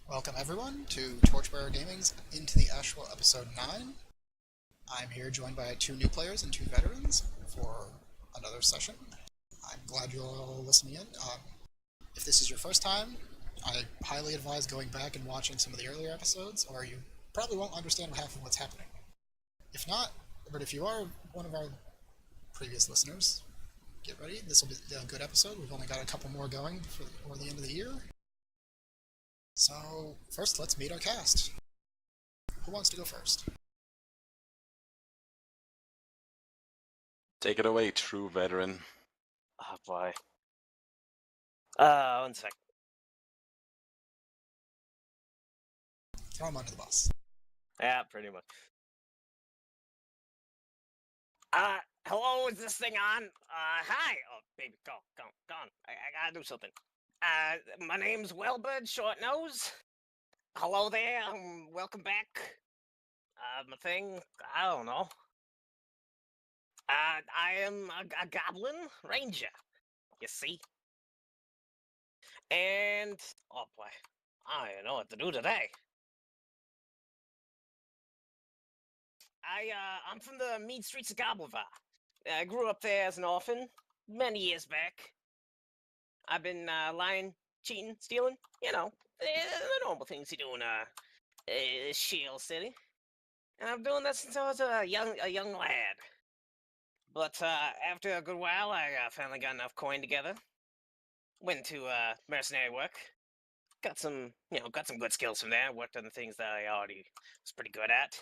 Welcome everyone to TorchbearerGaming's Into the Ashwell episode 9. I'm here joined by two new players and two veterans for another session. I'm glad you're all listening in. If this is your first time, I highly advise going back and watching some of the earlier episodes, or you probably won't understand half of what's happening. If not, but if you are one of our previous listeners, get ready. This will be a good episode. We've only got a couple more going before the end of the year. So, first, let's meet our cast. Who wants to go first? Take it away, true veteran. Oh boy. 1 sec. Throw him under the bus. Yeah, pretty much. Hello, is this thing on? Hi. Oh, baby, go on. I gotta do something. My name's Welburd, Shortnose. Hello there, welcome back. My thing, I don't know. I am a goblin ranger, you see. And, oh boy, I don't even know what to do today. I'm from the mean streets of Gobblevar. I grew up there as an orphan many years back. I've been lying, cheating, stealing, you know, the normal things you do in Shield City. And I'm doing that since I was a young lad. But after a good while, I finally got enough coin together. Went to mercenary work. Got some good skills from there. Worked on the things that I already was pretty good at.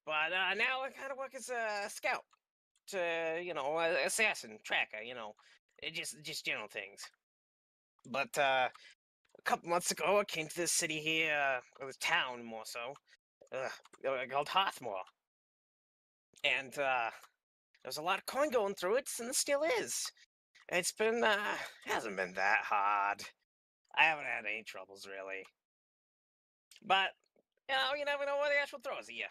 But now I kind of work as a scout, assassin, tracker, just general things. But a couple months ago, I came to this city here, or this town more so, called Hearthmore. And there's a lot of coin going through it, and it still is. It's been, hasn't been that hard. I haven't had any troubles, really. But, you never know where the Ashwell throws at you.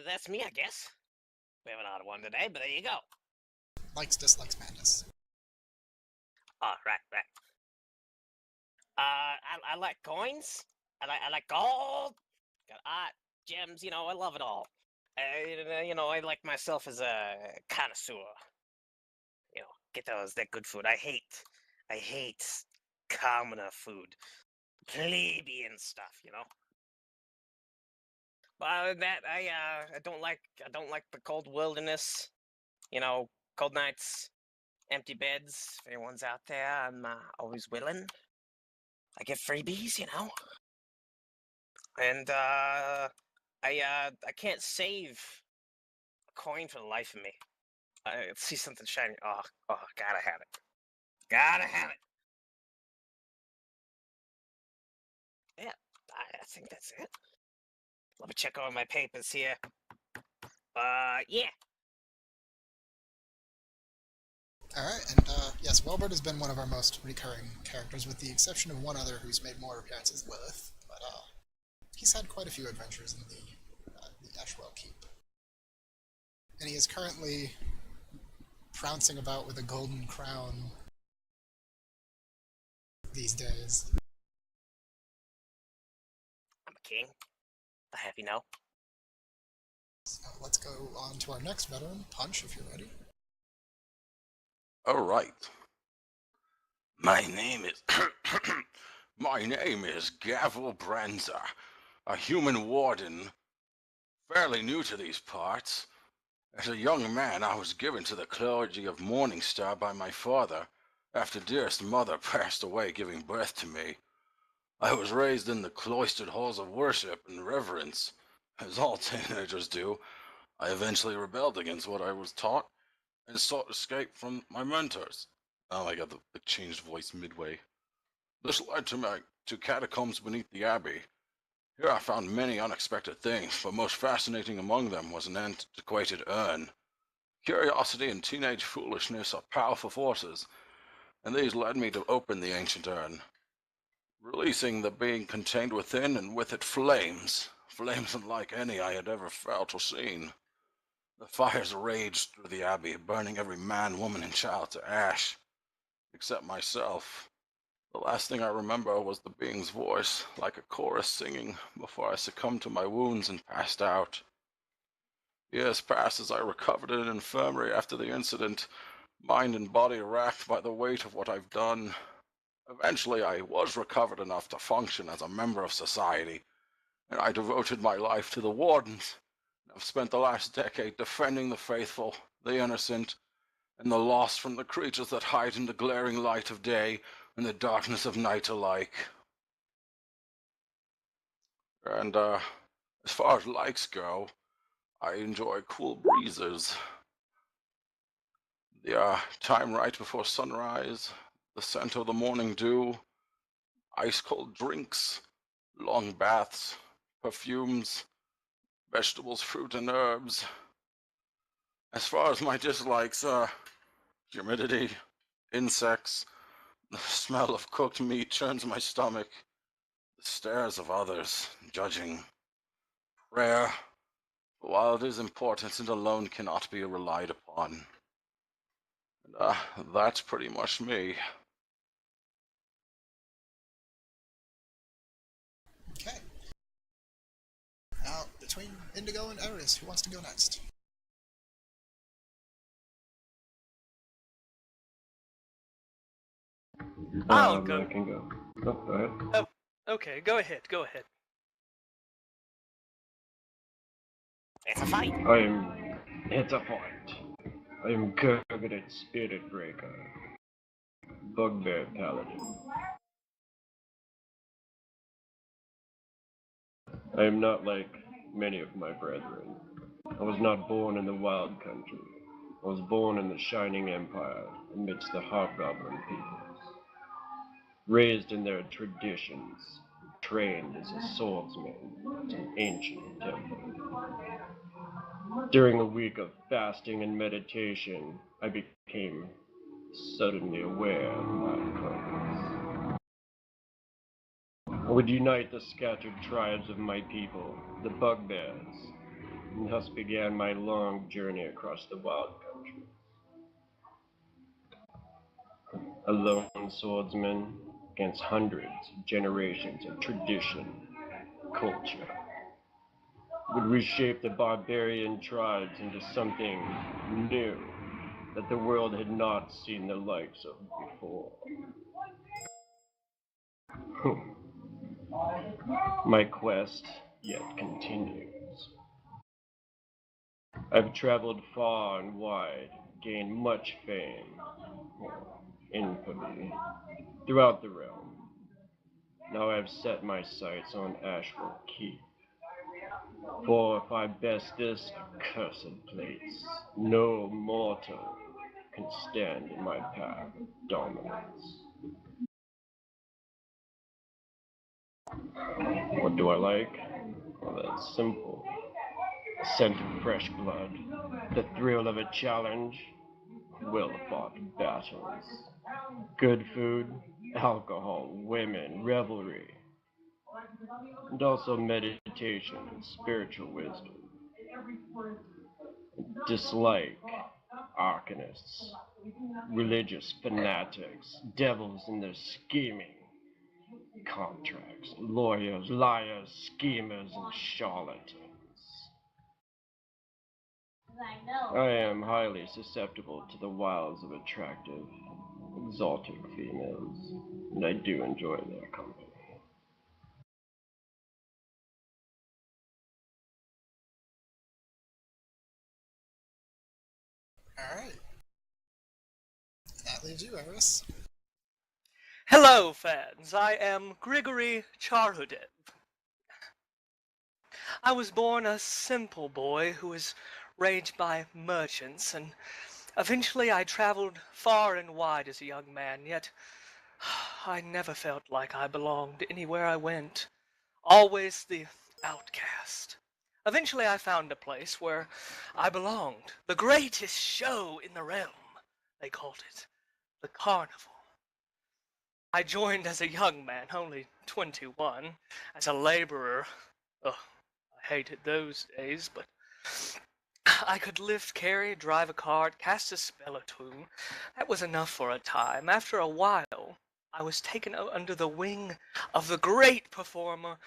That's me, I guess. We haven't had one today, but there you go. Likes, dislikes, madness. Oh, right. I like coins. I like gold. Got art, gems. I love it all. I like myself as a connoisseur. Get that good food. I hate commoner food, plebeian stuff. But other than that, I don't like the cold wilderness. Cold nights, empty beds. If anyone's out there, I'm always willing. I get freebies, and I can't save a coin for the life of me. I see something shiny. Oh, gotta have it. Gotta have it. Yeah, I think that's it. Let me check over my papers here. Yeah. Alright, and yes, Welburd has been one of our most recurring characters, with the exception of one other who's made more appearances, Lilith. But he's had quite a few adventures in the Ashwell Keep. And he is currently trouncing about with a golden crown these days. I'm a king. I have you know. So let's go on to our next veteran, Punch, if you're ready. All right. My name is Gavril Branza, a human warden, fairly new to these parts. As a young man, I was given to the clergy of Morningstar by my father, after dearest mother passed away giving birth to me. I was raised in the cloistered halls of worship and reverence. As all teenagers do, I eventually rebelled against what I was taught and sought escape from my mentors. Oh, I got the changed voice midway. This led to catacombs beneath the abbey. Here I found many unexpected things, but most fascinating among them was an antiquated urn. Curiosity and teenage foolishness are powerful forces, and these led me to open the ancient urn, releasing the being contained within, and with it flames unlike any I had ever felt or seen. The fires raged through the abbey, burning every man, woman, and child to ash, except myself. The last thing I remember was the being's voice, like a chorus singing, before I succumbed to my wounds and passed out. Years passed as I recovered in an infirmary after the incident, mind and body racked by the weight of what I've done. Eventually, I was recovered enough to function as a member of society, and I devoted my life to the wardens. I've spent the last decade defending the faithful, the innocent, and the lost from the creatures that hide in the glaring light of day and the darkness of night alike. And, as far as likes go, I enjoy cool breezes. The time right before sunrise, the scent of the morning dew, ice-cold drinks, long baths, perfumes, vegetables, fruit, and herbs. As far as my dislikes, humidity, insects, the smell of cooked meat churns my stomach, the stares of others, judging, prayer, while it is important, it alone cannot be relied upon. And, that's pretty much me. Okay. Now, between Indigo and Arieus, who wants to go next? I'll go. I can go. Oh, go ahead. Oh, okay, go ahead, go ahead. It's a fight. It's a fight. I am Khurguuret Spiritbreaker, Bugbear Paladin. I am not like many of my brethren. I was not born in the wild country. I was born in the shining empire amidst the hobgoblin peoples. Raised in their traditions, trained as a swordsman at an ancient temple. During a week of fasting and meditation, I became suddenly aware of my purpose. I would unite the scattered tribes of my people, the bugbears, and thus began my long journey across the wild country. A lone swordsman against hundreds of generations of tradition, culture, would reshape the barbarian tribes into something new that the world had not seen the likes of before. My quest yet continues. I've traveled far and wide, gained much fame, or infamy, throughout the realm. Now I've set my sights on Ashwell Keep. For if I best this accursed place, no mortal can stand in my path of dominance. What do I like? Well, that's simple. The scent of fresh blood, the thrill of a challenge, well-fought battles, good food, alcohol, women, revelry, and also meditation and spiritual wisdom. Dislike arcanists, religious fanatics, devils in their scheming, contracts, lawyers, liars, schemers, and charlatans. I am highly susceptible to the wiles of attractive, exotic females, and I do enjoy their company. Alright. That leaves you, Arieus. Hello, fans. I am Grigory Charodev. I was born a simple boy who was raised by merchants, and eventually I traveled far and wide as a young man, yet I never felt like I belonged anywhere I went. Always the outcast. Eventually I found a place where I belonged. The greatest show in the realm. They called it the carnival. I joined as a young man, only 21, as a laborer. Ugh, I hated those days, but I could lift, carry, drive a cart, cast a spell or two. That was enough for a time. After a while, I was taken under the wing of the great performer,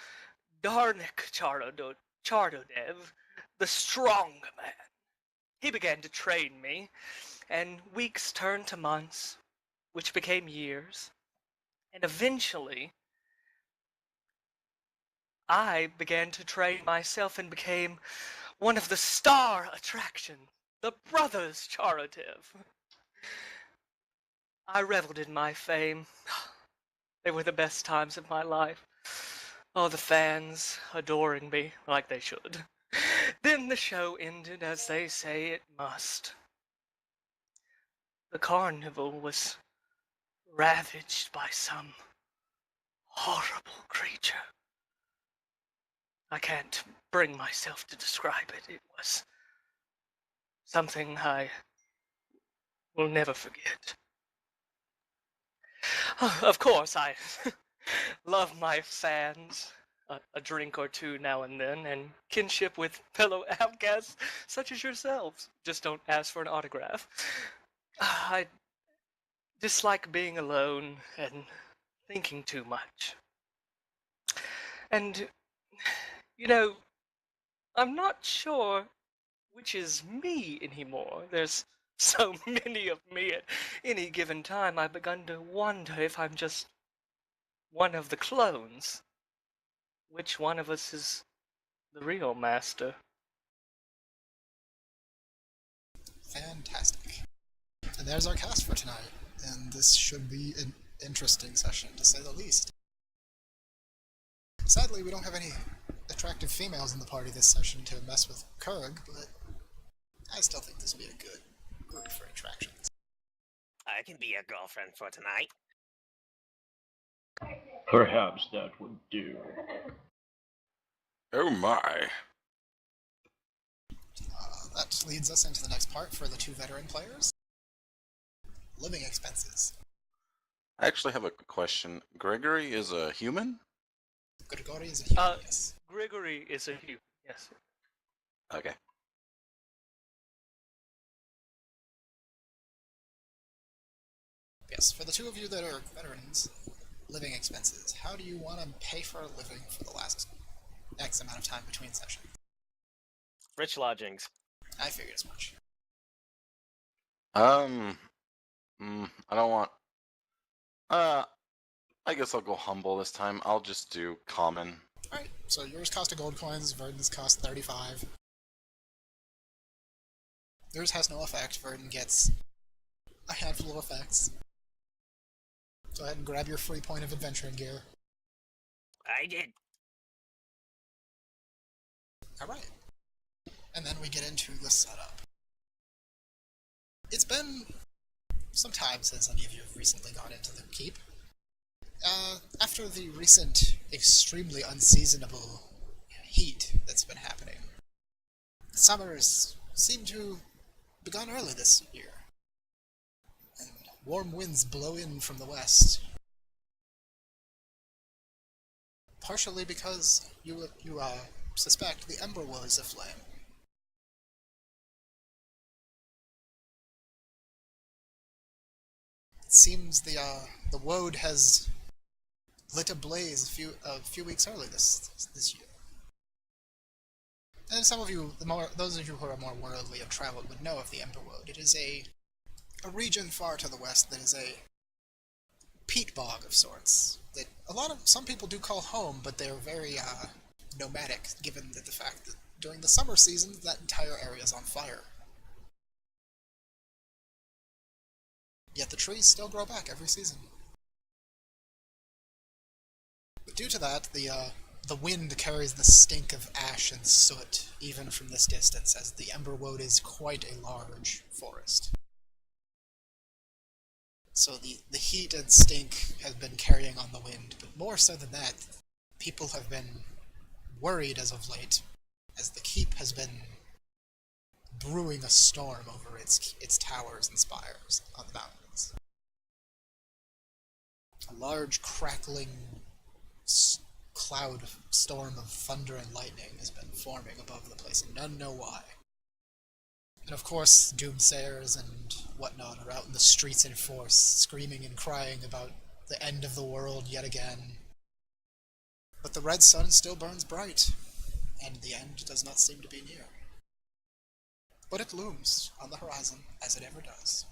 Darnik Charodev, the strong man. He began to train me, and weeks turned to months, which became years, and eventually I began to train myself and became one of the star attractions, the brothers Charodev. I reveled in my fame. They were the best times of my life. Oh, the fans adoring me like they should. Then the show ended as they say it must. The carnival was ravaged by some horrible creature. I can't bring myself to describe it. It was something I will never forget. Of course, I love my fans. A drink or two now and then, and kinship with fellow outcasts such as yourselves. Just don't ask for an autograph. I dislike being alone and thinking too much. And, you know, I'm not sure which is me anymore. There's so many of me at any given time, I've begun to wonder if I'm just one of the clones. Which one of us is the real master? Fantastic. And there's our cast for tonight, and this should be an interesting session, to say the least. Sadly, we don't have any attractive females in the party this session to mess with Khurg, but I still think this will be a good group for attractions. I can be your girlfriend for tonight. Perhaps that would do. Oh my. That leads us into the next part for the two veteran players. Living expenses. I actually have a question. Grigory is a human? Grigory is a human, yes. Grigory is a human, yes. Okay. Yes, for the two of you that are veterans, living expenses. How do you want to pay for a living for the last X amount of time between sessions? Rich lodgings. I figured as much. I don't want... I guess I'll go humble this time. I'll just do common. Alright, so yours cost a gold coins, Verdun's cost 35. Yours has no effect, Verdun gets a handful of effects. Go ahead and grab your free point of adventuring gear. I did. Alright. And then we get into the setup. It's been some time since any of you have recently gone into the keep. After the recent extremely unseasonable heat that's been happening, summers seem to have begun early this year. And warm winds blow in from the west. Partially because you suspect the Emberwood is aflame. It seems the woad has lit a blaze a few weeks early this year. And some of you, those of you who are more worldly have traveled, would know of the Emberwood. It is a region far to the west that is a peat bog of sorts that some people do call home, but they're very nomadic, given the fact that during the summer season that entire area is on fire. Yet the trees still grow back every season. But due to that, the wind carries the stink of ash and soot, even from this distance, as the Emberwood is quite a large forest. So the heat and stink have been carrying on the wind, but more so than that, people have been worried as of late, as the keep has been brewing a storm over its towers and spires on the mountains. A large crackling cloud storm of thunder and lightning has been forming above the place, and none know why. And of course, doomsayers and whatnot are out in the streets in force, screaming and crying about the end of the world yet again. But the red sun still burns bright, and the end does not seem to be near. But it looms on the horizon, as it ever does.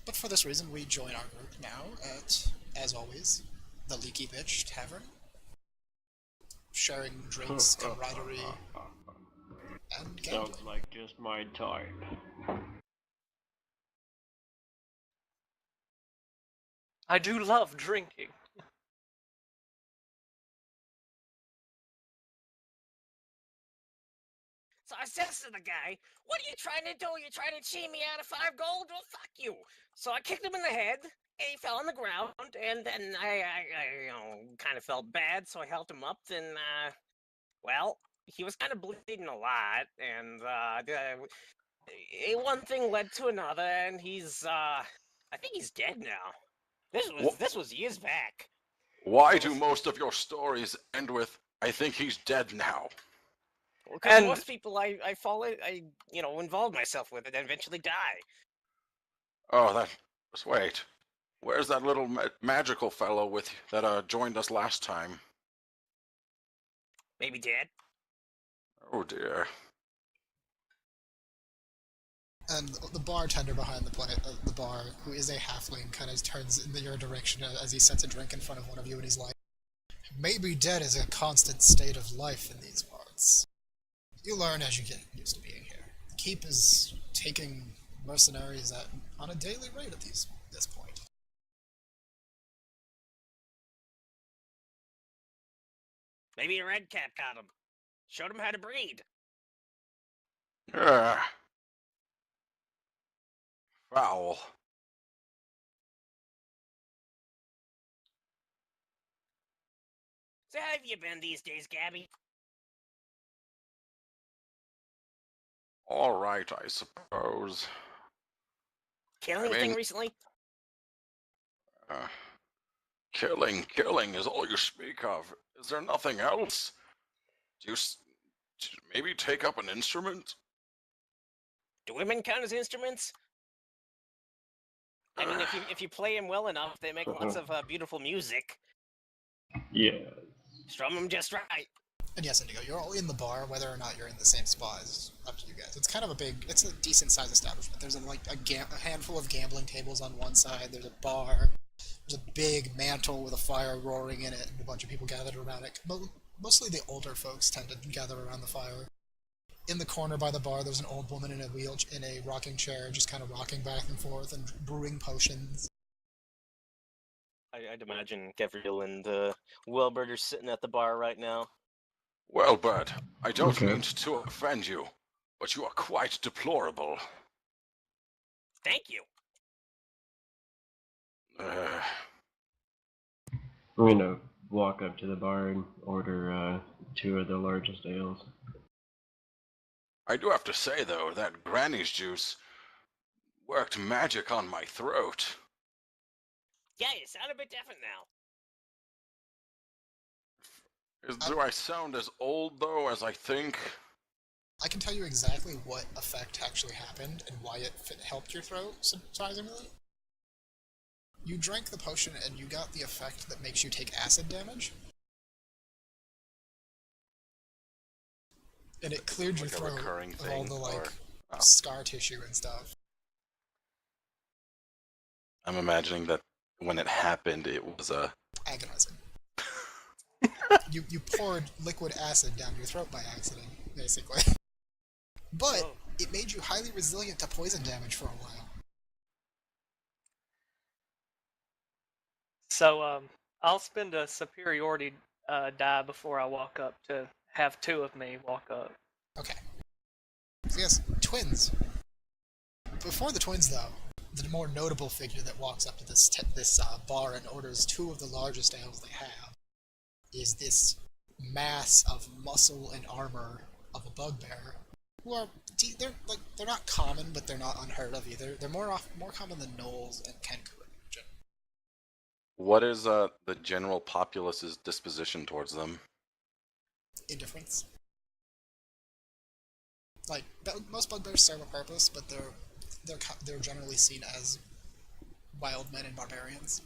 But for this reason, we join our group now at, as always, the Leaky Bitch Tavern, sharing drinks, camaraderie, and gambling. Sounds like just my type. I do love drinking. So I says to the guy, "What are you trying to do? You trying to cheat me out of 5 gold? Well, fuck you." So I kicked him in the head, and he fell on the ground, and then I kind of felt bad, so I helped him up, and, well, he was kind of bleeding a lot, and, one thing led to another, and he's, I think he's dead now. This was years back. Why do most of your stories end with, "I think he's dead now"? Because And- most people I follow, involve myself with it and eventually die. Oh, wait. Where's that little magical fellow with that joined us last time? Maybe dead. Oh dear. And the bartender behind the bar, who is a halfling, kind of turns in your direction as he sets a drink in front of one of you, and he's like, "Maybe dead is a constant state of life in these parts. You learn as you get used to being here. The keep is taking mercenaries on a daily rate at this point." Maybe a red cap got him. Showed him how to breed. Foul. So how have you been these days, Gabby? All right, I suppose. Kill I anything mean- recently? Killing is all you speak of. Is there nothing else? Do you maybe take up an instrument? Do women count as instruments? I mean, if you play them well enough, they make lots of beautiful music. Yes. Strum them just right. And yes, Indigo, you're all in the bar, whether or not you're in the same spot is up to you guys. It's kind of it's a decent sized establishment. There's a handful of gambling tables on one side, there's a bar, there's a big mantle with a fire roaring in it, and a bunch of people gathered around it. But mostly the older folks tend to gather around the fire. In the corner by the bar, there's an old woman in a rocking chair, just kind of rocking back and forth and brewing potions. I'd imagine Gavril and Welburd are sitting at the bar right now. Welburd, I don't Okay. mean to offend you, but you are quite deplorable. Thank you. Uh, I'm gonna walk up to the bar and order 2 of the largest ales. I do have to say, though, that Granny's juice worked magic on my throat. Yeah, you sound a bit different now. Do I sound as old, though, as I think? I can tell you exactly what effect actually happened and why it helped your throat, surprisingly. You drank the potion and you got the effect that makes you take acid damage. And it cleared your Like a throat recurring of all thing, the, or- oh. scar tissue and stuff. I'm imagining that when it happened, it was a. Agonizing. You poured liquid acid down your throat by accident, basically. But Oh. it made you highly resilient to poison damage for a while. So, I'll spend a superiority die before I walk up to have 2 of me walk up. Okay. So yes, twins. Before the twins, though, the more notable figure that walks up to this bar and orders 2 of the largest ales they have is this mass of muscle and armor of a bugbear. Who are they're not common, but they're not unheard of either. They're more common than gnolls and Khurguuret region. What is the general populace's disposition towards them? Indifference. Most bugbears serve a purpose, but they're generally seen as wild men and barbarians.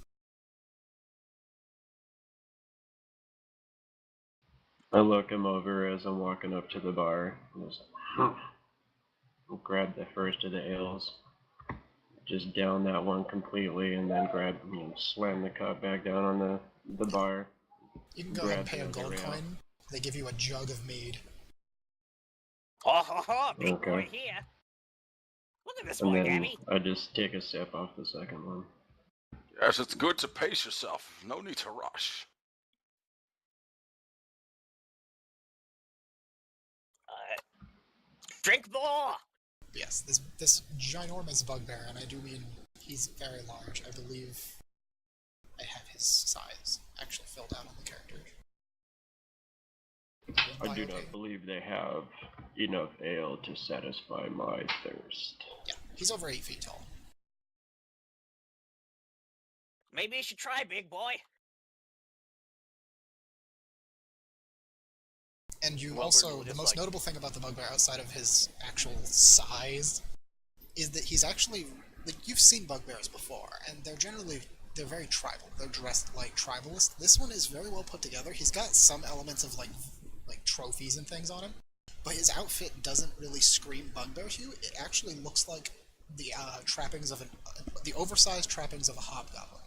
I look him over as I'm walking up to the bar. And just grab the first of the ales. Just down that one completely, and then slam the cup back down on the bar. You can go ahead and pay a Grab the gold other coin. They give you a jug of mead. Oh, big Okay. boy here. Look at this And boy, then Gabby. I just take a sip off the second one. Yes, it's good to pace yourself. No need to rush. Drink more. Yes, this ginormous bugbear, and I do mean he's very large. I believe I have his size actually filled out on the character. I do not believe they have enough ale to satisfy my thirst. Yeah, he's over 8 feet tall. Maybe you should try, big boy. And you Welburd also, will the just, most like- notable thing about the bugbear outside of his actual size is that he's actually, like, you've seen bugbears before, and they're very tribal. They're dressed like tribalists. This one is very well put together. He's got some elements of like trophies and things on him, but his outfit doesn't really scream bugbear to you. It actually looks like the trappings of the oversized trappings of a hobgoblin.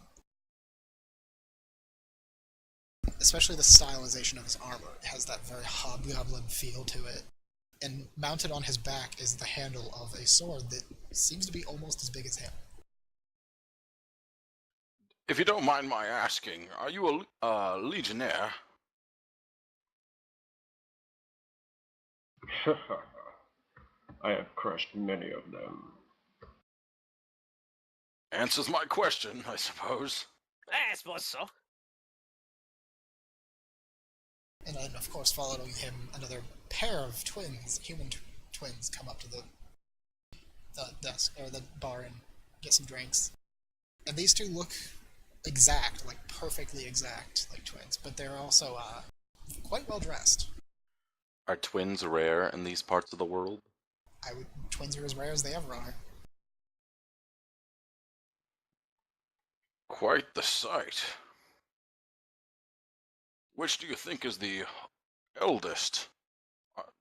Especially the stylization of his armor. It has that very hobgoblin feel to it. And mounted on his back is the handle of a sword that seems to be almost as big as him. If you don't mind my asking, are you a legionnaire? I have crushed many of them. Answers my question, I suppose. I suppose so. And then, of course, following him, another pair of twins, human twins, come up to the desk, or the bar, and get some drinks. And these two look exact, like perfectly exact, like twins, but they're also quite well dressed. Are twins rare in these parts of the world? Twins are as rare as they ever are. Quite the sight. Which do you think is the eldest?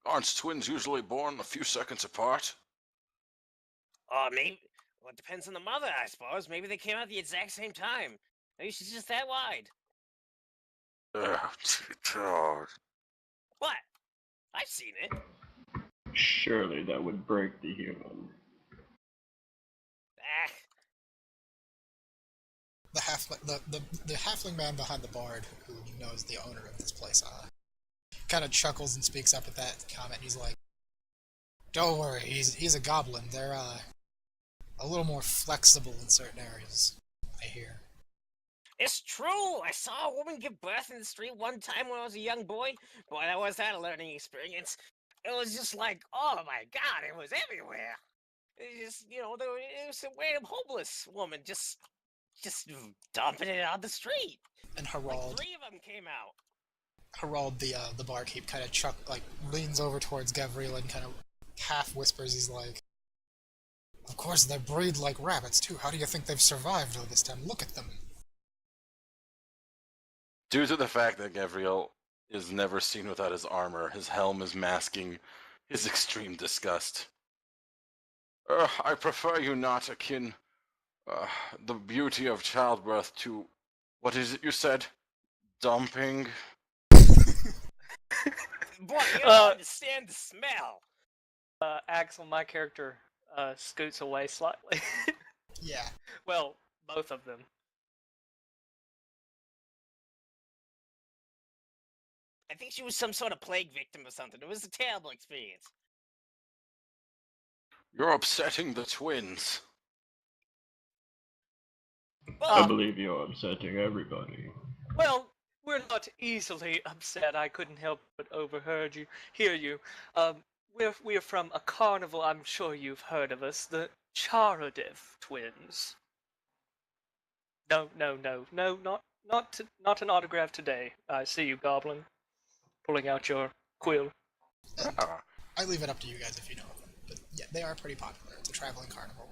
Aren't twins usually born a few seconds apart? Maybe. Well, it depends on the mother, I suppose. Maybe they came out at the exact same time. Maybe she's just that wide. God. What? I've seen it. Surely that would break the human. Ah, The halfling man behind the bar, who you know is the owner of this place, kind of chuckles and speaks up at that comment. He's like, "Don't worry, he's a goblin. They're a little more flexible in certain areas, I hear." it's true. I saw a woman give birth in the street one time when I was a young boy. Boy, that was a learning experience. It was just like, oh my god, it was everywhere. It just, it was a random homeless woman just dumping it on the street. And Like Harald, 3 of them came out. the barkeep, kind of leans over towards Gavril and kind of half whispers. He's like, "Of course, they breed like rabbits too. How do you think they've survived all this time? Look at them." Due to the fact that Gavril is never seen without his armor, his helm is masking his extreme disgust. I prefer you not akin the beauty of childbirth to, what is it you said? Dumping? Boy, you don't understand the smell. Axel, my character, scoots away slightly. Yeah. Well, both of them. I think she was some sort of plague victim or something. It was a terrible experience. You're upsetting the twins. I Well, believe you're upsetting everybody. Well, we're not easily upset. I couldn't help but hear you. We're from a carnival. I'm sure you've heard of us, the Charodev twins. No, not an autograph today. I see you, Goblin, pulling out your quill. And Ah, I leave it up to you guys if you know of them. But yeah, they are pretty popular. It's a traveling carnival.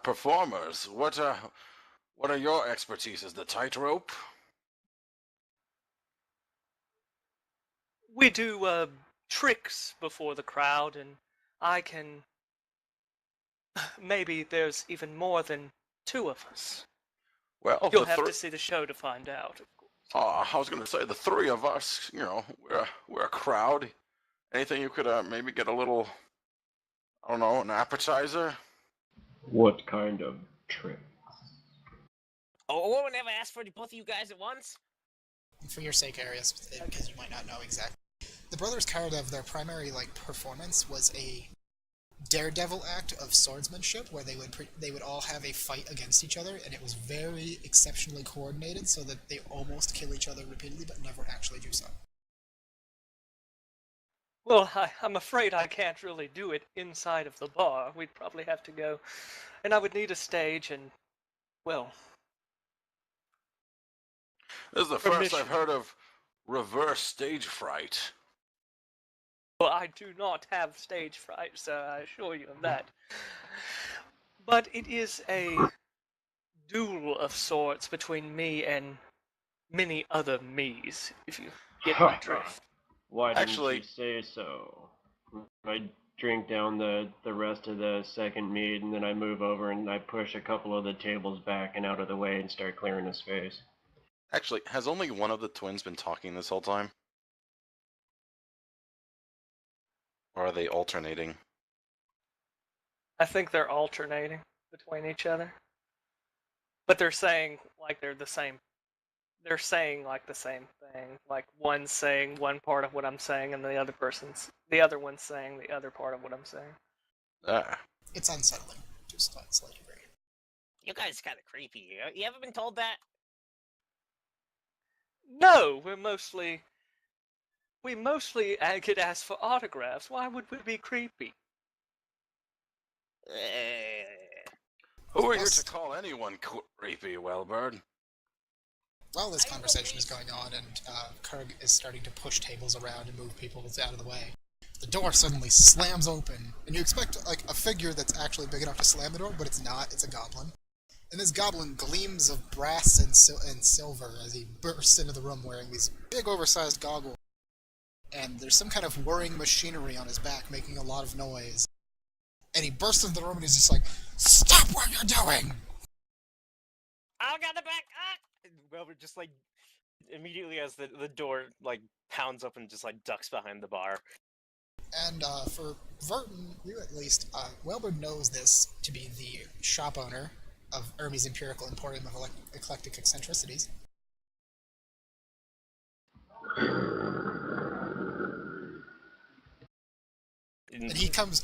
Performers. What are your expertises? The tightrope? We do tricks before the crowd, and I can. Maybe there's even more than two of us. Well, You'll have to see the show to find out, of course. I was going to say the three of us. You know, we're a crowd. Anything you could maybe get a little, I don't know, an appetizer? What kind of trick? Oh, I would never ask for both of you guys at once. For your sake, Arieus, because you might not know exactly. The brothers Charodev, their primary performance was a daredevil act of swordsmanship, where they would all have a fight against each other, and it was very exceptionally coordinated, so that they almost kill each other repeatedly, but never actually do so. Well, I'm afraid I can't really do it inside of the bar. We'd probably have to go, and I would need a stage and, well... This is the permission. first I've heard of reverse stage fright. Well, I do not have stage fright, so I assure you of that. But it is a duel of sorts between me and many other me's, if you get my drift. Why didn't Actually- you say so? I drink down the rest of the second mead, and then I move over and I push a couple of the tables back and out of the way and start clearing his face. Actually, has only one of the twins been talking this whole time? Or are they alternating? I think they're alternating between each other. But they're saying like they're the same. They're saying like the same thing. Like one's saying one part of what I'm saying, and the other one's saying the other part of what I'm saying. Ah. It's unsettling, to a slight degree. You guys kind of creepy. You ever been told that? No, we mostly get asked for autographs. Why would we be creepy? Who are you to call anyone creepy, Welburd? While this conversation is going on, and Khurg is starting to push tables around and move people out of the way, the door suddenly slams open, and you expect like a figure that's actually big enough to slam the door, but it's not. It's a goblin. And this goblin gleams of brass and silver as he bursts into the room wearing these big oversized goggles. And there's some kind of whirring machinery on his back making a lot of noise. And he bursts into the room and he's just like, "Stop what you're doing!" I got the back. And Welburd just like immediately as the door like pounds up and just like ducks behind the bar. And for Verdun, you at least, Welburd knows this to be the shop owner of Ermi's Empirical Emporium of Eclectic Eccentricities. And he comes,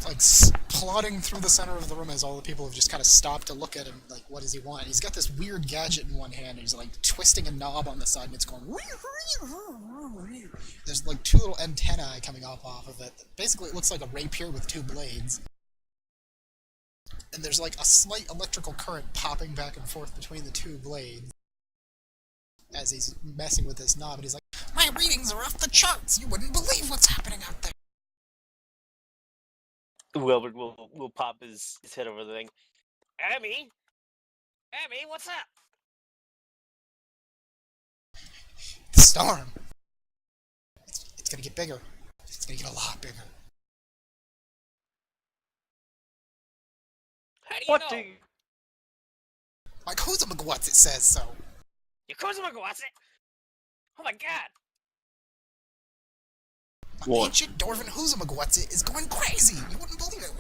like, plodding through the center of the room as all the people have just kind of stopped to look at him, like, what does he want? He's got this weird gadget in one hand, and he's, like, twisting a knob on the side, and it's going... There's, like, two little antennae coming off of it. Basically, it looks like a rapier with two blades. And there's, like, a slight electrical current popping back and forth between the two blades as he's messing with this knob, and he's like, "My readings are off the charts! You wouldn't believe what's happening out there!" Welburd will pop his head over the thing. Abby, what's up? The storm! It's gonna get bigger. It's gonna get a lot bigger. How do you What know? do you... Like, who's a McGwatz? It says so. Yakuza, oh my god! My What? ancient dwarven Huzamagwatsit is going crazy! You wouldn't believe it!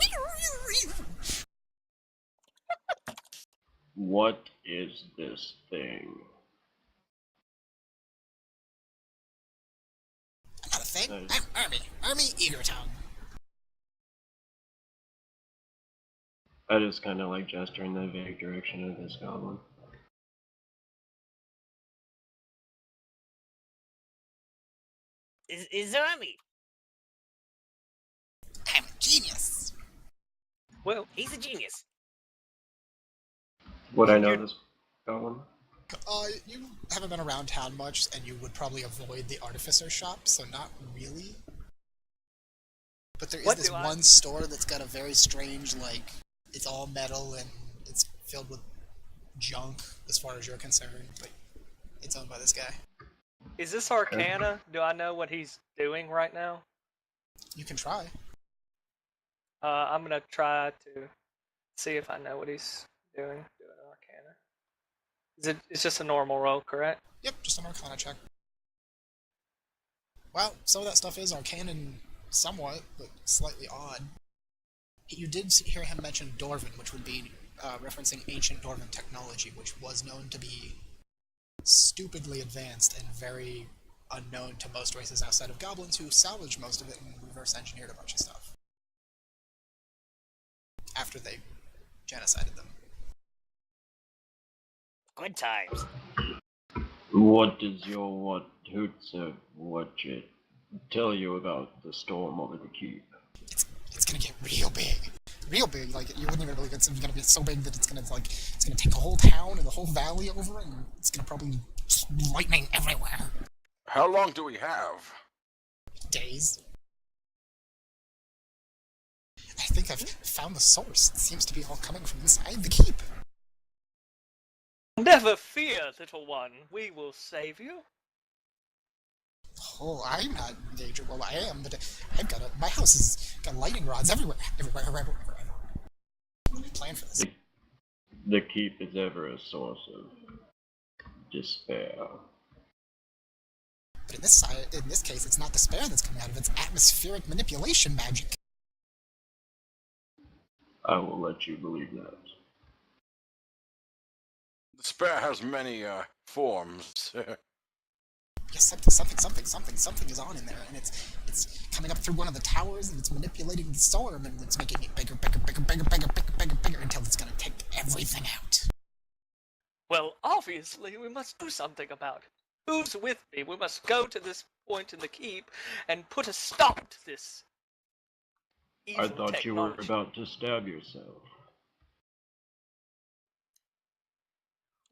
What is this thing? Not a thing. Nice. I'm Army Eagertongue. I just kind of like gesture in the vague direction of this goblin. Is there Emmy? I'm a genius. Well, He's a genius. Would I know You- this goblin? You haven't been around town much, and you would probably avoid the artificer shop, so not really. But there is What this do I- one store that's got a very strange, like, it's all metal and it's filled with junk as far as you're concerned, but it's owned by this guy. Is this Arcana? Do I know what he's doing right now? You can try. I'm gonna try to see if I know what he's doing. Doing Arcana. It's just a normal roll, correct? Yep, just an Arcana check. Well, some of that stuff is arcane somewhat, but slightly odd. You did hear him mention Dwarven, which would be referencing ancient Dwarven technology, which was known to be stupidly advanced and very unknown to most races outside of goblins, who salvaged most of it and reverse engineered a bunch of stuff after they genocided them. Good times. What does your Whatjet tell you about the storm over the keep? It's gonna get real big. Like you wouldn't even believe it's gonna be so big that it's gonna take a whole town and the whole valley over, and it's gonna probably lightning everywhere. How long do we have? Days. I think I've found the source. It seems to be all coming from inside the keep. Never fear, little one. We will save you. Oh, I'm not in danger. Well, I am, but my house has got lightning rods everywhere. I plan for this. The keep is ever a source of despair. But in this case, it's not despair that's coming out of it. It's atmospheric manipulation magic. I will let you believe that. Despair has many forms. Yes, something is on in there, and it's coming up through one of the towers, and it's manipulating the storm, and it's making it bigger, until it's gonna take everything out. Well, obviously, we must do something about it. Who's with me? We must go to this point in the keep and put a stop to this evil I thought technology. you were about to stab yourself.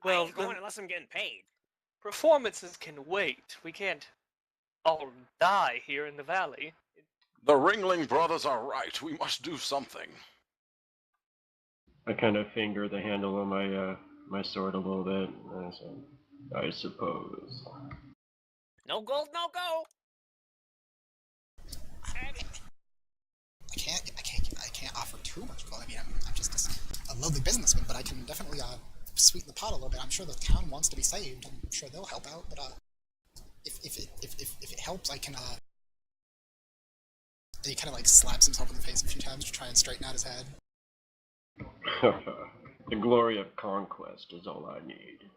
Well, I Well, ain't going unless I'm getting paid. performances can wait. We can't all die here in the valley. The Ringling brothers are right. We must do something. I kind of finger the handle on my sword a little bit, and I said, I suppose. No gold, no go. I can't offer too much gold. I mean, I'm just a lowly businessman, but I can definitely sweeten the pot a little bit. I'm sure the town wants to be saved. I'm sure they'll help out, but if it helps, I can And he kind of like slaps himself in the face a few times to try and straighten out his head. The glory of conquest is all I need.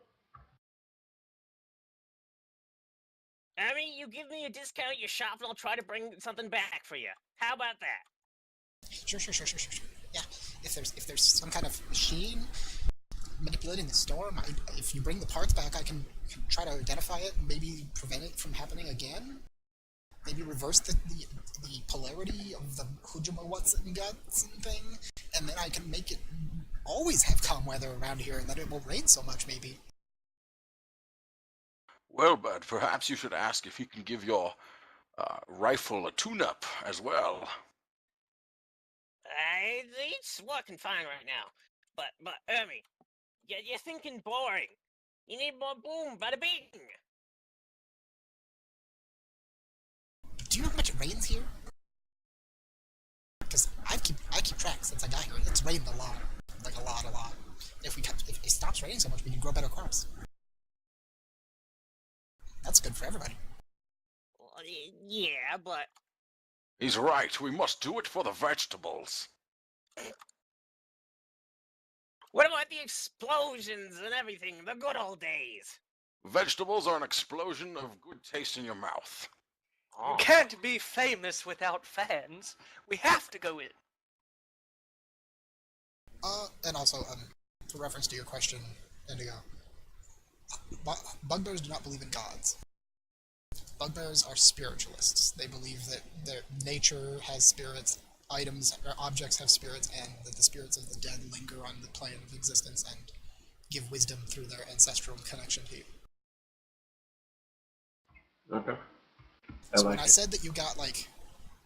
I mean, you give me a discount at your shop, and I'll try to bring something back for you. How about that? Sure. Yeah, if there's some kind of machine manipulating the storm, if you bring the parts back, I can try to identify it and maybe prevent it from happening again. Maybe reverse the polarity of the Hujima what's and guts and thing, and then I can make it always have calm weather around here, and then it won't rain so much, maybe. Welburd, perhaps you should ask if he can give your rifle a tune-up as well. It's working fine right now. But Ermi, you're thinking boring. You need more boom, bada bing. Do you know how much it rains here? Because I keep track since I got here. It's rained a lot, like a lot. If it stops raining so much, we can grow better crops. That's good for everybody. Well, yeah, but He's right. We must do it for the vegetables. what about the explosions and everything? The good old days. Vegetables are an explosion of good taste in your mouth. Oh. You can't be famous without fans. We have to go in. And also, for reference to your question, Indigo, bugbears do not believe in gods. Bugbears are spiritualists. They believe that their nature has spirits, items or objects have spirits, and that the spirits of the dead linger on the plane of existence and give wisdom through their ancestral connection to you. Okay. So when I said that you got, like,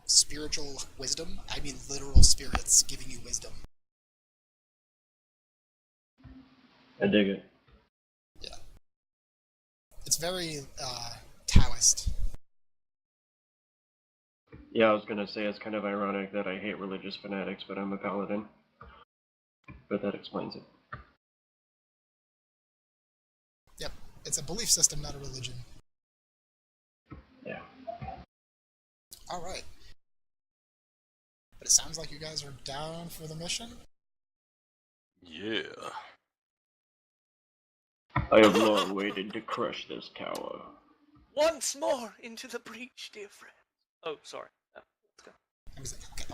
spiritual wisdom, I mean literal spirits giving you wisdom. I dig it. Yeah. It's very Taoist. Yeah, I was gonna say it's kind of ironic that I hate religious fanatics, but I'm a paladin. But that explains it. Yep. It's a belief system, not a religion. Yeah. Alright. But it sounds like you guys are down for the mission? Yeah. I have long waited to crush this tower. Once more into the breach, dear friend. Oh, sorry. No, let's go. And he's like, okay.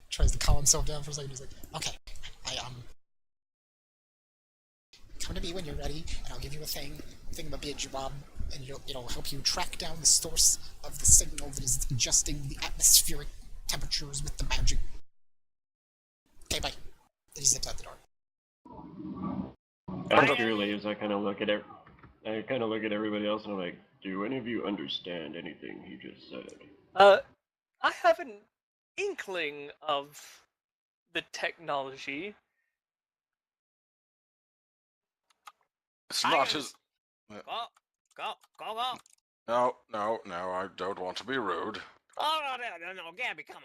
Tries to calm himself down for a second. He's like, okay, come to me when you're ready, and I'll give you a thingamabob, and it'll help you track down the source of the signal that is adjusting the atmospheric temperatures with the magic. Okay, bye. And he zips out the door. After he leaves, I kind of look at everybody else, and I'm like, "Do any of you understand anything he just said?" I have an inkling of the technology. It's not his. Go. No, I don't want to be rude. Oh, no, Gabby, come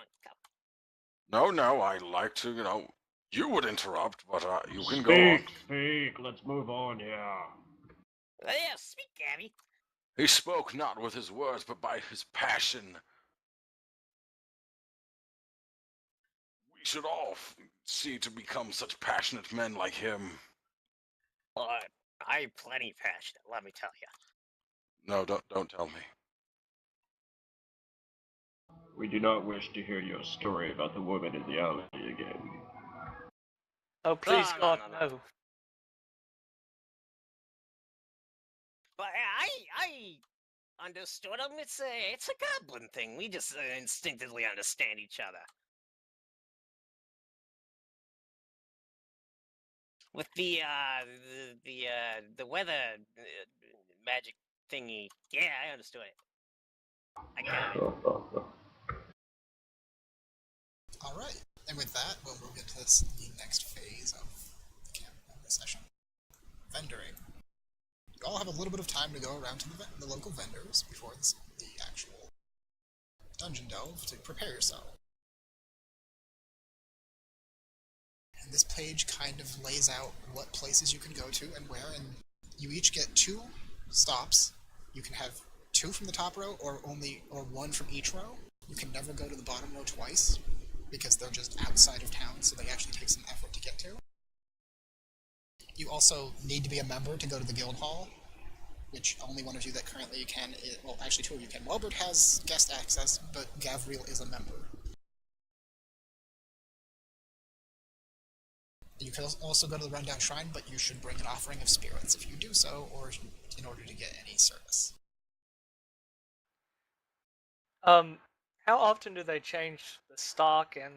on. No, I like to, you would interrupt, but you can go on. Speak. Let's move on. Yeah. Yeah, speak, Gabby. He spoke not with his words, but by his passion. We should all see to become such passionate men like him. Well, I'm plenty passionate, let me tell you. No, don't tell me. We do not wish to hear your story about the woman in the alley again. Oh, please, No. God, no. But I understood him. It's a goblin thing. We just instinctively understand each other. With the weather magic thingy. Yeah, I understood it. I got it. Alright. And with that, we'll move into the next phase of the camp of the session. Vendoring. You all have a little bit of time to go around to the local vendors before the actual dungeon delve to prepare yourself. And this page kind of lays out what places you can go to and where, and you each get 2 stops. You can have 2 from the top row or 1 from each row. You can never go to the bottom row twice, because they're just outside of town, so they actually take some effort to get to. You also need to be a member to go to the guild hall, which only one of you that currently can, well, actually 2 of you can. Welburd has guest access, but Gavril is a member. You can also go to the rundown shrine, but you should bring an offering of spirits if you do so, or in order to get any service. How often do they change the stock, and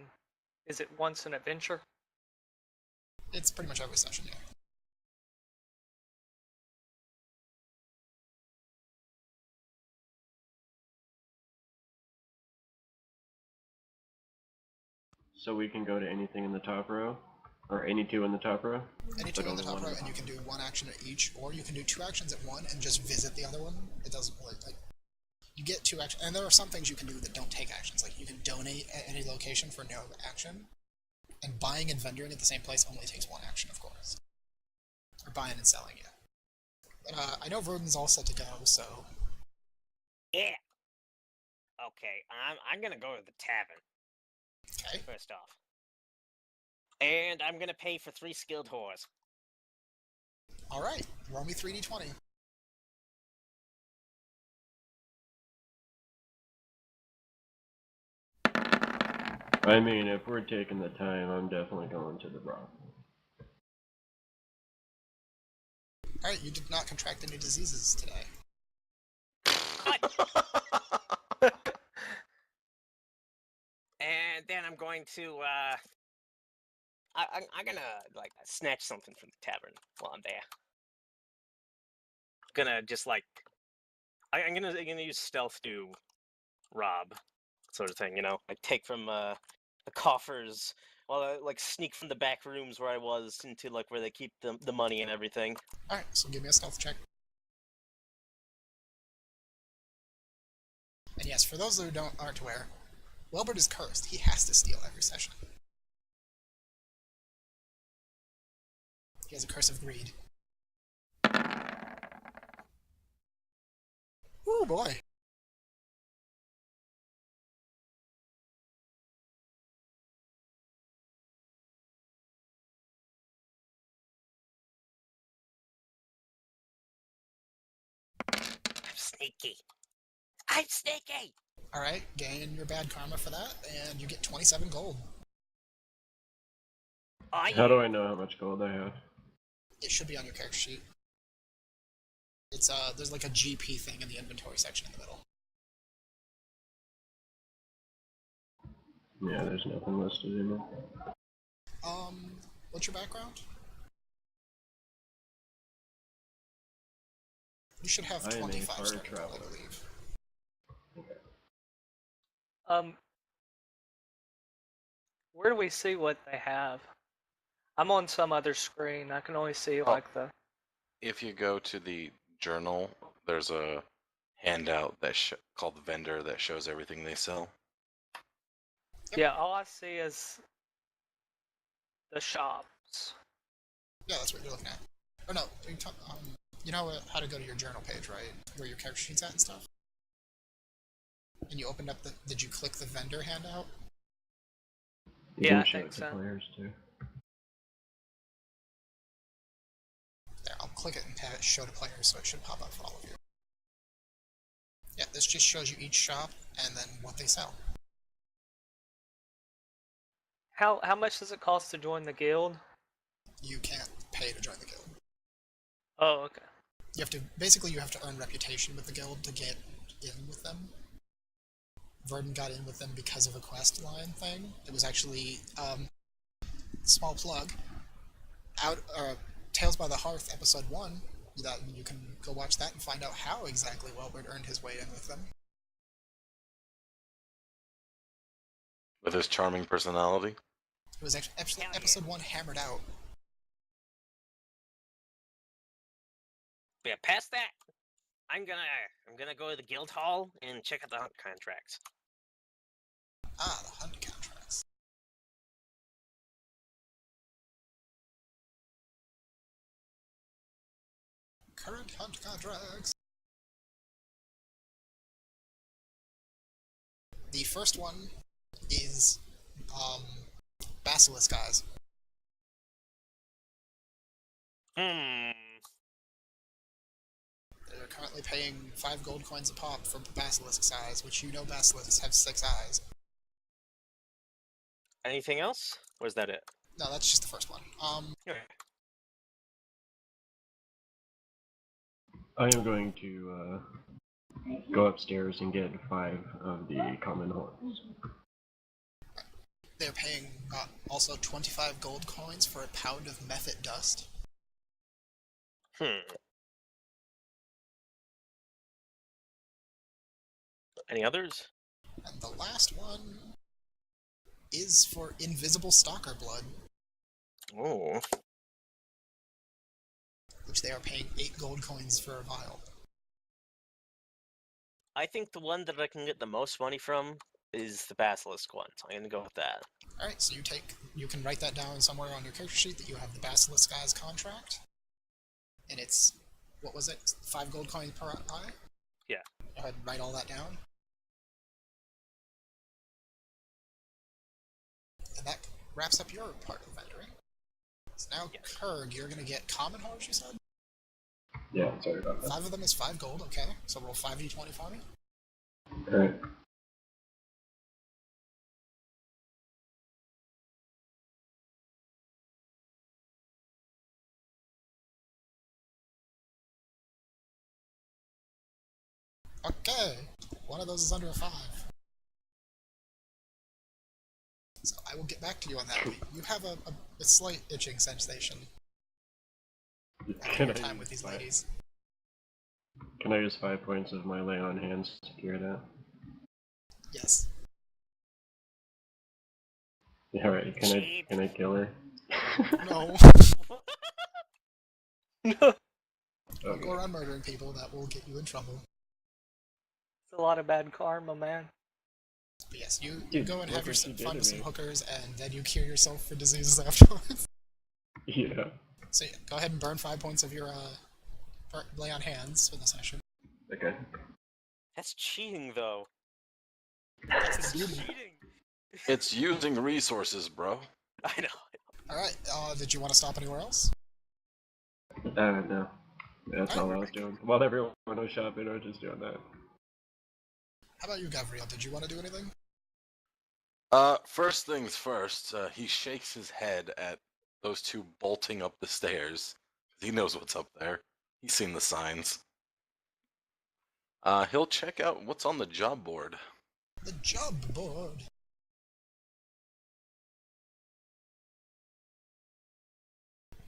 is it once an adventure? It's pretty much every session, yeah. So we can go to anything in the top row? Or any 2 in the top row? Any 2 in the top row, and you can do 1 action at each, or you can do 2 actions at one and just visit the other one. It doesn't really, you get 2 actions, and there are some things you can do that don't take actions, like you can donate at any location for no action, and buying and vendoring at the same place only takes 1 action, of course. Or buying and selling, yeah. But, I know Verdun's all set to go, so... Yeah. Okay, I'm gonna go to the tavern. Okay. First off. And I'm gonna pay for 3 skilled whores. Alright, roll me 3d20. I mean, if we're taking the time, I'm definitely going to the brothel. Alright, you did not contract any diseases today. And then I'm going to, I'm gonna, snatch something from the tavern while I'm there. Gonna just, I'm gonna use stealth to rob, sort of thing, I take from, the coffers while I like sneak from the back rooms where I was into like where they keep the money and everything. Alright, so give me a stealth check. And yes, for those who aren't aware, Welburd is cursed. He has to steal every session. He has a curse of greed. Ooh, boy. I'm sneaky. I'm sneaky. Alright, gain your bad karma for that, and you get 27 gold. How do I know how much gold I have? It should be on your character sheet. It's there's like a GP thing in the inventory section in the middle. Yeah, there's nothing listed in it. What's your background? You should have I am a 25 far starting gold, I traveler. believe. Where do we see what they have? I'm on some other screen. I can only see Oh. like the. If you go to the journal, there's a handout that called Vendor that shows everything they sell. Yep. Yeah, all I see is the shops. Yeah, that's what you're looking at. Or no, you know how to go to your journal page, right? Where your character sheet's at and stuff? And you opened up did you click the vendor handout? You Yeah, can I show think it to so. players too. There, I'll click it and have it show to players so it should pop up for all of you. Yeah, this just shows you each shop and then what they sell. How much does it cost to join the guild? You can't pay to join the guild. Oh, okay. You have to earn reputation with the guild to get in with them. Verdun got in with them because of a quest line thing. It was actually, small plug, Tales by the Hearth episode 1, that you can go watch that and find out how exactly Welburd earned his way in with them. With his charming personality. It was actually episode 1 hammered out. Yeah, past that, I'm gonna go to the guild hall and check out the hunt contracts. Ah, the hunt contracts. Current hunt contracts. The first one is, Basilisk Eyes. Hmm. They're currently paying 5 gold coins a pop for Basilisk's Eyes, which you know basilisks have 6 eyes. Anything else? Or is that it? No, that's just the first one. Okay. I am going to go upstairs and get 5 of the common horns. They're paying also 25 gold coins for a pound of mephit dust. Any others? And the last one is for invisible stalker blood, Oh. which they are paying 8 gold coins for a vial. I think the one that I can get the most money from is the basilisk one, so I'm gonna go with that. Alright, so you can write that down somewhere on your character sheet that you have the Basilisk Guy's contract. And it's, what was it, 5 gold coins per eye? Yeah. Go ahead and write all that down. And that wraps up your part of vendoring. So now, Yes. Khurg, you're gonna get common horns, you said? Yeah, sorry about that. 5 of them is 5 gold, okay. So roll 5d20 for me. Alright. Okay, one of those is under a 5. So I will get back to you on that. You have a slight itching sensation after Can your I time with use these ladies. Can I use 5 points of my lay on hands to cure that? Yes. Alright, Cheap. can I kill her? No. It's Don't go Okay. around murdering people. That will get you in trouble. a lot of bad karma, man. But yes, you Dude, go and look have what she did fun to with some me. hookers, and then you cure yourself for diseases afterwards. Yeah. So yeah, go ahead and burn 5 points of your lay on hands for the session. Okay. That's cheating, though. That's That's the beauty. cheating. It's using resources, bro. I know. All right. Did you want to stop anywhere else? No. That's all I was doing. While everyone was shopping, I was just doing that. How about you, Gavril? Did you want to do anything? First things first, he shakes his head at those two bolting up the stairs. He knows what's up there. He's seen the signs. He'll check out what's on the job board. The job board.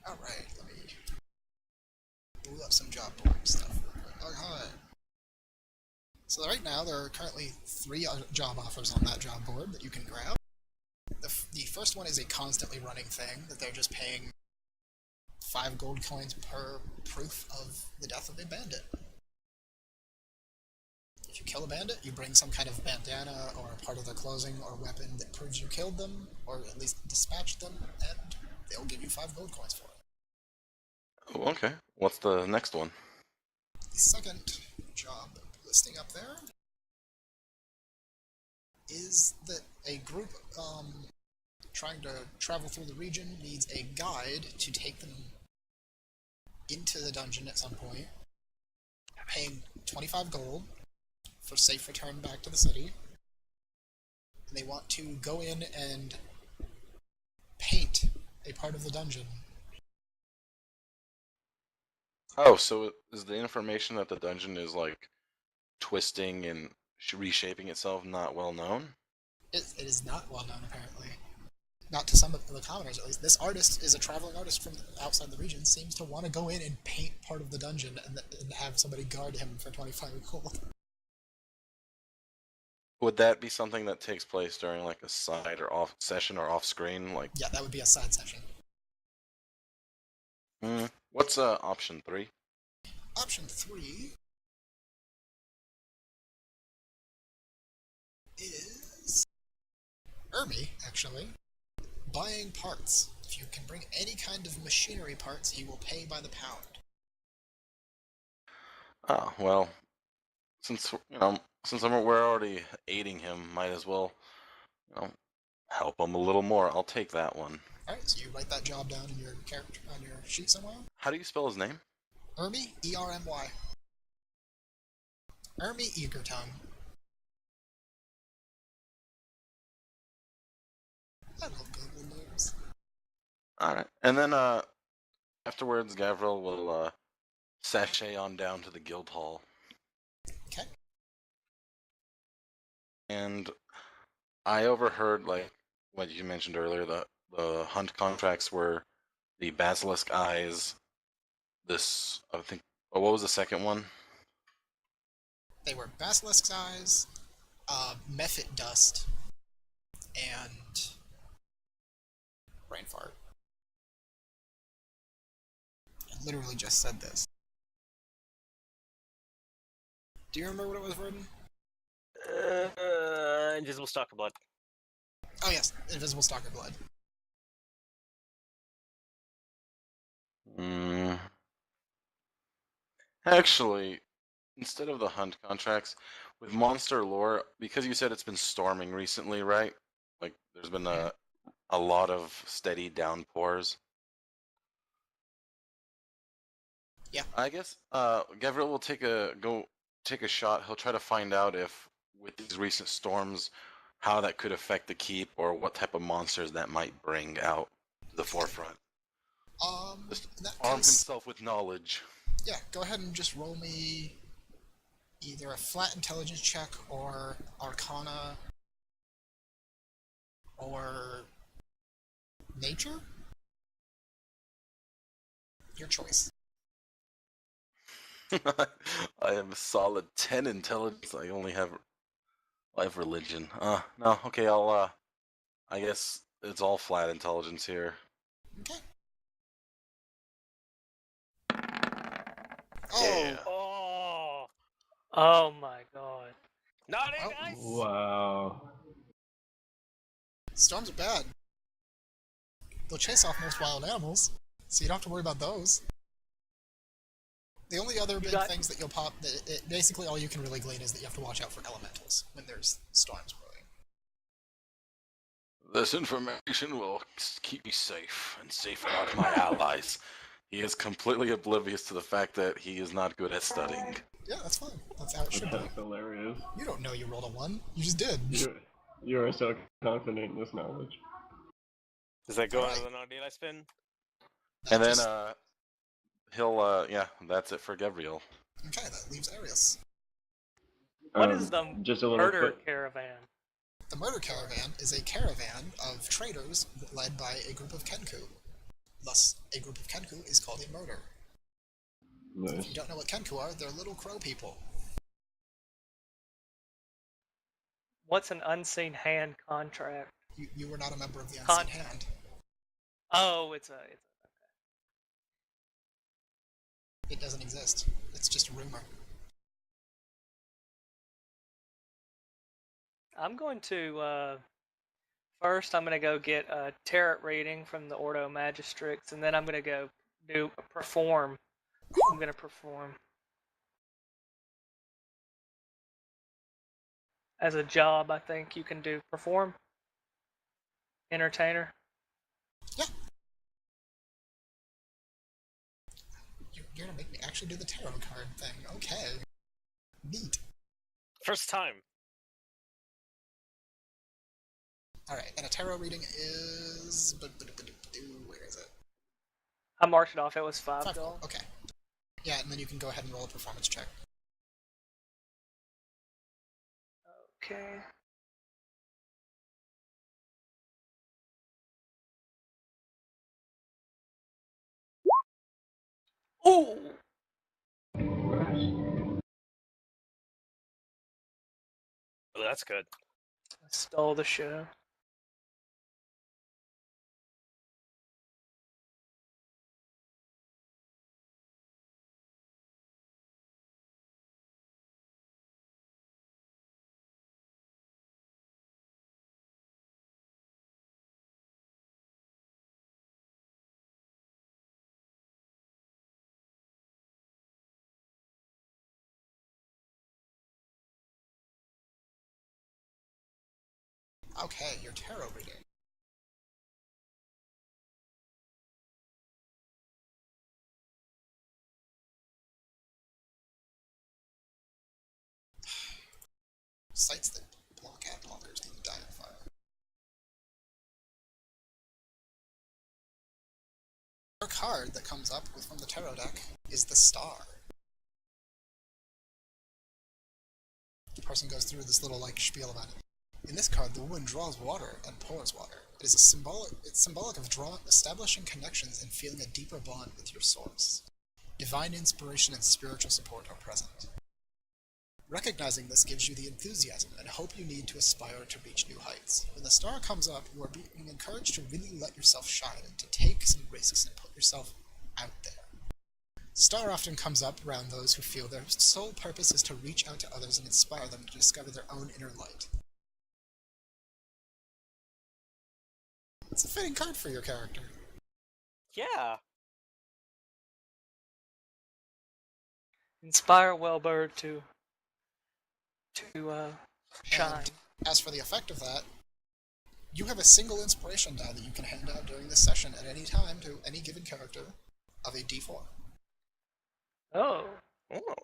All right. Let me pull up some job board stuff. All right. So right now there are currently 3 job offers on that job board that you can grab. The first one is a constantly running thing that they're just paying 5 gold coins per proof of the death of a bandit. If you kill a bandit, you bring some kind of bandana or a part of their clothing or weapon that proves you killed them, or at least dispatched them, and they'll give you 5 gold coins for it. Oh, okay. What's the next one? The second job listing up there is that a group trying to travel through the region needs a guide to take them into the dungeon at some point, paying 25 gold for safe return back to the city. And they want to go in and paint a part of the dungeon. Oh, so is the information that the dungeon is like twisting and reshaping itself not well known? It is not well known, apparently. Not to some of the commoners, at least. This artist is a traveling artist from outside the region, seems to want to go in and paint part of the dungeon and have somebody guard him for 25 gold. Would that be something that takes place during like a side or off session or off screen? Like, Yeah, that would be a side session. what's option 3? Option 3 is Ermi, actually, buying parts. If you can bring any kind of machinery parts, he will pay by the pound. Oh, well, since we're already aiding him, might as well, help him a little more. I'll take that one. Alright, so you write that job down in your character on your sheet somewhere. How do you spell his name? Ermi, E-R-M-Y. Ermi Eagertongue. I love goblin names. All right, and then afterwards, Gavril will sashay on down to the guild hall. Okay. And I overheard like what you mentioned earlier, the hunt contracts were the basilisk eyes. This I think. Oh, what was the second one? They were basilisk's eyes, mephit dust, and brain fart. I literally just said this. Do you remember what it was, Verdun? Invisible Stalker Blood. Oh yes, invisible stalker blood. Actually, instead of the hunt contracts, with monster lore, because you said it's been storming recently, right? Like there's been a lot of steady downpours. Yeah. I guess Gavril will take a shot. He'll try to find out if with these recent storms how that could affect the keep or what type of monsters that might bring out to the forefront. Just In that arm case, himself with knowledge. yeah, go ahead and just roll me either a flat intelligence check or Arcana or Nature. Your choice. I have a solid 10 intelligence. I have religion. No, okay, I guess It's all flat intelligence here. Okay. Yeah. Oh, Oh my god. naughty Well, dice. Wow. Storms are bad. They'll chase off most wild animals, so you don't have to worry about those. The only other big got- things that you'll pop, basically all you can really glean is that you have to watch out for elementals when there's storms brewing. This information will keep me safe and safeguard my allies. He is completely oblivious to the fact that he is not good at studying. Yeah, that's fine. That's how it should be. That's hilarious. You don't know you rolled a 1. You just did. You are so confident in this knowledge. Does that go Alright. on the naughty dice spin? And then Just- he'll yeah, that's it for Gavril. Okay, that leaves Arieus. What is the just a little murder quick- caravan? The Murder Caravan is a caravan of traders led by a group of Kenku. Thus, a group of Kenku is called a murder. If Nice. you don't know what Kenku are, they're little crow people. What's an unseen hand contract? You were not a member of the Unseen Hand. Oh, it's It doesn't exist. It's just a rumor. I'm going to first I'm gonna go get a tarot reading from the Ordo Magistrix, and then I'm gonna go perform. I'm gonna perform as a job. I think you can do perform. Entertainer. You're gonna make me actually do the tarot card thing. Okay. Neat. First time. Alright, and a tarot reading is... Where is it? I marked it off. It was 5 5 gold. gold. Okay. Yeah, and then you can go ahead and roll a performance check. Okay. Ooh. Oh, that's good. I stole the show. Okay, your tarot reading. Sites that block ad blockers need to die on fire. Your card that comes up from the tarot deck is the Star. The person goes through this little spiel about it. In this card, the woman draws water and pours water. It's symbolic of establishing connections and feeling a deeper bond with your source. Divine inspiration and spiritual support are present. Recognizing this gives you the enthusiasm and hope you need to aspire to reach new heights. When the star comes up, you are being encouraged to really let yourself shine and to take some risks and put yourself out there. Star often comes up around those who feel their sole purpose is to reach out to others and inspire them to discover their own inner light. It's a fitting card for your character. Yeah. Inspire Welburd to shine. And as for the effect of that, you have a single inspiration die that you can hand out during this session at any time to any given character of a D4. Oh. Oh.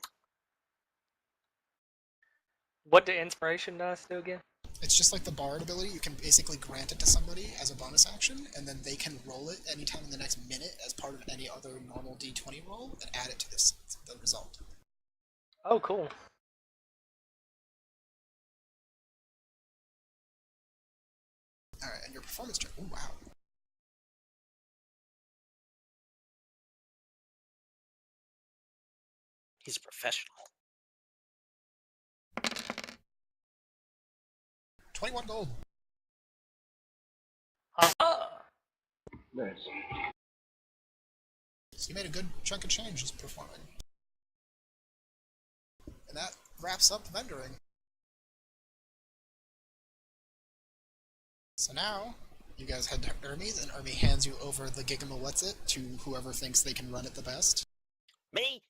What the inspiration dice do again? It's just like the Bard ability. You can basically grant it to somebody as a bonus action, and then they can roll it anytime in the next minute as part of any other normal D20 roll and add it to the result. Oh, cool. Alright, and your performance check. Oh, wow. He's a professional. 21 gold. Huh. Nice. So you made a good chunk of change just performing. And that wraps up vendoring. So now, you guys head to Ermy's, and Ermy hands you over the Gigamawhatsit to whoever thinks they can run it the best. Me?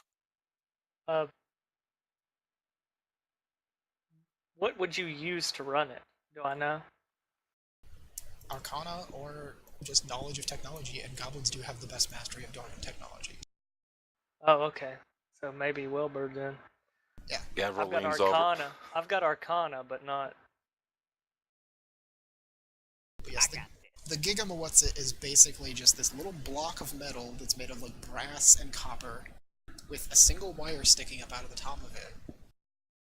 What would you use to run it? Do I know? Arcana or just knowledge of technology, and goblins do have the best mastery of Dwarven technology. Oh, okay. So maybe Welburd then. Yeah. Gavril I've got leans Arcana. over. I've got Arcana, but not. But yes, I got this. the Gigamawhatsit is basically just this little block of metal that's made of like brass and copper, with a single wire sticking up out of the top of it.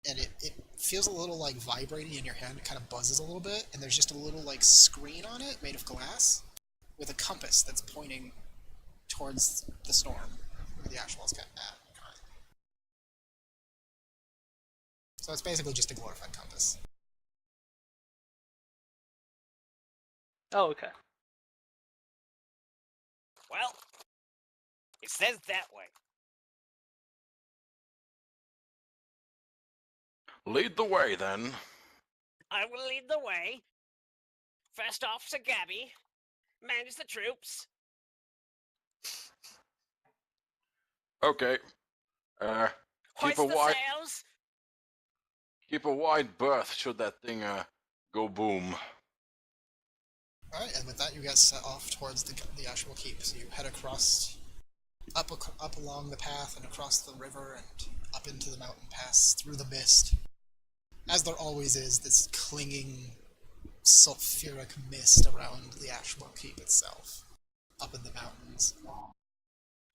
And it feels a little like vibrating in your hand. It kind of buzzes a little bit, and there's just a little like screen on it made of glass with a compass that's pointing towards the storm where the Ashwell's at. So it's basically just a glorified compass. Oh, okay. Well, it says that way. Lead the way, then. I will lead the way. First Officer Gabby, manage the troops. Okay. Keep Hoist a the wide sails. keep a wide berth should that thing go boom. Alright, and with that you guys set off towards the Ashwell Keep. So you head across, up along the path and across the river and up into the mountain pass through the mist. As there always is, this clinging sulfuric mist around the Ashwell Keep itself, up in the mountains.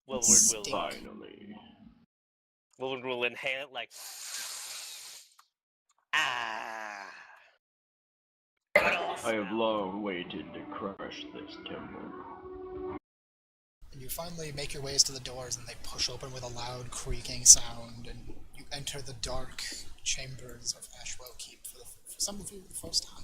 Welburd Finally. will inhale it like. Ah. Good old I have smell. long waited to crush this temple. And you finally make your ways to the doors, and they push open with a loud creaking sound, and you enter the dark chambers of Ashwell Keep for some of you for the first time.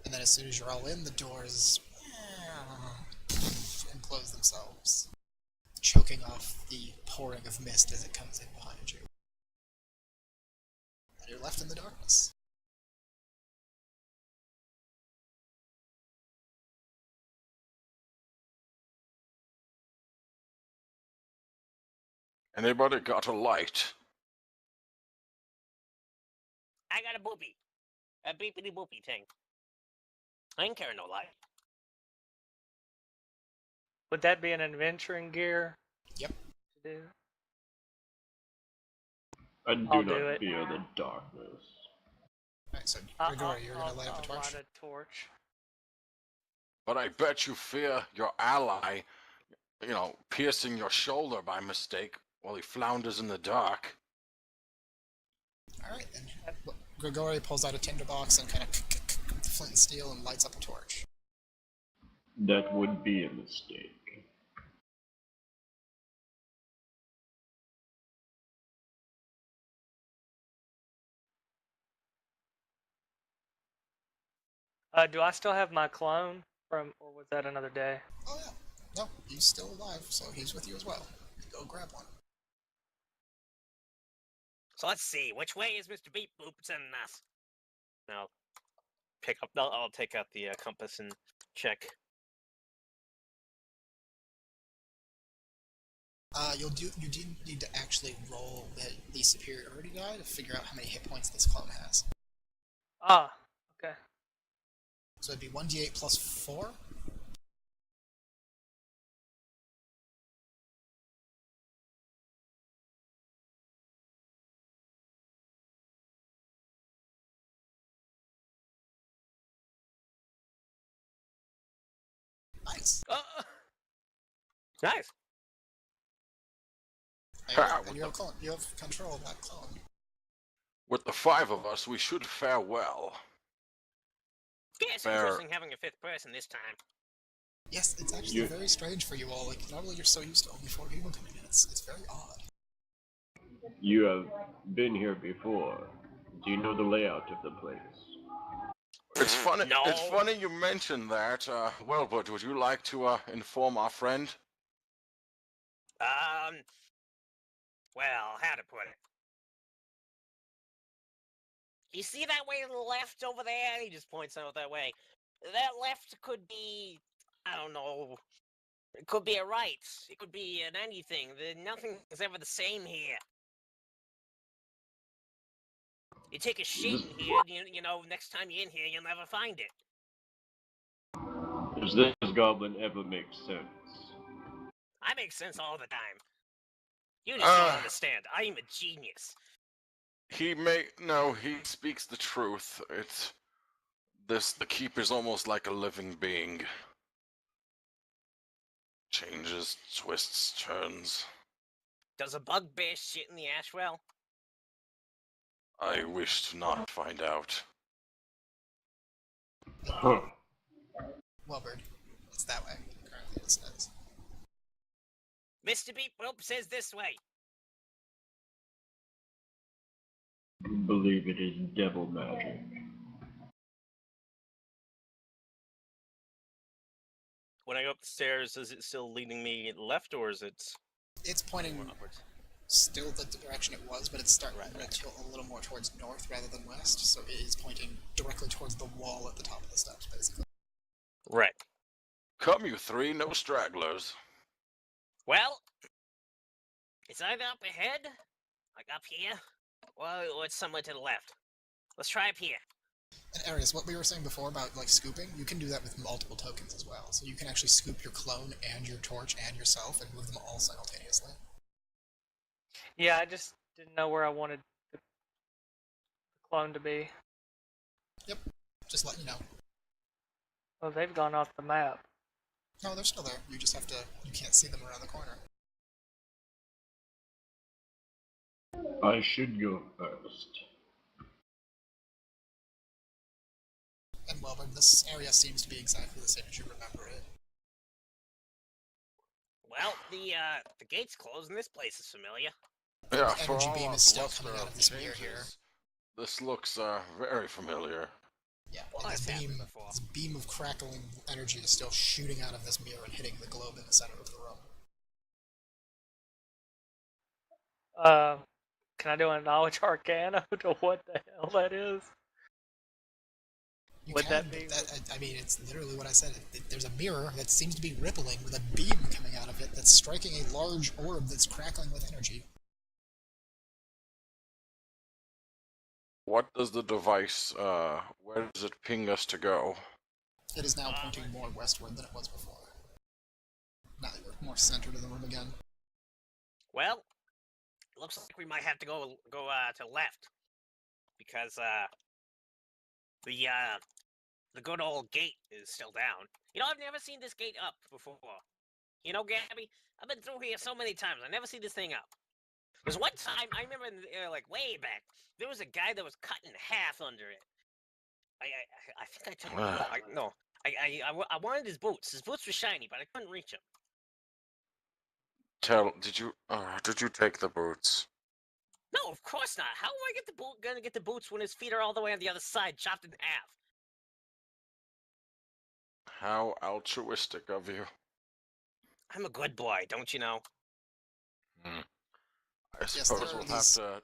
And then as soon as you're all in, the doors and close themselves, choking off the pouring of mist as it comes in behind you. And you're left in the darkness. Anybody got a light? I got a boopy. A beepity boopy thing. I ain't carrying no light. Would that be an adventuring gear Yep. to do? I do I'll not do it. fear the darkness. Alright, so I'll- Grigory, you're I'll- gonna light up a I'll torch? light a torch. But I bet you fear your ally, piercing your shoulder by mistake while he flounders in the dark. Alright, and Grigory pulls out a tinderbox and kind of flint and steel and lights up a torch. That would be a mistake. Do I still have my clone from, or was that another day? Oh yeah. No, he's still alive, so he's with you as well. Go grab one. So let's see, which way is Mr. Beep Boop sending us? I'll pick up. I'll take out the compass and check. You do need to actually roll the superiority die to figure out how many hit points this clone has. Ah, okay. So it'd be 1d8 plus 4. Nice. Nice. There you Ah, go. And what you have you have control of that clone. With the 5 of us, we should fare well. Yeah, it's Fair. interesting having a fifth person this time. Yes, it's actually very strange for you all. Like, normally you're so used to only 4 people coming in. It's very odd. You have been here before. Do you know the layout of the place? It's funny. No. It's funny you mentioned that. Welburd, would you like to inform our friend? Well, how to put it? You see that way to the left over there? He just points out that way. That left could be, I don't know, it could be a right. It could be an anything. Nothing is ever the same here. You take a shit in here, you know, next time you're in here, you'll never find it. Does this goblin ever make sense? I make sense all the time. You just don't Uh, understand. I am a genius. He speaks the truth. The keeper's almost like a living being. Changes, twists, turns. Does a bugbear shit in the Ashwell? I wish to not find out. Huh. Welburd, it's that way. Currently it says. Mr. Beep Boop says this way. Believe it is devil magic. When I go up the stairs, is it still leading me left, or is it It's pointing more upwards? still the direction it was, but it's starting to tilt a little more towards north rather than west, so it is pointing directly towards the wall at the top of the steps, basically. Right. Come, you three, no stragglers. Well, it's either up ahead, like up here, or it's somewhere to the left. Let's try up here. And Arieus, what we were saying before about like scooping, you can do that with multiple tokens as well. So you can actually scoop your clone and your torch and yourself and move them all simultaneously. Yeah, I just didn't know where I wanted the clone to be. Yep, just let you know. Oh, they've gone off the map. No, they're still there. You just have to, you can't see them around the corner. I should go first. And Welburd, this area seems to be exactly the same as you remember it. Well, the gate's closed and this place is familiar. Yeah, The for energy all beam our is still bluster coming out of this mirror here. changes, this looks very familiar. Yeah, Well, and that's happened before. this beam of crackling energy is still shooting out of this mirror and hitting the globe in the center of the room. Can I do a knowledge arcana to what the hell that is? You Would can, that but be- I mean, it's literally what I said. There's a mirror that seems to be rippling with a beam coming out of it that's striking a large orb that's crackling with energy. What does the device, where does it ping us to go? It is now pointing more westward than it was before. Now that you're more centered in the room again. Well, it looks like we might have to go to left because the good old gate is still down. You know, I've never seen this gate up before. You know, Gabby, I've been through here so many times. I never see this thing up. There's one time I remember, like way back, there was a guy that was cut in half under it. I think I took. I wanted his boots. His boots were shiny, but I couldn't reach him. Did you take the boots? No, of course not. How am I gonna get the boots when his feet are all the way on the other side, chopped in half? How altruistic of you. I'm a good boy, don't you know? I suppose there are we'll have these- to...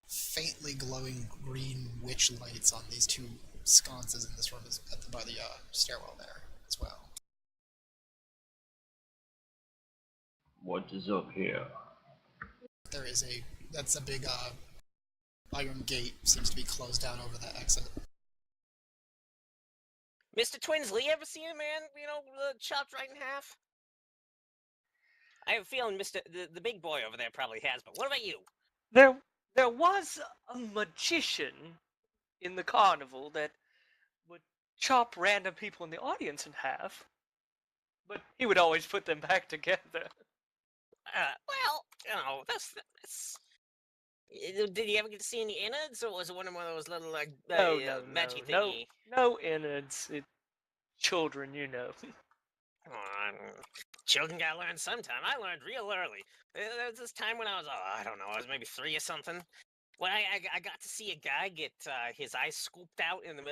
Faintly glowing green witch lights on these two sconces in this room by the stairwell there as well. What is up here? There is that's a big iron gate seems to be closed down over that exit. Mr. Twinsley, you ever seen a man, chopped right in half? I have a feeling the big boy over there probably has, but what about you? There was a magician in the carnival that would chop random people in the audience in half, but he would always put them back together. Well, that's Did you ever get to see any innards, or was it one of those little like No, magic no, thingy? no innards. Children, you know. Come on. Children gotta learn sometime. I learned real early. There was this time when I was, I don't know, I was maybe 3 or something. When I got to see a guy get his eyes scooped out in an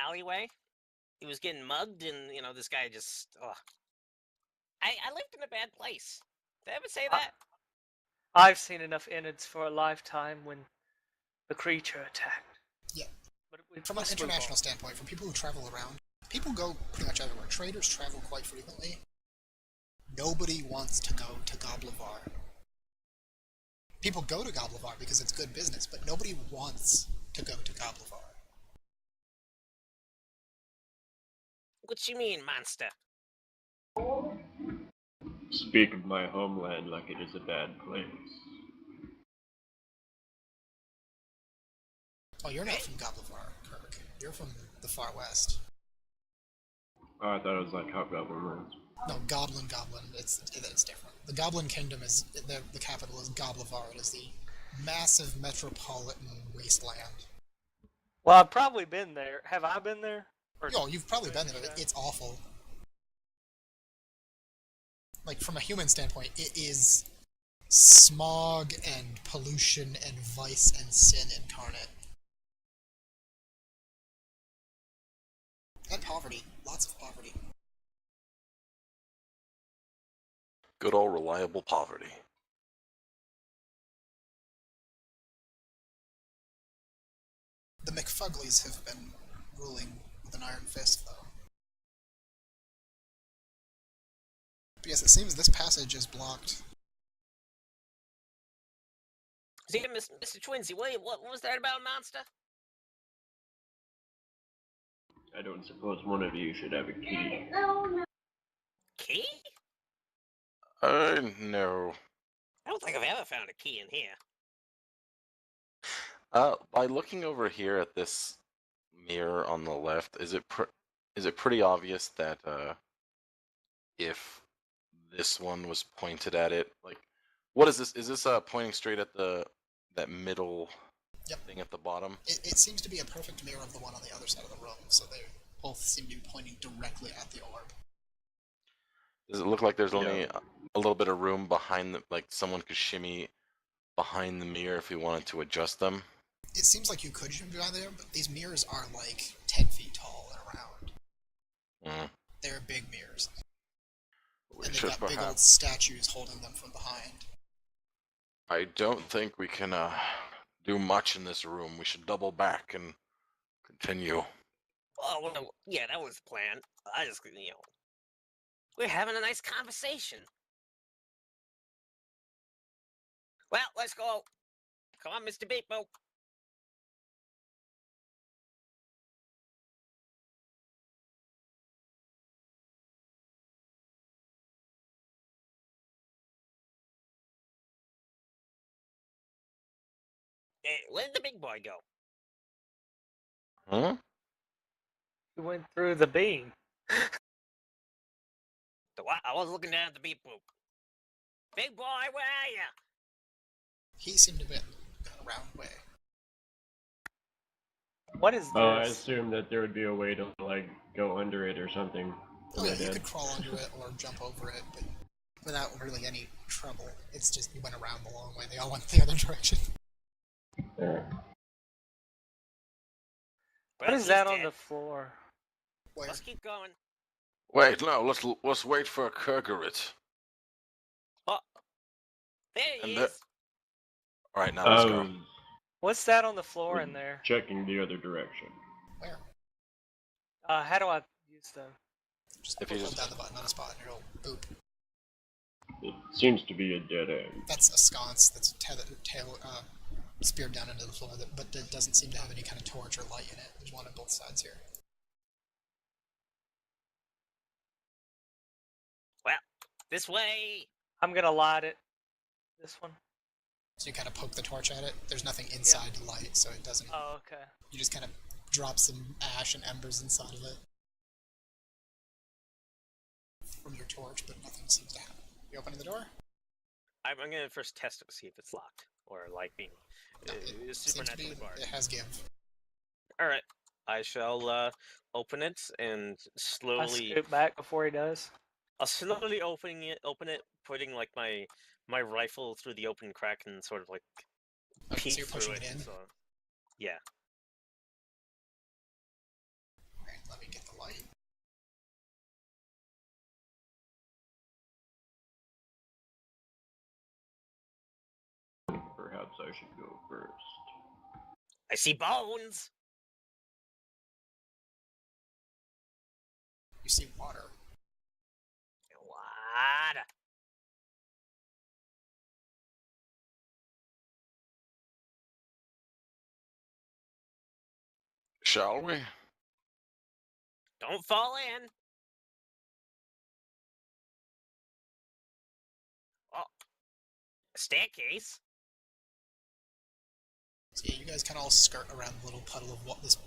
alleyway. He was getting mugged, and this guy just. I lived in a bad place. Did I ever say that? I've seen enough innards for a lifetime when the creature attacked. Yeah. But From an international standpoint, for people who travel around, people go pretty much everywhere. Traders travel quite frequently. Nobody wants to go to Goblevar. People go to Goblevar because it's good business, but nobody wants to go to Goblevar. What you mean, monster? Speak of my homeland like it is a bad place. Oh, you're not from Goblevar, Kirk. You're from the far west. Oh, I thought it was like Hobgoblin Ruins. No, Goblin. It's different. The Goblin Kingdom is the capital is Goblevar. It is the massive metropolitan wasteland. Well, I've probably been there. Have I been there? Oh, you've probably been there. It's awful. Like, from a human standpoint, it is smog and pollution and vice and sin incarnate. And poverty. Lots of poverty. Good old reliable poverty. The McFuglies have been ruling with an iron fist, though. But yes, it seems this passage is blocked. See, Mr. Twinsy, what was that about, monster? I don't suppose one of you should have a key. Key? No. I don't think I've ever found a key in here. By looking over here at this mirror on the left, is it pretty obvious that if this one was pointed at it, like, what is this? Is this pointing straight at that middle thing at the bottom? It seems to be a perfect mirror of the one on the other side of the room, so they both seem to be pointing directly at the orb. Does it look like there's only a little bit of room behind like someone could shimmy behind the mirror if we wanted to adjust them? It seems like you could shimmy behind there, but these mirrors are like 10 feet tall and round. They're big mirrors. And they've got big old statues holding them from behind. I don't think we can do much in this room. We should double back and continue. Oh, well, yeah, that was the plan. I just, we're having a nice conversation. Well, let's go. Come on, Mr. Beepo. Hey, where did the big boy go? Huh? He went through the beam. I was looking down at the beep boop. Big boy, where are you? He seemed to have gone a round way. What is this? Oh, I assumed that there would be a way to, like, go under it or something. Oh, yeah, you could crawl under it or jump over it, but without really any trouble. It's just you went around the long way. They all went the other direction. What is that on the floor? Where? Let's keep going. Wait, no. Let's wait for Khurguuret. Oh, there he And is. All right, now let's go. What's that on the floor in there? Checking the other direction. Where? How do I use them? Just If you hold just- down the button on a spot and it'll boop. It seems to be a dead end. That's a sconce that's speared down into the floor, but it doesn't seem to have any kind of torch or light in it. There's one on both sides here. Well, this way. I'm gonna light it. This one. So you kind of poke the torch at it. There's nothing inside to light, so it doesn't... Oh, okay. You just kind of drop some ash and embers inside of it from your torch, but nothing seems to happen. You opening the door? I'm gonna first test it to see if it's locked. or like being No, it seems to be, supernaturally barred. it has give. All right, I shall open it and I slowly. scoot back before he does. I'll slowly open it, putting like my rifle through the open crack and sort of like Okay, peek so you're through pushing it. it in. So, yeah. Alright, let me get the light. Perhaps I should go first. I see bones. You see water. What? Shall we? Don't fall in. Oh, a staircase. So yeah, you guys kind of all skirt around the little puddle of what this.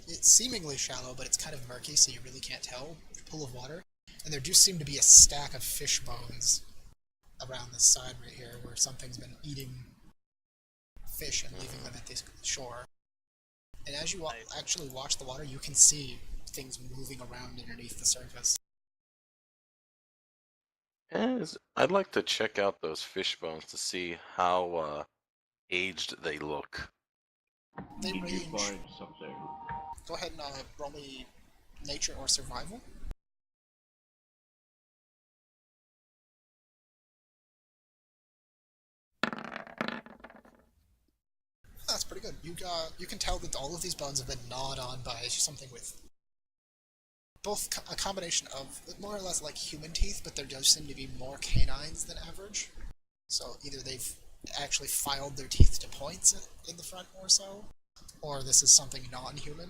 It's seemingly shallow, but it's kind of murky, so you really can't tell. Pool of water, and there do seem to be a stack of fish bones around this side right here, where something's been eating fish and leaving them at the shore. And as you actually watch the water, you can see things moving around underneath the surface. I'd like to check out those fish bones to see how aged they look. They Did you range. find something? Go ahead and roll me nature or survival. That's pretty good. You can tell that all of these bones have been gnawed on by something with both a combination of more or less like human teeth, but there does seem to be more canines than average. So either they've actually filed their teeth to points in the front or so, or this is something non-human,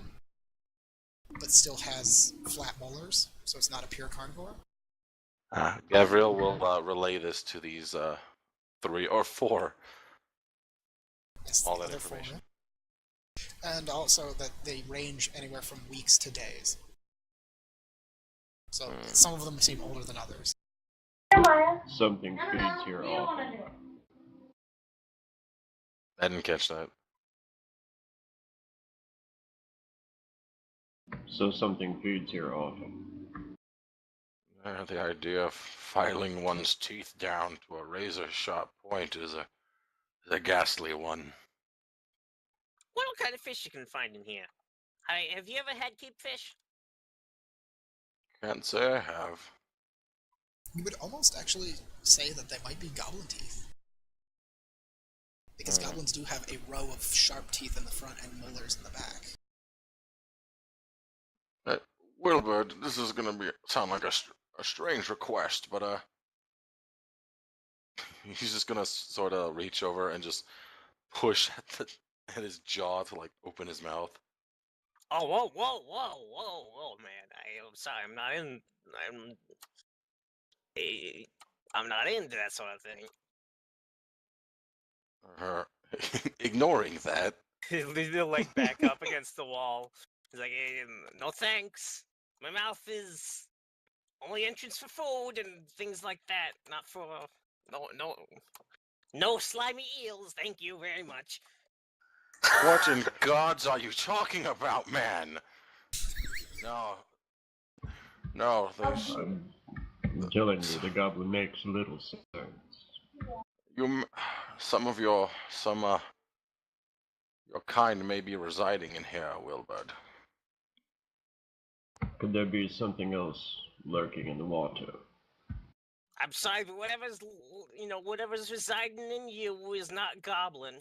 but still has flat molars, so it's not a pure carnivore. Gavril will relay this to these 3 or 4. Yes, All the that other information. four. And also that they range anywhere from weeks to days. So some of them seem older than others. Something feeds here often. I didn't catch that. So something feeds here often. The idea of filing one's teeth down to a razor-sharp point is a ghastly one. What kind of fish you can find in here? Have you ever had keep fish? Can't say I have. You would almost actually say that they might be goblin teeth. Because goblins do have a row of sharp teeth in the front and molars in the back. Welburd, this is gonna sound like a strange request, but he's just gonna sort of reach over and just push at his jaw to like open his mouth. Oh, whoa, man! I'm sorry. I'm not into that sort of thing. Ignoring that, He'll like back up against the wall. He's like, no thanks. My mouth is only entrance for food and things like that. Not for no slimy eels. Thank you very much. What in gods are you talking about, man? No, there's I'm telling you, the goblin makes little sense. some your kind may be residing in here, Welburd. Could there be something else lurking in the water? I'm sorry, but whatever's residing in you is not goblin.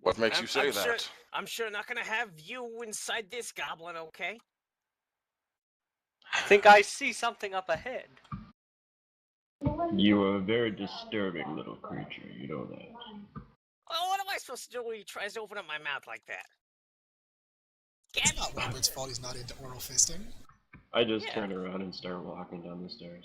What makes you say I'm that? Sure, I'm sure not gonna have you inside this goblin, okay? I think I see something up ahead. You are a very disturbing little creature, you know that. Well, what am I supposed to do when he tries to open up my mouth like that? It's not Robert's fault he's not into oral fisting. I just turn around and start walking down the stairs.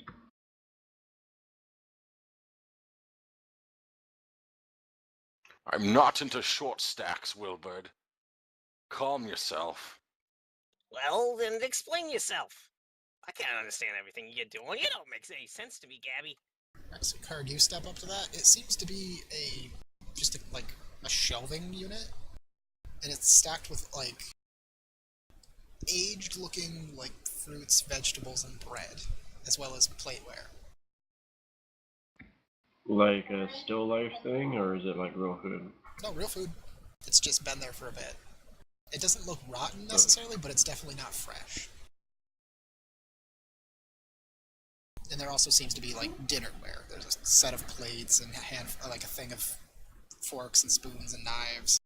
I'm not into short stacks, Welburd. Calm yourself. Well, then explain yourself. I can't understand everything you're doing. You don't make any sense to me, Gabby. Axel, you step up to that. It seems to be like a shelving unit, and it's stacked with like aged-looking like fruits, vegetables, and bread, as well as plateware. Like a still life thing, or is it like real food? No, real food. It's just been there for a bit. It doesn't look rotten necessarily, but it's definitely not fresh. And there also seems to be like dinnerware. There's a set of plates and like a thing of forks and spoons and knives.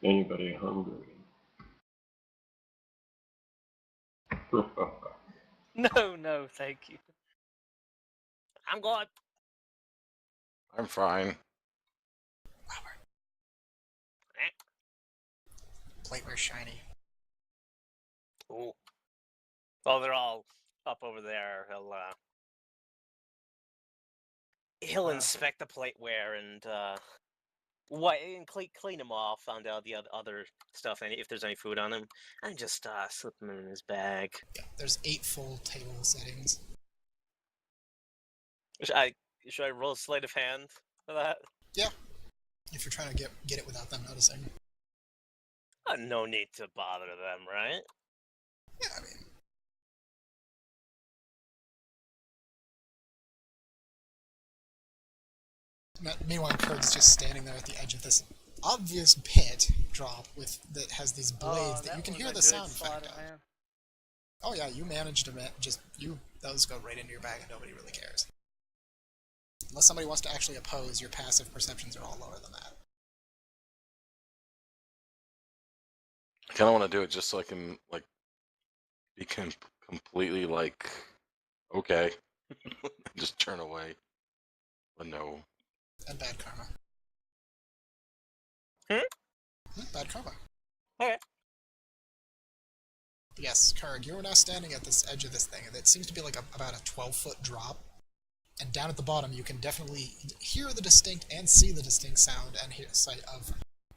Anybody hungry? No, thank you. I'm going. I'm fine. Robert. Plateware's shiny. Ooh. Well, they're all up over there. He'll inspect the plateware and clean them off, find out the other stuff, and if there's any food on him, and just slip them in his bag. Yeah, there's 8 full table settings. Should I roll sleight of hand for that? Yeah, if you're trying to get it without them noticing. No need to bother them, right? Yeah, I mean. Meanwhile, Kurg's just standing there at the edge of this obvious pit drop that has these blades that you can hear the sound effect of. Oh yeah, you managed to those go right into your bag and nobody really cares. Unless somebody wants to actually oppose, your passive perceptions are all lower than that. I kind of want to do it just so I can like be completely like okay, just turn away. But no. And bad karma. Bad karma. Okay. Yes, Kurg, you're now standing at this edge of this thing, and it seems to be like about a 12-foot drop. And down at the bottom, you can definitely hear the distinct and see the distinct sound and hear sight of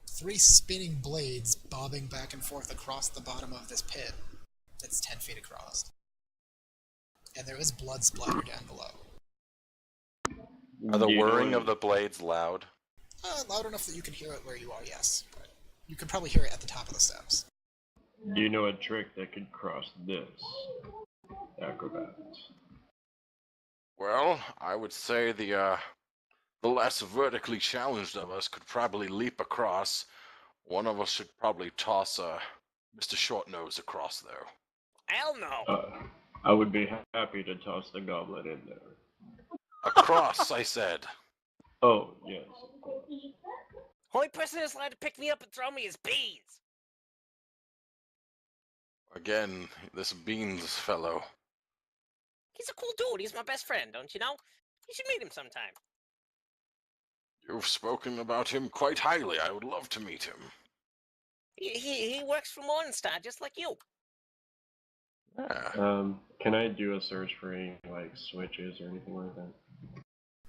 3 spinning blades bobbing back and forth across the bottom of this pit that's 10 feet across. And there is blood splatter down below. Are the whirring of the blades loud? Loud enough that you can hear it where you are, yes. But you can probably hear it at the top of the steps. Do you know a trick that could cross this? Acrobat. Well, I would say the less vertically challenged of us could probably leap across. One of us should probably toss Mr. Shortnose across, though. Hell no! I would be happy to toss the goblet in there. Across, I said. Oh, yes. Only person that's allowed to pick me up and throw me is Beans! Again, this Beans fellow. He's a cool dude. He's my best friend, don't you know? You should meet him sometime. You've spoken about him quite highly. I would love to meet him. He works for Morningstar, just like you. Yeah. Can I do a search for any, like, switches or anything like that?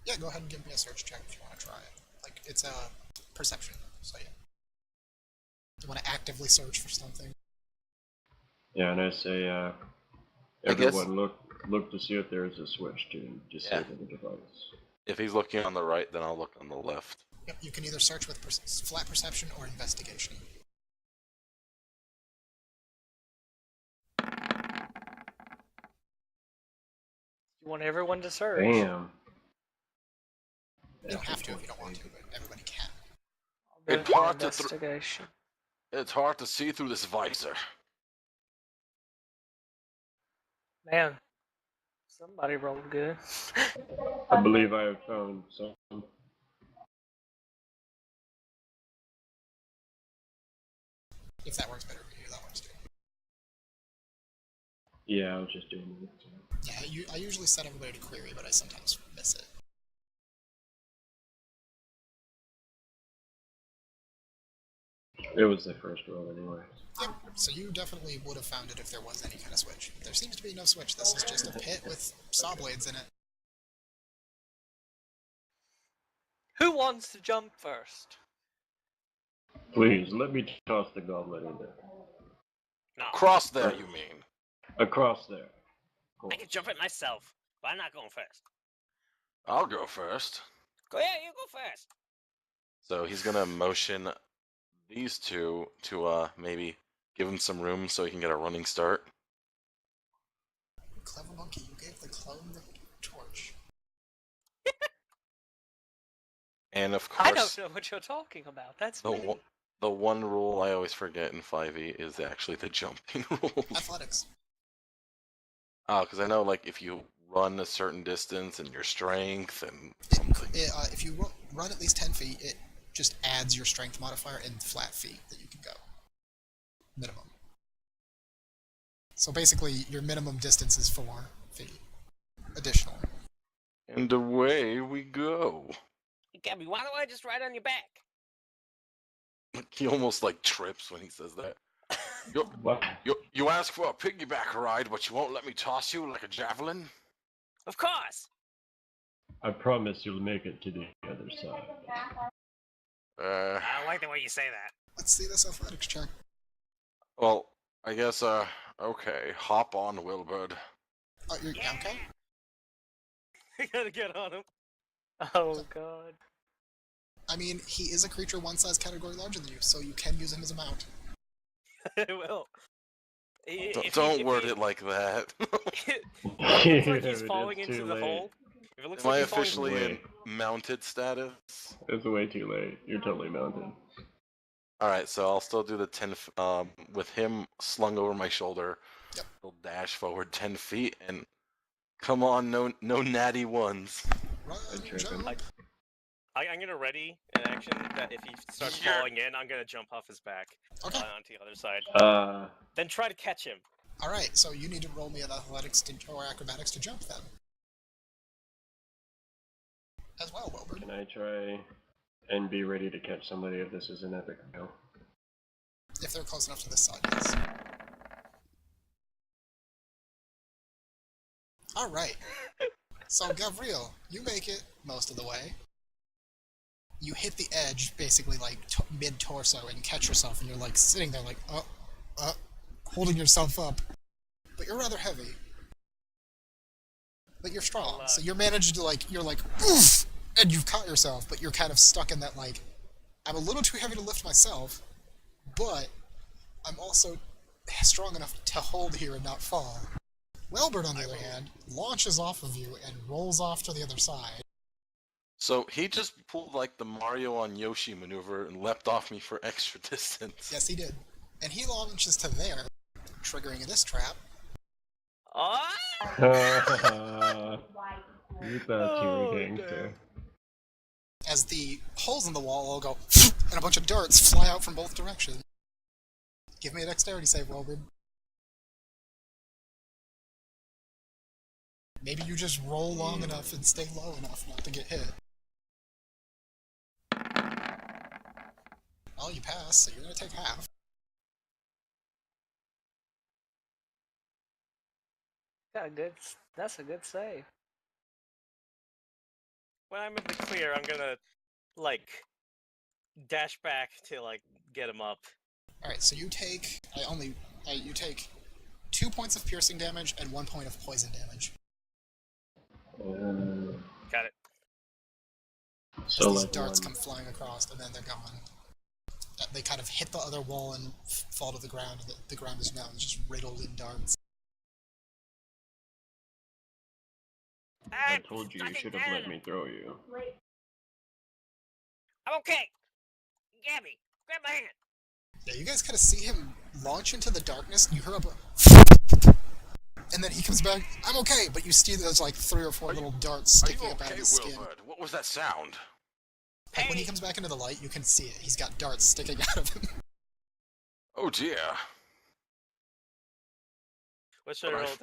Yeah, go ahead and give me a search check if you want to try it. Like, it's a perception, so yeah. You want to actively search for something? Yeah, and I say, everyone look to see if there is a switch to disable the device. If he's looking on the right, then I'll look on the left. Yep, you can either search with flat perception or investigation. You want everyone to search? Damn. You don't have to if you don't want to, but everybody can. I'll go It's for hard to investigation. It's hard to see through this visor. Man, somebody rolled good. I believe I have found some. If that works better for you, that works too. Yeah, I was just doing it. Yeah, I usually set everybody to query, but I sometimes miss it. It was the first roll anyway. Yep, so you definitely would have found it if there was any kind of switch. There seems to be no switch. This is just a pit with saw blades in it. Who wants to jump first? Please, let me toss the goblet in there. No, Across there, you mean? Across there. Cool. I can jump it myself. but I'm not going first. I'll go first. Go ahead, you go first. So he's gonna motion these two to maybe give him some room so he can get a running start. Clever monkey, you gave the clone the torch. And of I course, don't know what you're talking about. That's the me. the one rule I always forget in 5e is actually the jumping rules. Athletics. Oh, because I know like if you run a certain distance and your strength and something. If you run at least 10 feet, it just adds your strength modifier in flat feet that you can go. Minimum. So basically, your minimum distance is 4 feet. Additional. And away we go. Gabby, why don't I just ride on your back? He almost like trips when he says that. What? You ask for a piggyback ride, but you won't let me toss you like a javelin? Of course. I promise you'll make it to the other side. I don't like the way you say that. Let's see this athletics check. Well, I guess, okay. Hop on, Welburd. Oh, you're okay? I gotta get on him. Oh god. I mean, he is a creature one size category larger than you, so you can use him as a mount. I will. Don't word it like that. If it looks like he's It falling is into too the late. hole. If it looks Am I like he's falling officially in Wait. mounted status? It's way too late. You're totally mounted. Alright, so I'll still do the 10 with him slung over my shoulder. Yep. He'll dash forward 10 feet and come on, no natty ones. Run, tripping. jump. I'm gonna ready an action that if he starts falling in, I'm gonna jump off his back Okay. onto the other side. Can Then try to catch him. Alright, so you need to roll me an athletics or acrobatics to jump then. As well, Welburd. I try and be ready to catch somebody if this is an epic fail? If they're close enough to this side, yes. Alright. So, Gavril, you make it most of the way. You hit the edge, basically, like, mid-torso, and catch yourself, and you're, like, sitting there, like, holding yourself up. But you're rather heavy. But you're strong, so you're managed to, like, you're like, oof! And you've caught yourself, but you're kind of stuck in that, like, I'm a little too heavy to lift myself, but I'm also strong enough to hold here and not fall. Welburd, on the other hand, launches off of you and rolls off to the other side. So he just pulled like the Mario on Yoshi maneuver and leapt off me for extra distance. Yes, he did. And he launches to there, triggering this trap. Oh! You thought you were gangster. As the holes in the wall all go, and a bunch of darts fly out from both directions. Give me a dexterity save, Welburd. Maybe you just roll long enough and stay low enough not to get hit. Well, you pass, so you're gonna take half. That's a good save. When I'm in the clear, I'm gonna, like, dash back to, like, get him up. Alright, so you take... you take 2 points of piercing damage and 1 point of poison damage. Got it. As these darts come flying across, and then they're gone. They kind of hit the other wall and fall to the ground, and the ground is now just riddled in darts. I told you should have let me throw you. I'm okay. Gabby, grab my hand. Yeah, you guys kind of see him launch into the darkness, and you hear a and then he comes back, I'm okay, but you see there's like 3 or 4 little darts Are you sticking up out okay, of his skin. Welburd? What was that sound? And when he comes back into the light, you can see it. He's got darts sticking out of him. Oh dear. What should I roll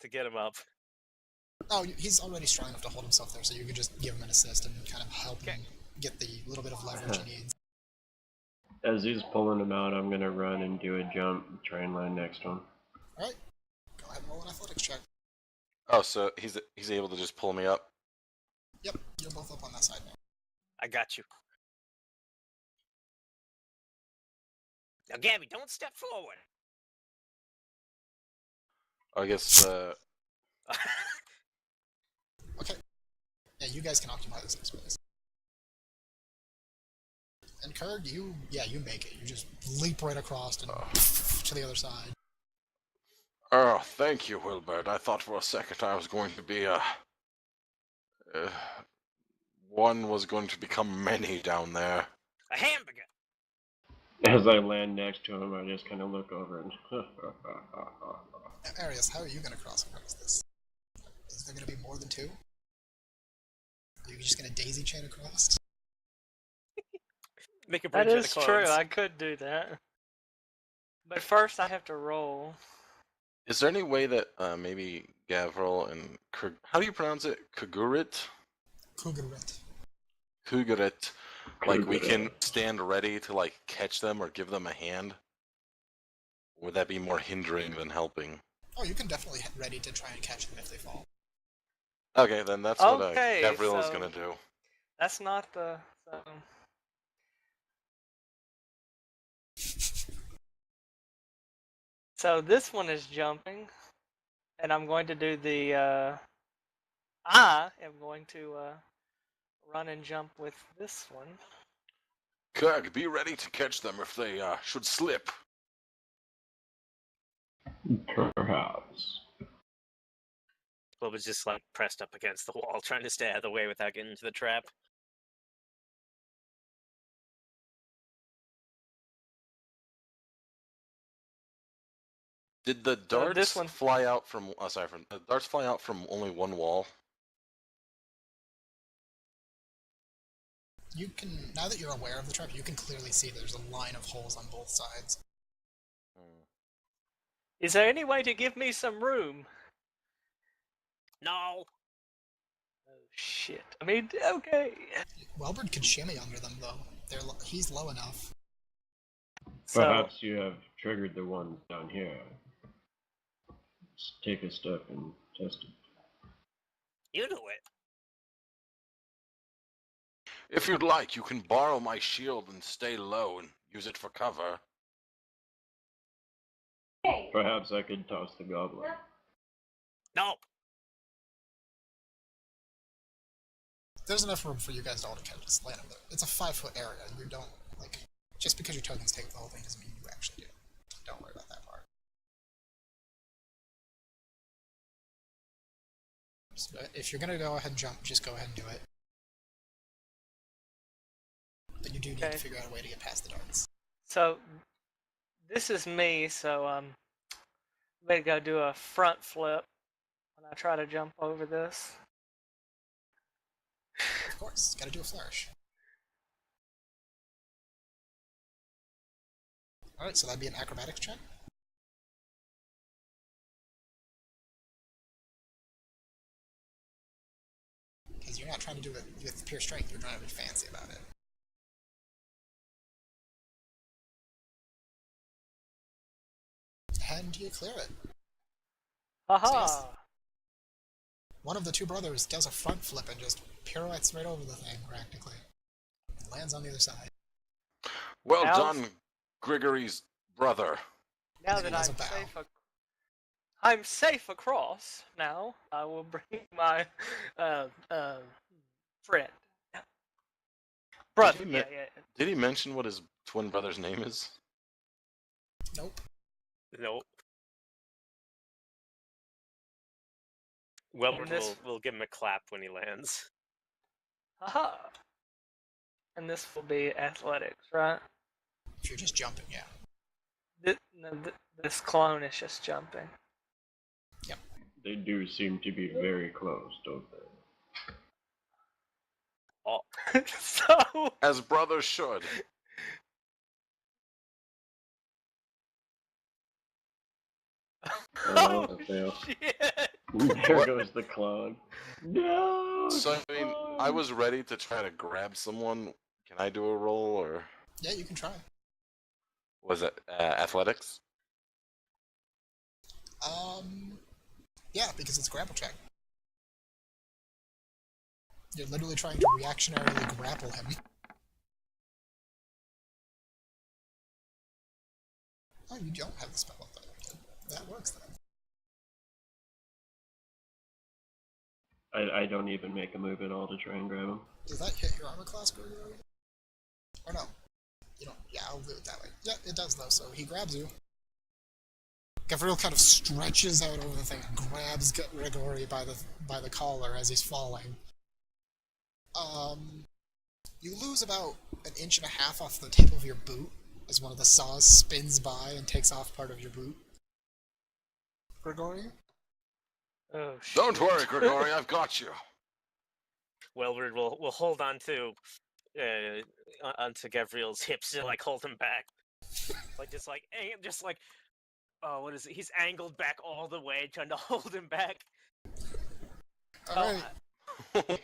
to get him up? Oh, he's already strong enough to hold himself there, so you could just give him an assist and kind of help him get the little bit of leverage he needs. As he's pulling him out, I'm gonna run and do a jump, try and land next to him. Alright, go ahead and roll an athletics check. Oh, so he's able to just pull me up. Yep, you're both up on that side now. I got you. Now, Gabby, don't step forward. I guess Yeah, you guys can occupy this space. And Kurg, you make it. You just leap right across and to the other side. Oh, thank you, Welburd. I thought for a second I was going to be one was going to become many down there. A hamburger. As I land next to him, I just kind of look over and. Arieus, how are you going to cross across this? Is there going to be more than two? Are you just going to daisy chain across? Make a That bridge out is of true. clones. I could do that. But first, I have to roll. Is there any way that maybe Gavril and how do you pronounce it? Khurguuret? Khurguuret. Khurguuret. Like we can stand ready to like catch them or give them a hand? Would that be more hindering than helping? Oh, you can definitely get ready to try and catch them if they fall. Okay, then that's what Okay, Gavril is so- gonna do. That's not the. So this one is jumping, and I'm going to do the. I am going to run and jump with this one. Kurg, be ready to catch them if they should slip. Perhaps. Bob was just like pressed up against the wall, trying to stay out of the way without getting into the trap. Did the So darts this one- fly out from? The darts fly out from only one wall. You can, now that you're aware of the trap, you can clearly see there's a line of holes on both sides. Is there any way to give me some room? No. Oh shit! I mean, okay. Welburd can shimmy under them, though. He's low enough. So Perhaps you have triggered the ones down here. Let's take a step and test it. You do it. If you'd like, you can borrow my shield and stay low and use it for cover. Perhaps I could toss the goblin. No. There's enough room for you guys to all to catch this land over there. It's a 5-foot area. You don't, like, just because your tokens take the whole thing doesn't mean you actually do. Don't worry about that part. So if you're gonna go ahead and jump, just go ahead and do it. But you do need Okay. to figure out a way to get past the darts. So this is me. So I'm gonna go do a front flip when I try to jump over this. Of course, gotta do a flourish. Alright, so that'd be an acrobatics check. Because you're not trying to do it with pure strength, you're trying to be fancy about it. And you clear it. Haha! One of the two brothers does a front flip and just pirouettes right over the thing, practically. And lands on the other side. Well Alf? done, Grigory's brother. Now And that he does I'm a bow. I'm safe across. Now I will bring my friend, brother. Did he Yeah, ma- yeah. Did he mention what his twin brother's name is? Nope. Nope. Welburd this- will give him a clap when he lands. Haha! And this will be athletics, right? If you're just jumping, yeah. This clone is just jumping. They do seem to be very close, don't they? Oh, So As brothers should. Oh, oh fail. shit! There goes the clone. No! So I mean, I clone! was ready to try to grab someone. Can I do a roll or Yeah, you can try. was it athletics? Yeah, because it's a grapple check. You're literally trying to reactionarily grapple him. Oh, you don't have the spell up there. That works then. I don't even make a move at all to try and grab him. Does that hit your armor class, Grigory? Or no? You don't. Yeah, I'll do it that way. Yeah, it does though. So he grabs you. Gavril kind of stretches out over the thing and grabs Grigory by the collar as he's falling. You lose about 1.5 inches off the tip of your boot as one of the saws spins by and takes off part of your boot. Grigory? Oh, shit. Don't worry, Grigory, I've got you. Welburd will hold on to onto Gavril's hips to like hold him back, like just like oh, what is it? He's angled back all the way, trying to hold him back. Alright.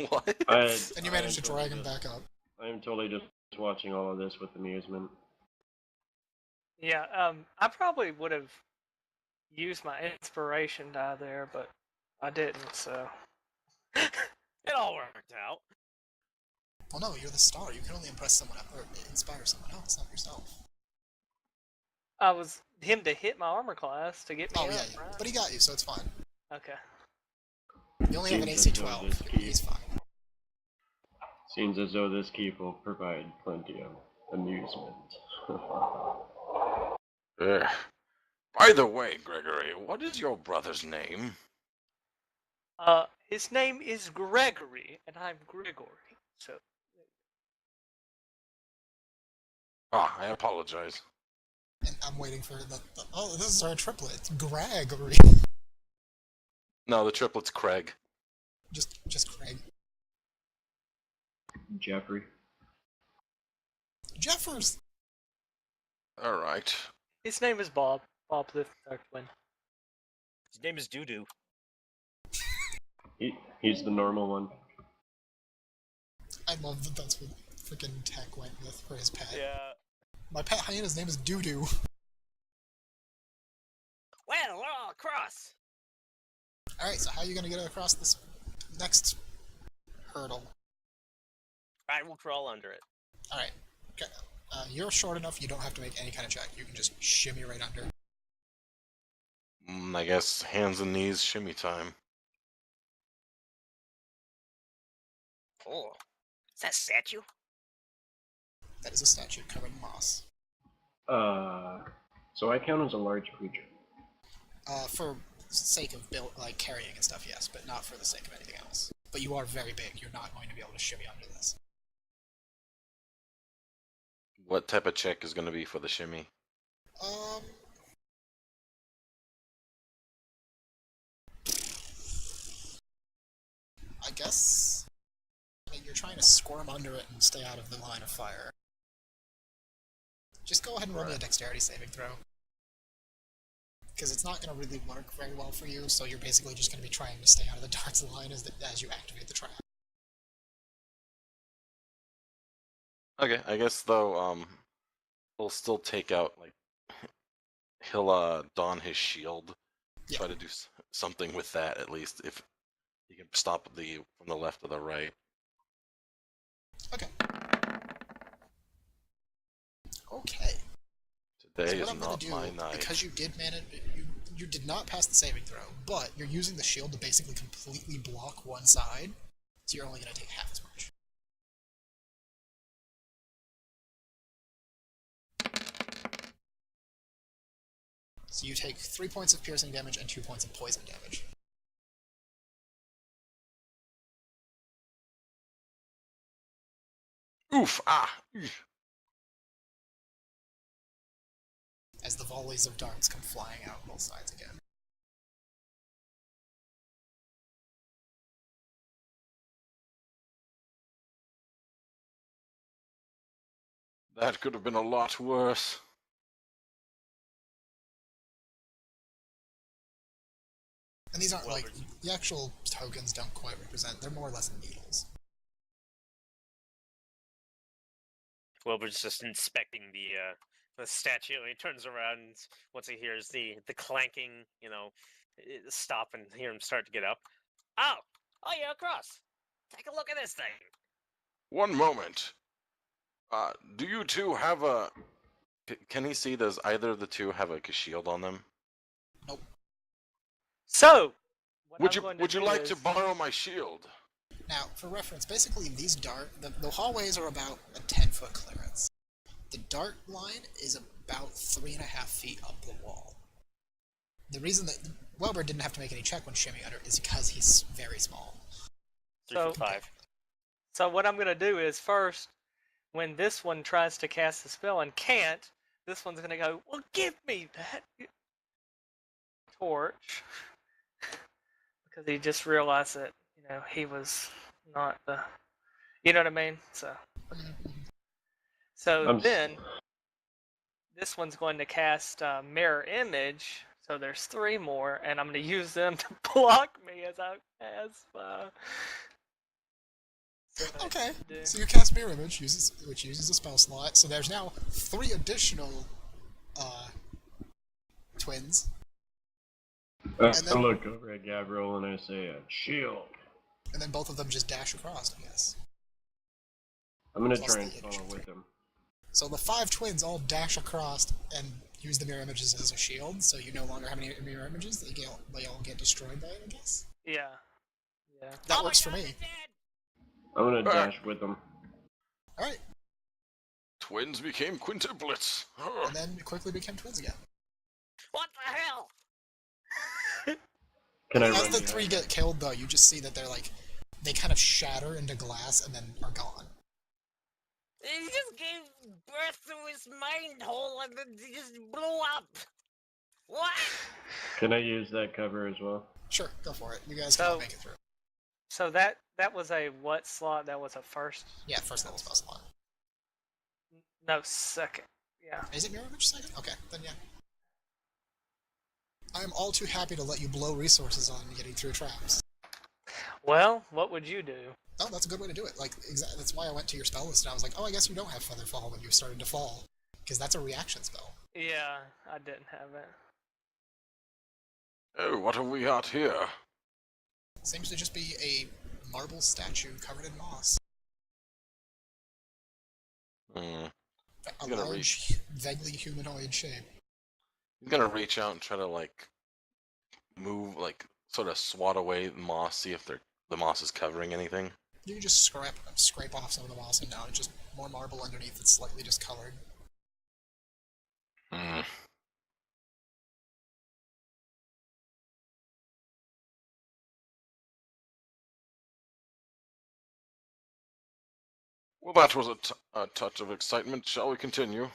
What? And you manage to drag him back up. I am totally just watching all of this with amusement. Yeah, I probably would have used my inspiration die there, but I didn't, so. It all worked out. Well, no, you're the star. You can only impress someone or inspire someone else, not yourself. I was him to hit my armor class to get me Oh, up, yeah, right? but he got you, so it's fine. Okay. You only have an Seems AC as though 12. this keep- He's fine. Seems as though this keep will provide plenty of amusement. Ugh. By the way, Grigory, what is your brother's name? His name is Gregory, and I'm Grigory, so. Ah, I apologize. And I'm waiting for the oh, this is our triplet. It's Gregory. No, the triplet's Craig. Just Craig. Jeffrey. Jeffers! Alright. His name is Bob. Bob the Dark Twin. His name is Doodoo. He's the normal one. I love that that's what freaking Tech went with for his pet. Yeah. My pet hyena's name is Doodoo. Well, we're all across. Alright, so how are you gonna get across this next hurdle? I will crawl under it. Alright. Okay. You're short enough, you don't have to make any kind of check. You can just shimmy right under. I guess hands and knees shimmy time. Oh, is that a statue? That is a statue covered in moss. So I count as a large creature. For sake of carrying and stuff, yes, but not for the sake of anything else. But you are very big. You're not going to be able to shimmy under this. What type of check is going to be for the shimmy? I guess. I mean, you're trying to squirm under it and stay out of the line of fire. Just go ahead and roll me a dexterity saving throw. Because it's not going to really work very well for you, so you're basically just going to be trying to stay out of the dart's line as you activate the trap. Okay, I guess though, he'll still take out, like, he'll don his shield, Yeah. try to do something with that at least, if he can stop from the left or the right. Okay. Okay. Today So is what I'm going not to do, my night. because you did manage, you did not pass the saving throw, but you're using the shield to basically completely block one side, so you're only going to take half as much. So you take 3 points of piercing damage and 2 points of poison damage. Oof! Ah! As the volleys of darts come flying out both sides again. That could have been a lot worse. And these aren't the actual tokens don't quite represent, they're more or less needles. Wilbur's just inspecting the statue. He turns around once he hears the clanking, stop and hear him start to get up. Oh, you're across. Take a look at this thing. One moment. Do you two have a... Can he see, does either of the two have a shield on them? Nope. So, what Would I'm going to you do like to is- borrow my shield? Now, for reference, basically these the hallways are about a 10-foot clearance. The dart line is about 3.5 feet up the wall. The reason that Welburd didn't have to make any check when shimmying under is because he's very small. 3 foot 5. So what I'm going to do is first, when this one tries to cast the spell and can't, this one's going to go, well, give me that torch. Because he just realized that, he was not the... You know what I mean? So then, this one's going to cast Mirror Image, so there's 3 more, and I'm going to use them to block me as I cast Okay, so you cast Mirror Image, which uses a spell slot, so there's now 3 additional twins. I then- look over at Gavril and I say, shield. And then both of them just dash across, I guess. I'm gonna Plus try and the follow initiative. with them. So the 5 twins all dash across and use the mirror images as a shield, so you no longer have any mirror images. They all get destroyed by it, I guess. Yeah. That Oh my works for God, me. they're dead! I'm gonna dash with them. Alright, Twins became quintuplets. Ugh. and then quickly became twins again. What the hell? Can I As run the behind 3 them? get killed, though, you just see that they kind of shatter into glass and then are gone. He just gave birth to his mind hole and then he just blew up. What? Can I use that cover as well? Sure, go for it. You guys can all make it through. So that was a what slot? That was a first? Yeah, first level spell slot. No, second. Yeah. Is it mirror image second? Okay, then yeah. I'm all too happy to let you blow resources on getting through traps. Well, what would you do? Oh, that's a good way to do it. That's why I went to your spell list and I was like, oh, I guess you don't have Feather Fall when you started to fall. Because that's a reaction spell. Yeah, I didn't have it. Oh, what have we got here? Seems to just be a marble statue covered in moss. Hmm. A Gonna large, vaguely humanoid shape. He's gonna reach out and try to move, sort of swat away the moss, see if the moss is covering anything. You can just scrape off some of the moss and now it's just more marble underneath that's slightly discolored. Hmm. Well, that was a touch of excitement. Shall we continue?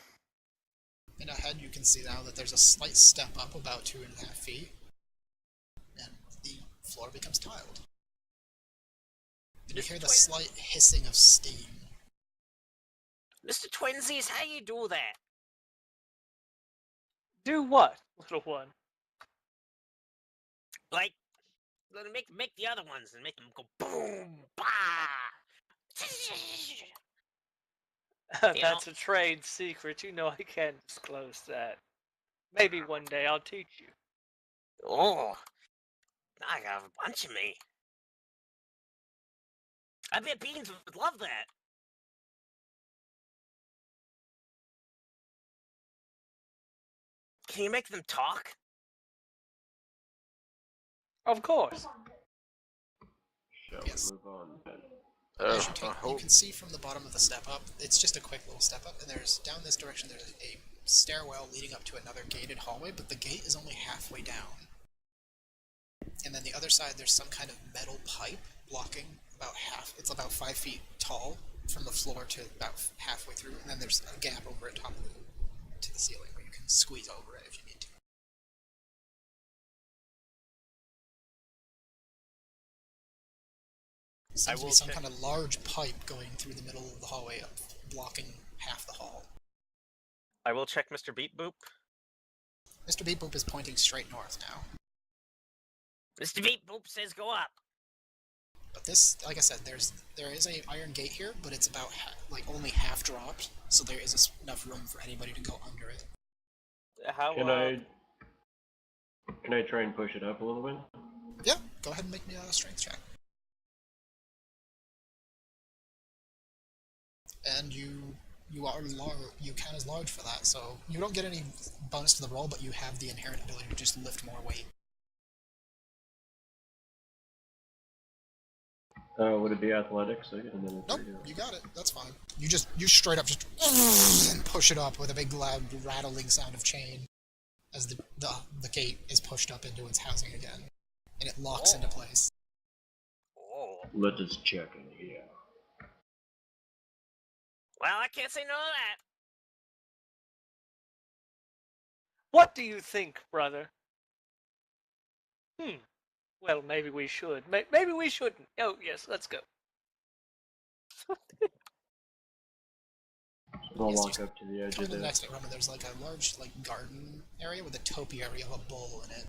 And ahead you can see now that there's a slight step up about 2.5 feet. And the floor becomes tiled. And you hear the slight hissing of steam. Mr. Twinsies, how you do that? Do what, little one? Like, make the other ones and make them go boom, bah! That's a trade secret. You know I can't disclose that. Maybe one day I'll teach you. Oh, I got a bunch of me. I bet Beans would love that. Can you make them talk? Of course. Shall Yes. we move on then? As I you hope. can see from the bottom of the step up, it's just a quick little step up, and down this direction there's a stairwell leading up to another gated hallway, but the gate is only halfway down. And then the other side there's some kind of metal pipe blocking it's about 5 feet tall from the floor to about halfway through, and then there's a gap over at top of to the ceiling where you can squeeze over it if you need to. Seems to be some kind of large pipe going through the middle of the hallway, blocking half the hall. I will check Mr. Beep Boop. Mr. Beep Boop is pointing straight north now. Mr. Beep Boop says go up. But this, like I said, there is a iron gate here, but it's about only half dropped, so there is enough room for anybody to go under it. How? Can I try and push it up a little bit? Yeah, go ahead and make me a strength check. And you count as large for that, so you don't get any bonus to the roll, but you have the inherent ability to just lift more weight. Would it be athletics? I get a minute. Nope, you got it. That's fine. You straight up just and push it up with a big loud rattling sound of chain as the gate is pushed up into its housing again, and it locks into place. Oh. Let us check in here. Well, I can't say no to that. What do you think, brother? Well, maybe we should. Maybe we shouldn't. Oh, yes, let's go. I'll Yes, walk up to the edge Come of to the the... next room, and there's like a large garden area with a topiary of a bull in it.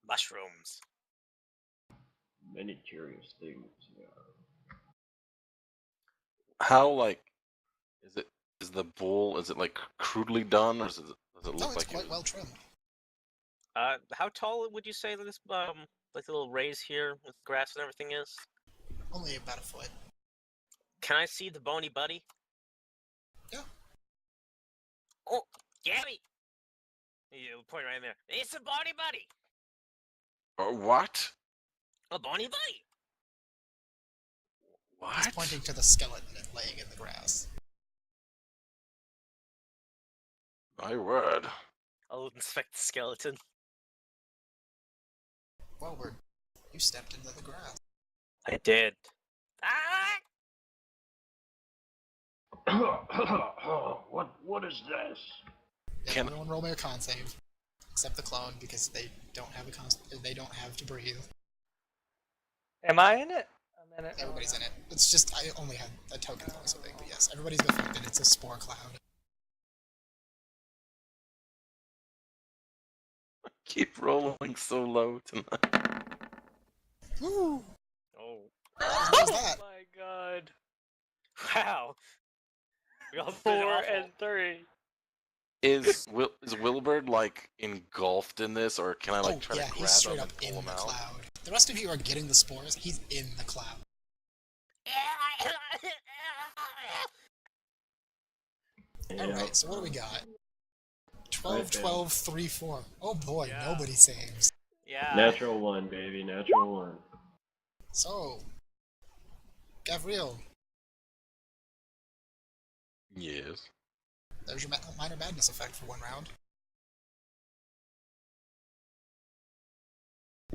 Mushrooms. Many curious things, yeah. How is the bull? Is it like crudely done, or does it No, look it's like quite it well trimmed. How tall would you say this like the little raise here with grass and everything is? Only about a foot. Can I see the bony buddy? Yeah. Oh, Gabby! You point right in there. It's a bony buddy. What? A bony buddy. He's What? pointing to the skeleton laying in the grass. My word. I'll inspect the skeleton. Welburd, you stepped into the grass. I did. Ah! What is this? Yeah, Can- everyone roll me a con save, except the clone because they don't have they don't have to breathe. Am I in it? I'm in it. Everybody's in it. It's just I only had a token only so big, but yes, everybody's affected. It's a spore cloud. keep rolling so low tonight? Woo! Oh. What was that? Oh my god. Wow. We all did 4 awful. and 3. Is Wilbur like engulfed in this, or can I like Oh try yeah, to he's grab straight him up and in pull the him out? cloud. The rest of you are getting the spores. He's in the cloud. Alright, so what do we got? 12, 12, 3, 4. Oh boy, Yeah. nobody saves. Yeah. Natural 1, baby, natural 1. So, Gavril, Yes. there's your minor madness effect for one round.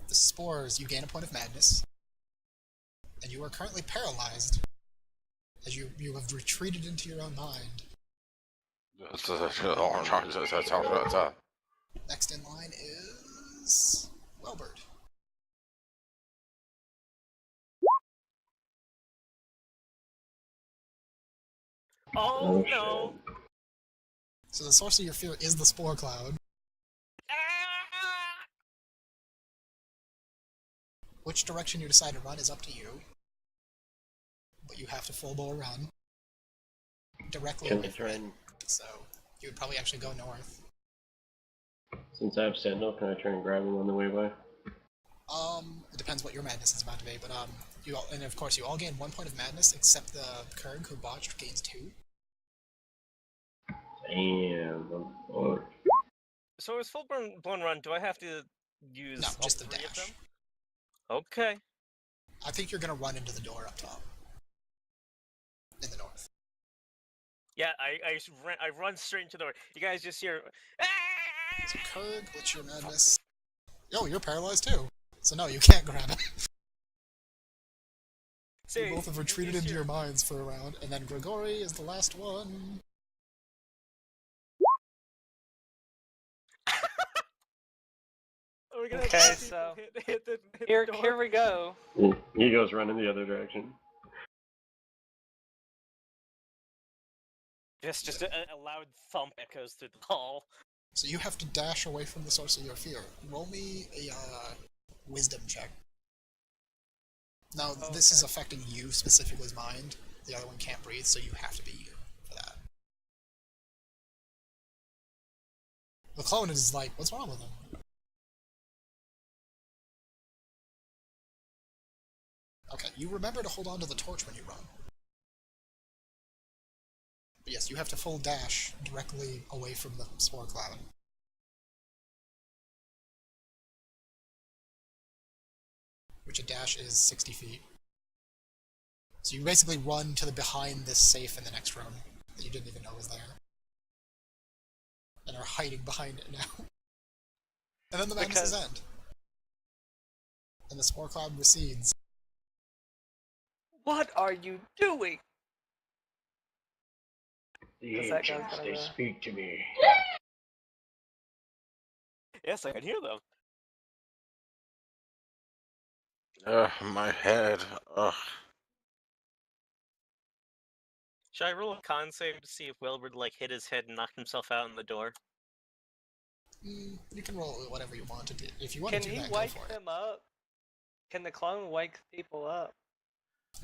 The spores, you gain a point of madness, and you are currently paralyzed, as you have retreated into your own mind. Next in line is Welburd. Oh no. Shit. So the source of your fear is the spore cloud. Ah! Which direction you decide to run is up to you, but you have to full bore run directly Can away I from try it. and, So you would probably actually go north. since I have Sentinel, can I try and grab him on the way by? It depends what your madness is about to be, but you all, and of course you all gain 1 point of madness except the Khurg who botched gains 2. Damn, I'm fucked. So is full blown run, do I have to use No, all just the 3 of dash. them? Okay. I think you're gonna run into the door up top. In the north. Yeah, I run straight into the door. You guys just hear. So Khurg, what's your madness? Oh, you're paralyzed too. So no, you can't grab it. See, You both have you retreated just into hear- your minds for a round, and then Grigory is the last one. Are we gonna Okay, have people so hit the Here door? we go. He goes running the other direction. Just a loud thump echoes through the hall. So you have to dash away from the source of your fear. Roll me a wisdom check. Now, this is affecting you specifically's mind. The other one can't breathe, so you have to be you for that. The clone is like, what's wrong with him? Okay, you remember to hold on to the torch when you run. But yes, you have to full dash directly away from the spore cloud. which a dash is 60 feet. So you basically run to the behind this safe in the next room that you didn't even know was there. And are hiding behind it now. And then the madnesses end. And the spore cloud recedes. What are you doing? The Is that guy's ancients, gonna they go? speak to me. Yes, I can hear them. My head. Ugh. Should I roll a con save to see if Welburd like hit his head and knocked himself out in the door? You can roll whatever you want to do. If you want Can to do he that, go wake for it. them up? Can the clone wake people up?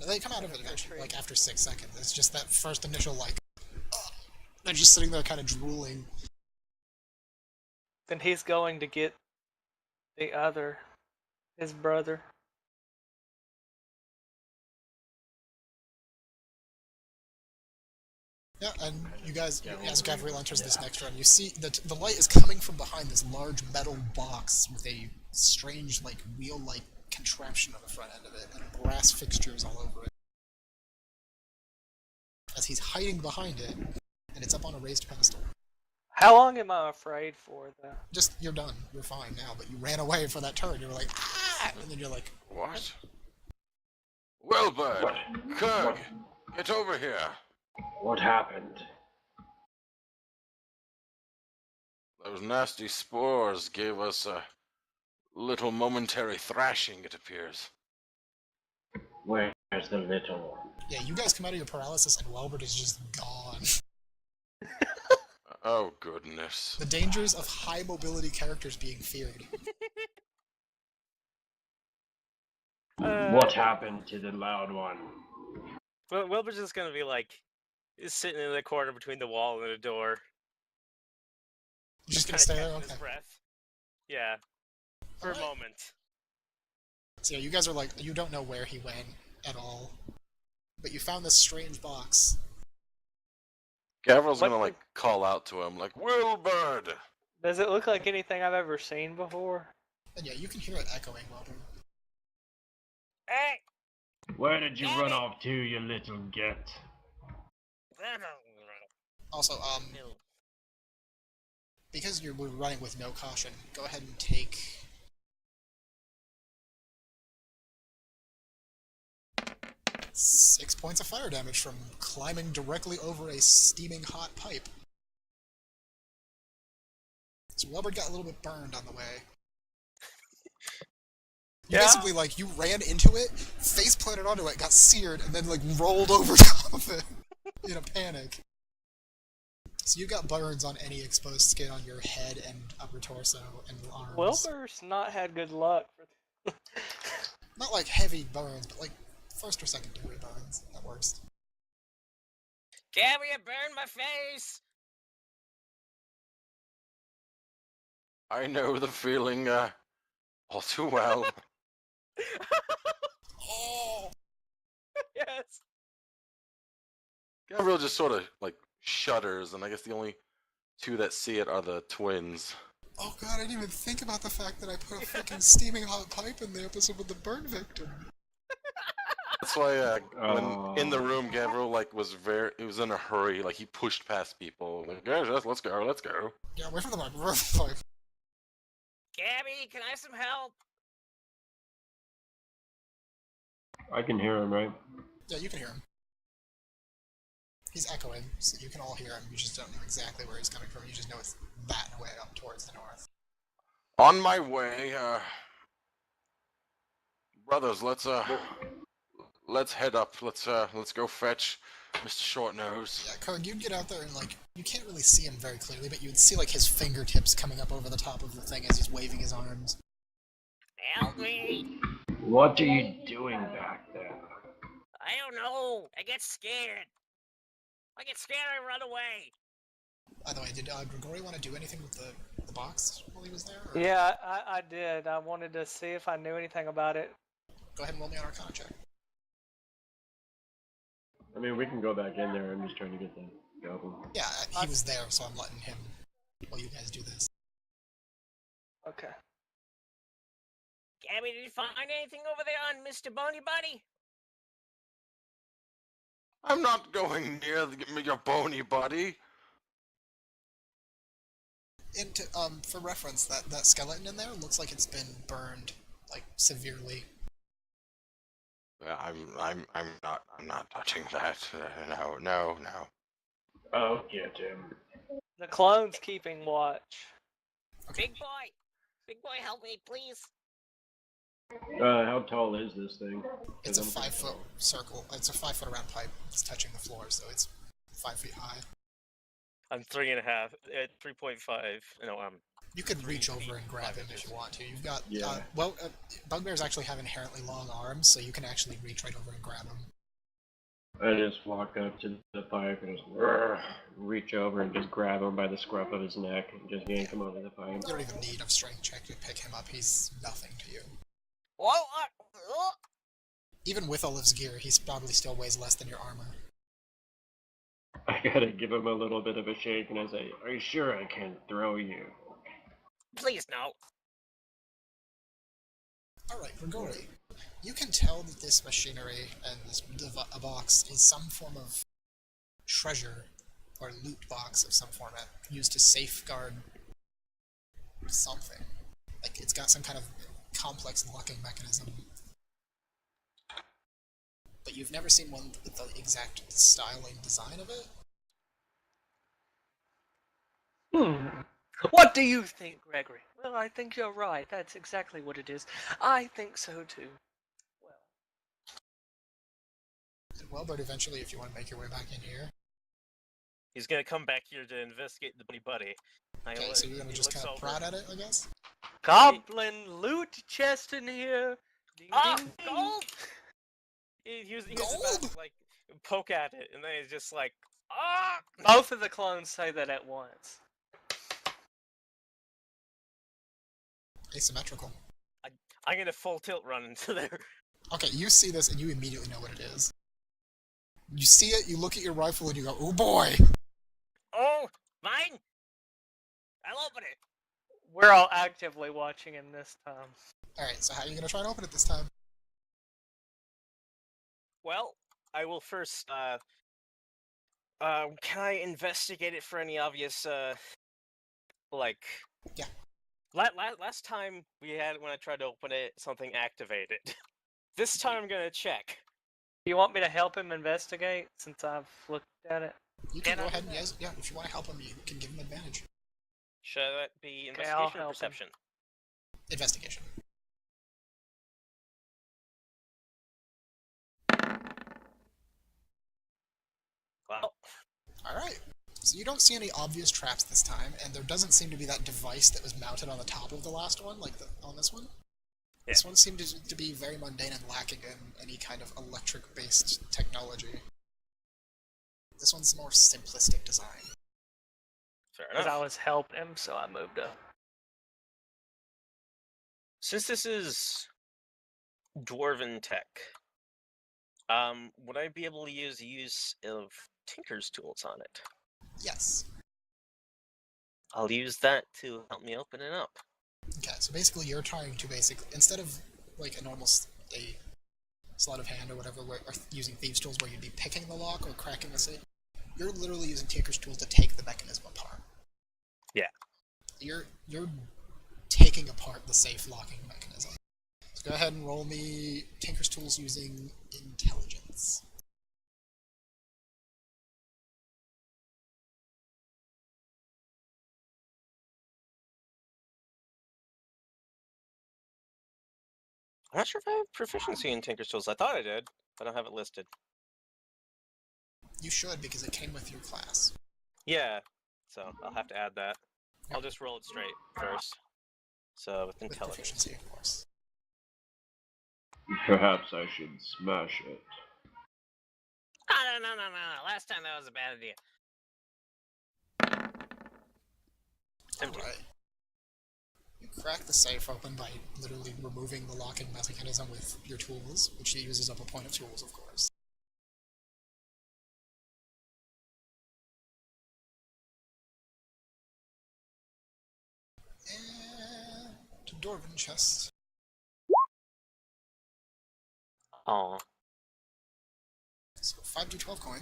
No, they come out of it Like a eventually, tree. like after 6 seconds. It's just that first initial, like, they're just sitting there kind of drooling. Then he's going to get the other, his brother. Yeah, and you guys, as Gavril enters this next room, you see that the light is coming from behind this large metal box with a strange, like, wheel-like contraption on the front end of it, and brass fixtures all over it. As he's hiding behind it, and it's up on a raised pedestal. How long am I afraid for, though? Just, you're done. You're fine now, but you ran away for that turn. You were like, ah! And then you're like, What? Welburd! Khurg! Get over here! What happened? Those nasty spores gave us a little momentary thrashing, it appears. Where's the little one? yeah, you guys come out of your paralysis, and Welburd is just gone. Oh, goodness. The dangers of high mobility characters being feared. What happened to the loud one? Well, Welbur's just gonna be like sitting in the corner between the wall and the door, You're just gonna kinda stay there? catching Okay. his breath. Yeah, for Alright. a moment. So yeah, you guys are like, you don't know where he went at all. But you found this strange box. Gavril's What gonna the- like call out to him like, Welburd! Does it look like anything I've ever seen before? And yeah, you can hear it echoing, Welburd. Hey! Where did you Damn run it. off to, you little get? Also, because you're running with no caution, go ahead and take... Six points of fire damage from climbing directly over a steaming hot pipe. So Welburd got a little bit burned on the way. You Yeah? basically, like, you ran into it, face planted onto it, got seared, and then, like, rolled over top of it in a panic. So you got burns on any exposed skin on your head and upper torso and arms. Wilbur's not had good luck. Not like heavy burns, but like first or second degree burns, at worst. Gabby, you burned my face! I know the feeling, all too well. Oh! Yes. Gavril just sort of, like, shudders, and I guess the only two that see it are the twins. Oh god, I didn't even think about the fact that I put a freaking steaming hot pipe in the episode with the burn victim. That's why, Oh. when in the room, Gavril, like, he was in a hurry, like, he pushed past people. Like, guys, let's go, let's go. Yeah, away from the pipe, away from the pipe. Gabby, can I have some help? I can hear him, right? Yeah, you can hear him. He's echoing, so you can all hear him. You just don't know exactly where he's coming from. You just know it's that way up towards the north. On my way, brothers, let's head up. Let's go fetch Mr. Shortnose. Yeah, Khurg, you'd get out there and, like, you can't really see him very clearly, but you'd see, like, his fingertips coming up over the top of the thing as he's waving his arms. Help me! What are you doing back there? I don't know. I get scared. I get scared, I run away. By the way, did Grigory want to do anything with the box while he was there? Or... Yeah, I did. I wanted to see if I knew anything about it. Go ahead and roll me an Arcana check. I mean, we can go back in there. I'm just trying to get the goblin. Yeah, he was there, so I'm letting him while you guys do this. Okay. Abby, did you find anything over there on Mr. Boney Buddy? I'm not going near your bony buddy. Into for reference, that skeleton in there looks like it's been burned, like, severely. I'm not touching that. No. I'll get him. The clone's keeping watch. Big boy, help me, please. How tall is this thing? It's a 5-foot circle. It's a 5-foot round pipe. It's touching the floor, so it's 5 feet high. I'm 3.5, 3.5. No, You could 3 reach over feet, and grab 5 him if inches. you want to. You've got Yeah. bugbears actually have inherently long arms, so you can actually reach right over and grab him. I just walk up to the pipe and just reach over and just grab him by the scruff of his neck and just yank him over the pipe. You don't even need a strength check to pick him up. He's nothing to you. Whoa! Even with all his gear, he probably still weighs less than your armor. I gotta give him a little bit of a shake and I say, "Are you sure I can throw you?" Please no. Alright, Grigory. You can tell that this machinery and this box is some form of treasure or loot box of some format used to safeguard something. Like, it's got some kind of complex locking mechanism. But you've never seen one with the exact styling design of it? What do you think, Gregory? Well, I think you're right. That's exactly what it is. I think so too. Well, Welburd, eventually, if you want to make your way back in here. He's gonna come back here to investigate the Bunny Buddy. Okay, so you're gonna just kind of prod at it, I guess? goblin loot chest in here. Ding, Ah, ding, ding. gold! He was about Gold? to, like, poke at it, and then he's just like, ah! Both of the clones say that at once. Asymmetrical. I'm gonna full tilt run into there. Okay, you see this and you immediately know what it is. You see it, you look at your rifle and you go, oh boy! Oh, mine? I'll open it. We're all actively watching him this time. Alright, so how are you gonna try and open it this time? Well, I will first, can I investigate it for any obvious, like... Yeah. Last time we had, when I tried to open it, something activated. This time I'm gonna check. Do you want me to help him investigate since I've looked at it? You can Can go I ahead do and, that? yes, yeah, if you want to help him, you can give him advantage. Should that be Okay, I'll investigation or help him. perception? Investigation. Well, Alright. So you don't see any obvious traps this time, and there doesn't seem to be that device that was mounted on the top of the last one, like on this one. Yeah. This one seemed to be very mundane and lacking in any kind of electric-based technology. This one's more simplistic design. fair Because I enough. was helping him, so I moved up. Since this is dwarven tech, would I be able to use the use of Tinker's tools on it? Yes. I'll use that to help me open it up. Okay, so basically you're trying to instead of like a normal a sleight of hand or whatever, or using thieves' tools where you'd be picking the lock or cracking the safe, you're literally using Tinker's tools to take the mechanism apart. Yeah. You're taking apart the safe locking mechanism. So go ahead and roll me Tinker's tools using intelligence. I'm not sure if I have proficiency in Tinker's tools. I thought I did, but I don't have it listed. You should, because it came with your class. Yeah, so I'll have to add that. I'll just roll it straight first. So with With intelligence. proficiency, of course. Perhaps I should smash it. Oh, no. Last time that was a bad idea. Alright. You crack the safe open by literally removing the locking mechanism with your tools, which uses up a point of tools, of course. And Dwarven chest. Oh. So 5d12 coin.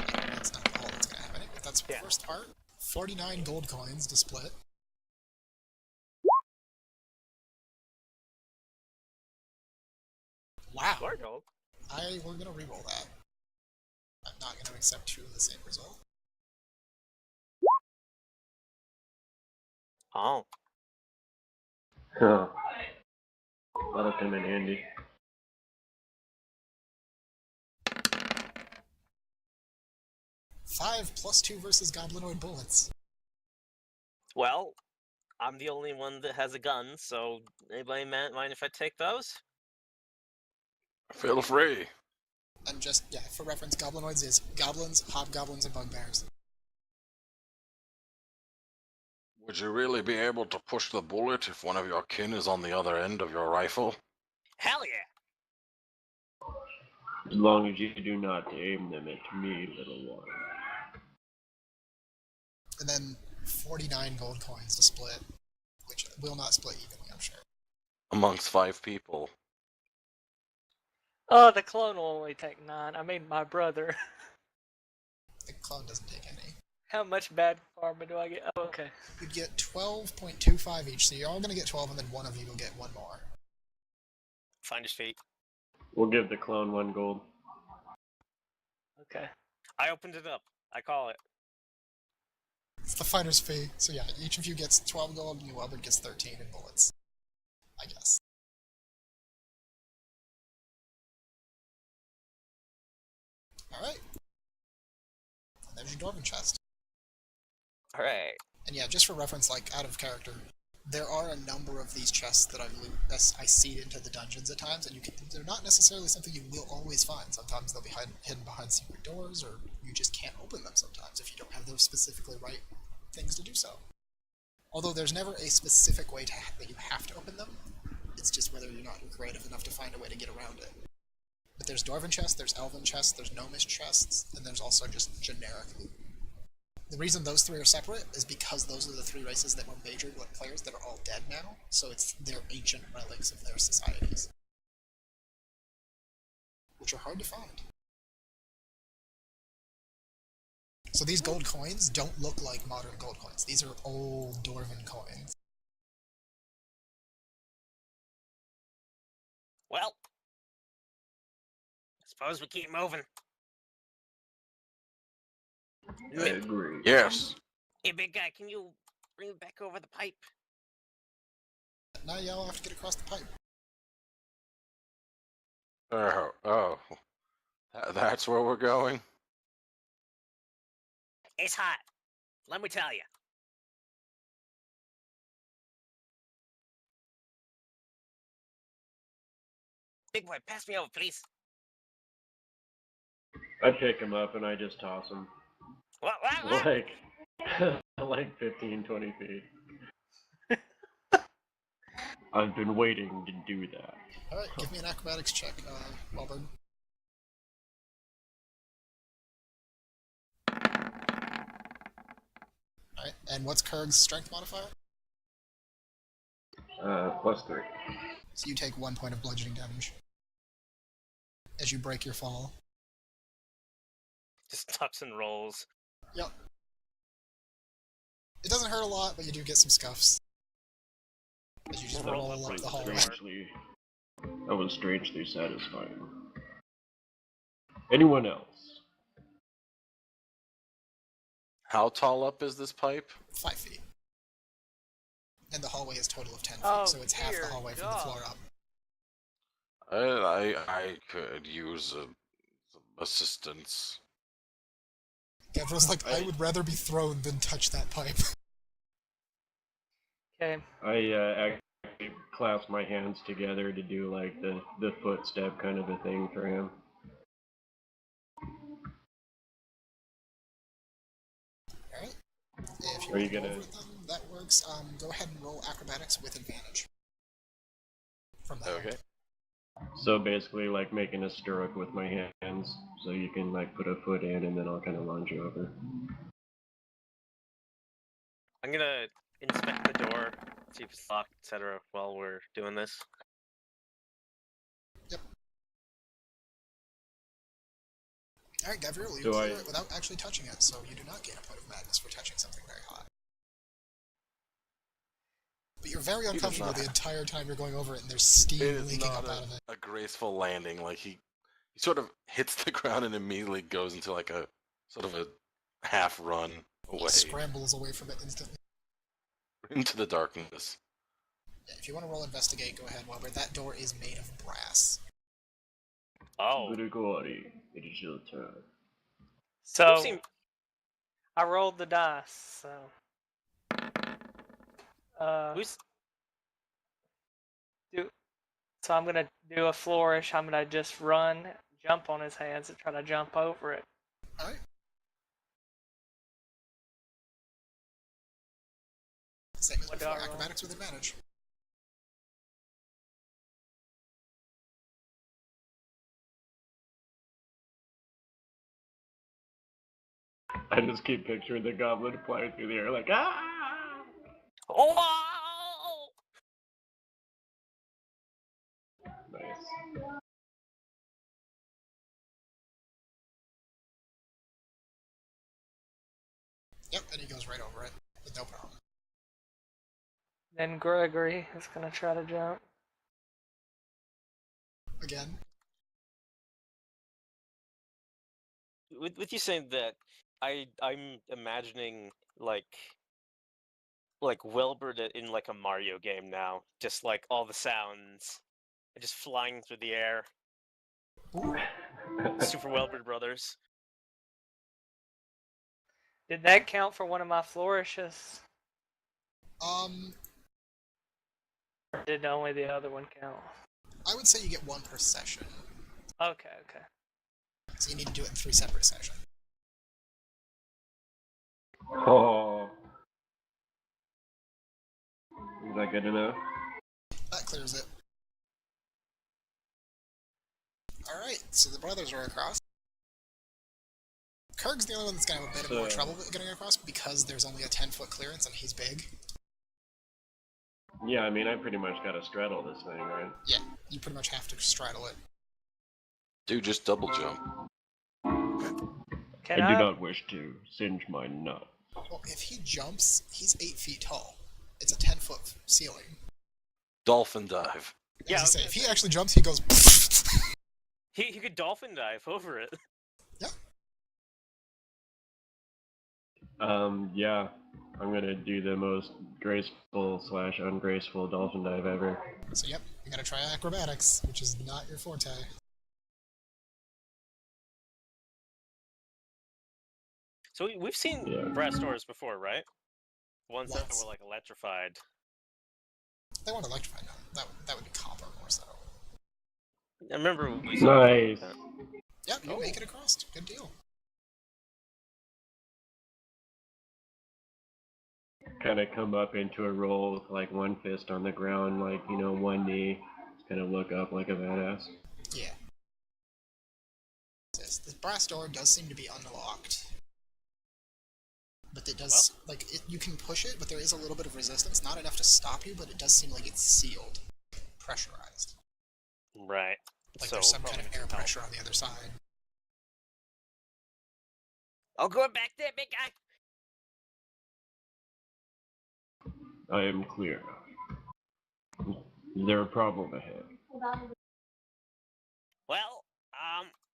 That's not all that's going to happen, but that's the Yeah. first part. 49 gold coins to split. Wow. More gold. We're going to reroll that. I'm not going to accept two of the same result. Oh. Huh. That'll come in handy. Five plus 2 versus goblinoid bullets. Well, I'm the only one that has a gun, so anybody mind if I take those? Feel free. And just, yeah, for reference, goblinoids is goblins, hobgoblins, and bugbears. Would you really be able to push the bullet if one of your kin is on the other end of your rifle? Hell yeah! As long as you do not aim them at me, little one. And then 49 gold coins to split, which will not split evenly, I'm sure. Amongst 5 people. Oh, the clone will only take 9. I mean, my brother. The clone doesn't take any. How much bad karma do I get? Oh, okay. You'd get 12.25 each, so you're all going to get 12, and then one of you will get one more. Find his feet. We'll give the clone 1 gold. Okay. I opened it up. I call it. It's the fighter's fee, so yeah, each of you gets 12 gold, and Welburd gets 13 in bullets. I guess. Alright. And there's your Dwarven chest. Alright. And yeah, just for reference, like, out of character, there are a number of these chests that I seed into the dungeons at times, and they're not necessarily something you will always find. Sometimes they'll be hidden behind secret doors, or you just can't open them sometimes if you don't have those specifically right things to do so. Although there's never a specific way that you have to open them, it's just whether you're not creative enough to find a way to get around it. But there's Dwarven chests, there's Elven chests, there's Gnomish chests, and there's also just generic loot. The reason those 3 are separate is because those are the 3 races that were major players that are all dead now, so it's their ancient relics of their societies. Which are hard to find. So these gold coins don't look like modern gold coins. These are old Dwarven coins. Well, suppose we keep moving. I agree. Yes. Hey, big guy, can you bring me back over the pipe? Now y'all have to get across the pipe. Oh. That's where we're going? It's hot. Let me tell you. Big boy, pass me over, please. I pick him up and I just toss him. What? Like 15, 20 feet. I've been waiting to do that. Alright, give me an acrobatics check, Welburd. Alright, and what's Khurg's strength modifier? +3. So you take 1 point of bludgeoning damage as you break your fall. Just tucks and rolls. Yep. It doesn't hurt a lot, but you do get some scuffs. As you just roll up the hallway. That was strangely satisfying. Anyone else? How tall up is this pipe? 5 feet. And the hallway is a total of 10 feet, Oh, so it's half the dear hallway from the God. floor up. I could use some assistance. Gavril's like, I would rather be thrown than touch that pipe. Okay. I actually clasp my hands together to do like the footstep kind of a thing for him. Alright. If you Are you want to go gonna- over them, that works. Go ahead and roll acrobatics with advantage. From that. Okay. So basically like making a stirrup with my hands, so you can like put a foot in and then I'll kind of lunge you over. I'm gonna inspect the door See if it's locked, etc. While we're doing this. Yep. Alright, Gavril, you Do clear I- it without actually touching it, so you do not gain a point of madness for touching something very hot. But you're very does uncomfortable not the have- entire time you're going over it, and there's steam It is leaking not up out of it. a graceful landing. Like he sort of hits the ground and immediately goes into like a sort of a half run He away scrambles away from it instantly. into the darkness. Yeah, if you want to roll investigate, go ahead, Welburd. That door is made of brass. Oh, Grigory, it is your turn. So seem- I rolled the dice. So Who's so I'm gonna do a flourish. I'm gonna just run, jump on his hands, and try to jump over it. Alright. Same as What do before, I roll? acrobatics with advantage. I just keep picturing the goblin flying through the air like, ah! Oh! Nice. Yep, and he goes right over it with no problem. Then Grigory is gonna try to jump. Again, With you saying that, I'm imagining like Welburd in like a Mario game now, just like all the sounds, and just flying through the air. Super Welburd Brothers. Did that count for one of my flourishes? Or did only the other one count? I would say you get one per session. Okay, okay. So you need to do it in 3 separate sessions. Oh. Is that good enough? That clears it. Alright, so the brothers are across. Kurg's the only one that's gonna have a bit of more So- trouble getting across because there's only a 10-foot clearance and he's big. Yeah, I mean, I pretty much gotta straddle this thing, right? Yeah, you pretty much have to straddle it. Dude, just double jump. Can I do I? not wish to singe my nut. Well, if he jumps, he's 8 feet tall. It's a 10-foot ceiling. Dolphin dive. Yeah, Yeah, I was say, gonna if he say. actually jumps, he goes. He could dolphin dive over it. Yeah. I'm gonna do the most graceful / ungraceful dolphin dive ever. So yep, you gotta try acrobatics, which is not your forte. So we've seen Yeah. brass doors before, right? Ones that Once. were like electrified. They want electrified now. That would be copper more so. I remember we saw Nice. that. Yep, you Oh. make it across. Good deal. Kind of come up into a roll with like one fist on the ground, like, you know, one knee. Just kind of look up like a badass. Yeah. This brass door does seem to be unlocked. But it does, you can push it, but there is a little bit of resistance. Not enough to stop you, but it does seem like it's sealed. Pressurized. Right. Like So there's some kind probably of air some help. pressure on the other side. I'll go back there, big guy. I am clear. Is there a problem ahead? Well,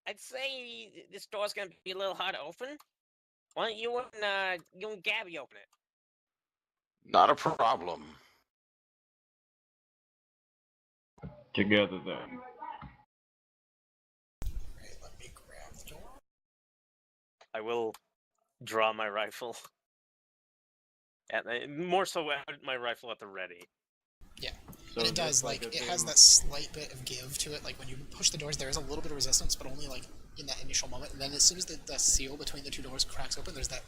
I'd say this door's gonna be a little hard to open. Why don't you and Gabby open it? Not a problem. Together then. Right, let me grab the door. I will draw my rifle. More so, my rifle at the ready. Yeah. So And it does, just like, a it has game- that slight bit of give to it. Like, when you push the doors, there is a little bit of resistance, but only, like, in that initial moment. And then as soon as the seal between the two doors cracks open, there's that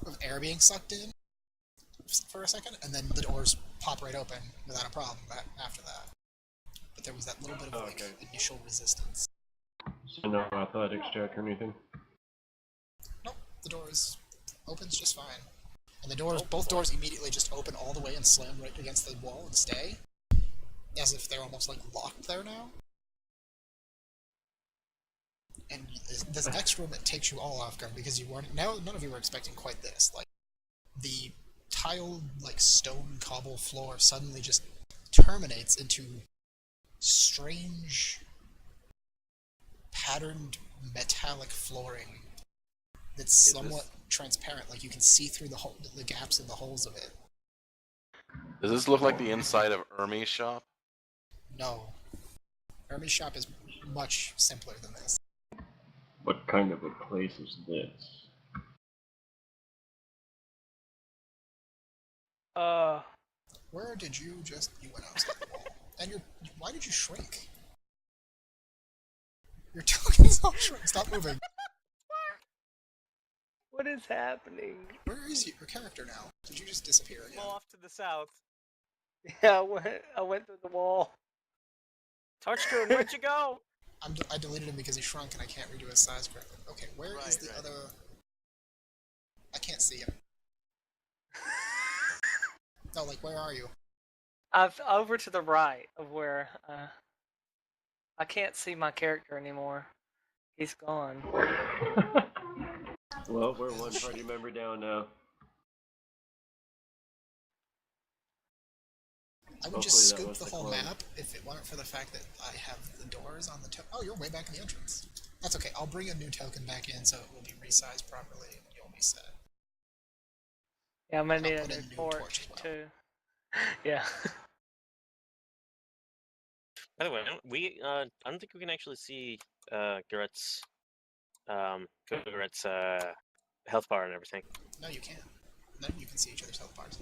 of air being sucked in for a second, and then the doors pop right open without a problem after that. But there was that little bit of, like, Okay. initial resistance. So no athletics check or anything? Nope, the door opens just fine. And the doors, both doors immediately just open all the way and slam right against the wall and stay, as if they're almost like locked there now. And this next room, it takes you all off guard because you weren't. Now, none of you were expecting quite this. Like the tiled, like stone cobble floor suddenly just terminates into strange, patterned metallic flooring that's somewhat transparent. Like you can see through the gaps and the holes of it. Does this look like the inside of Ermi's shop? No, Hermes' shop is much simpler than this. What kind of a place is this? Where did you just... You went outside the wall. And why did you shrink? Your token's all shrink. Stop moving. What is happening? Where is your character now? Did you just disappear again? Off to the south. Yeah, I went through the wall. Torchbearer, where'd you go? I deleted him because he shrunk and I can't redo his size correctly. Okay, where is the other... I can't see him. No, like, where are you? I've over to the right of where I can't see my character anymore. He's gone. Well, we're one party member down now. I would Hopefully just that scoop was the the whole clone. map if it weren't for the fact that I have the doors on the Oh, you're way back in the entrance. That's okay. I'll bring a new token back in so it will be resized properly and you'll be set. Yeah, I'm gonna I'll need put a in new new torch torch as well. too. Yeah. By the way, I don't think we can actually see Khurguuret's health bar and everything. No, you can't. None of you can see each other's health bars.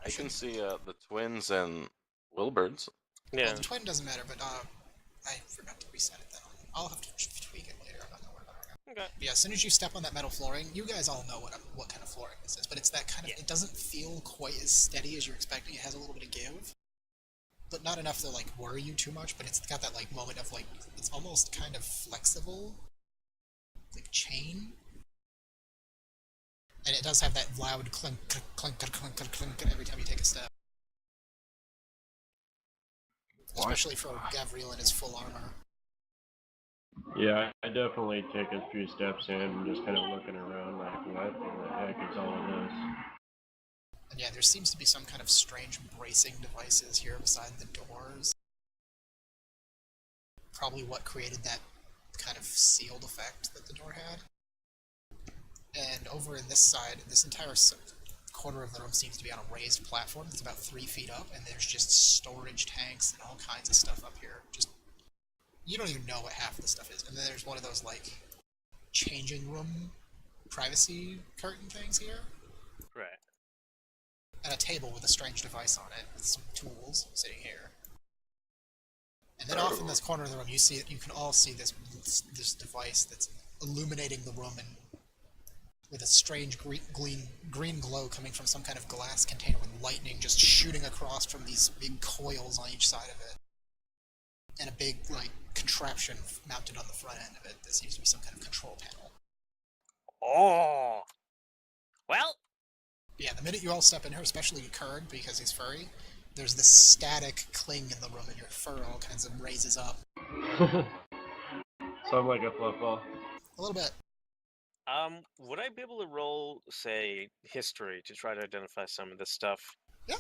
I can see the twins and Wilburds. Yeah. Well, the twin doesn't matter, but I forgot to reset it then. I'll have to tweak it later. I'm not gonna worry about it right now. Okay. But yeah, as soon as you step on that metal flooring, you guys all know what kind of flooring this is, but it's that kind of... It doesn't feel quite as steady as you're expecting. It has a little bit of give, but not enough to like worry you too much. But it's got that like moment of like it's almost kind of flexible, like chain, and it does have that loud clink, clink, clink, clink, clink, clink every time you take a step. Especially for Gavril in his full armor. Yeah, I definitely take a few steps in and just kind of looking around like, what in the heck is all of this? And yeah, there seems to be some kind of strange bracing devices here beside the doors. Probably what created that kind of sealed effect that the door had. And over in this side, this entire quarter of the room seems to be on a raised platform that's about 3 feet up, and there's just storage tanks and all kinds of stuff up here. Just, you don't even know what half of the stuff is. And then there's one of those, like, changing room privacy curtain things here. Right. And a table with a strange device on it, with some tools sitting here. And then off in this corner of the room, you can all see this device that's illuminating the room and with a strange green glow coming from some kind of glass container with lightning just shooting across from these big coils on each side of it. And a big, like, contraption mounted on the front end of it that seems to be some kind of control panel. Oh. Well. Yeah, the minute you all step in here, especially Kurg, because he's furry, there's this static cling in the room and your fur all kinds of raises up. So I'm like a fluff ball. A little bit. Would I be able to roll, say, history to try to identify some of this stuff? Yeah.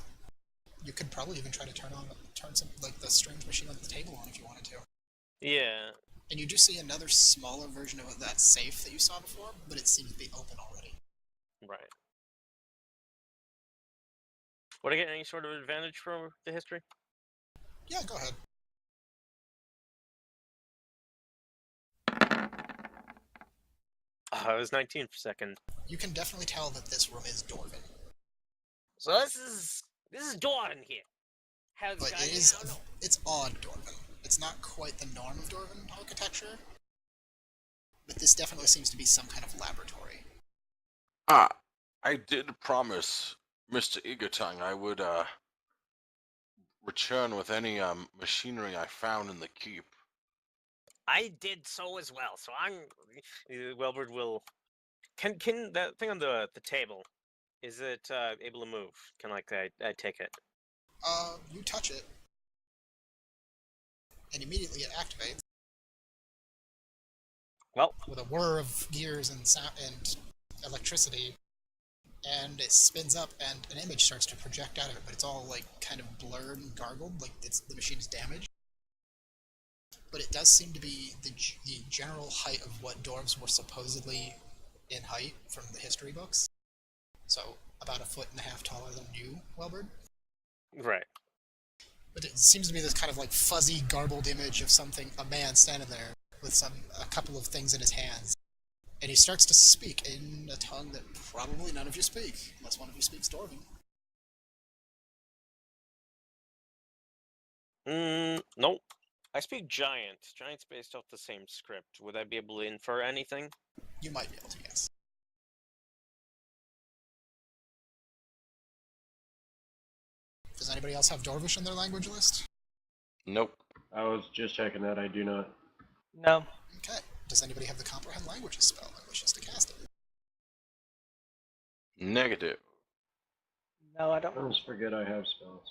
You could probably even try to turn some, like, the strange machine on the table on if you wanted to. Yeah. And you do see another smaller version of that safe that you saw before, but it seems to be open already. Right. Would I get any sort of advantage for the history? Yeah, go ahead. I was 19 for a second. You can definitely tell that this room is Dwarven. So this is Dwarven here. How's But it it going? it's odd Dwarven. It's not quite the norm of Dwarven architecture, but this definitely seems to be some kind of laboratory. I did promise Mr. Egertongue I would return with any machinery I found in the keep. I did so as well. So Welburd will Can that thing on the table, is it able to move? Can like I take it? You touch it, and immediately it activates Well, with a whir of gears and sound and electricity, and it spins up, and an image starts to project out of it, but it's all like kind of blurred and gargled, like the machine is damaged. But it does seem to be the general height of what dwarves were supposedly in height from the history books. So about 1.5 feet taller than you, Welburd. right. But it seems to be this kind of like fuzzy, garbled image of something, a man standing there with a couple of things in his hands. And he starts to speak in a tongue that probably none of you speak, unless one of you speaks Dwarven. Nope. I speak Giant. Giant's based off the same script. Would I be able to infer anything? You might be able to guess. Does anybody else have Dwarvish in their language list? Nope. I was just checking that. I do not. No. Okay. Does anybody have the Comprehend Languages spell that wishes to cast it? Negative. No, I I don't. always forget I have spells.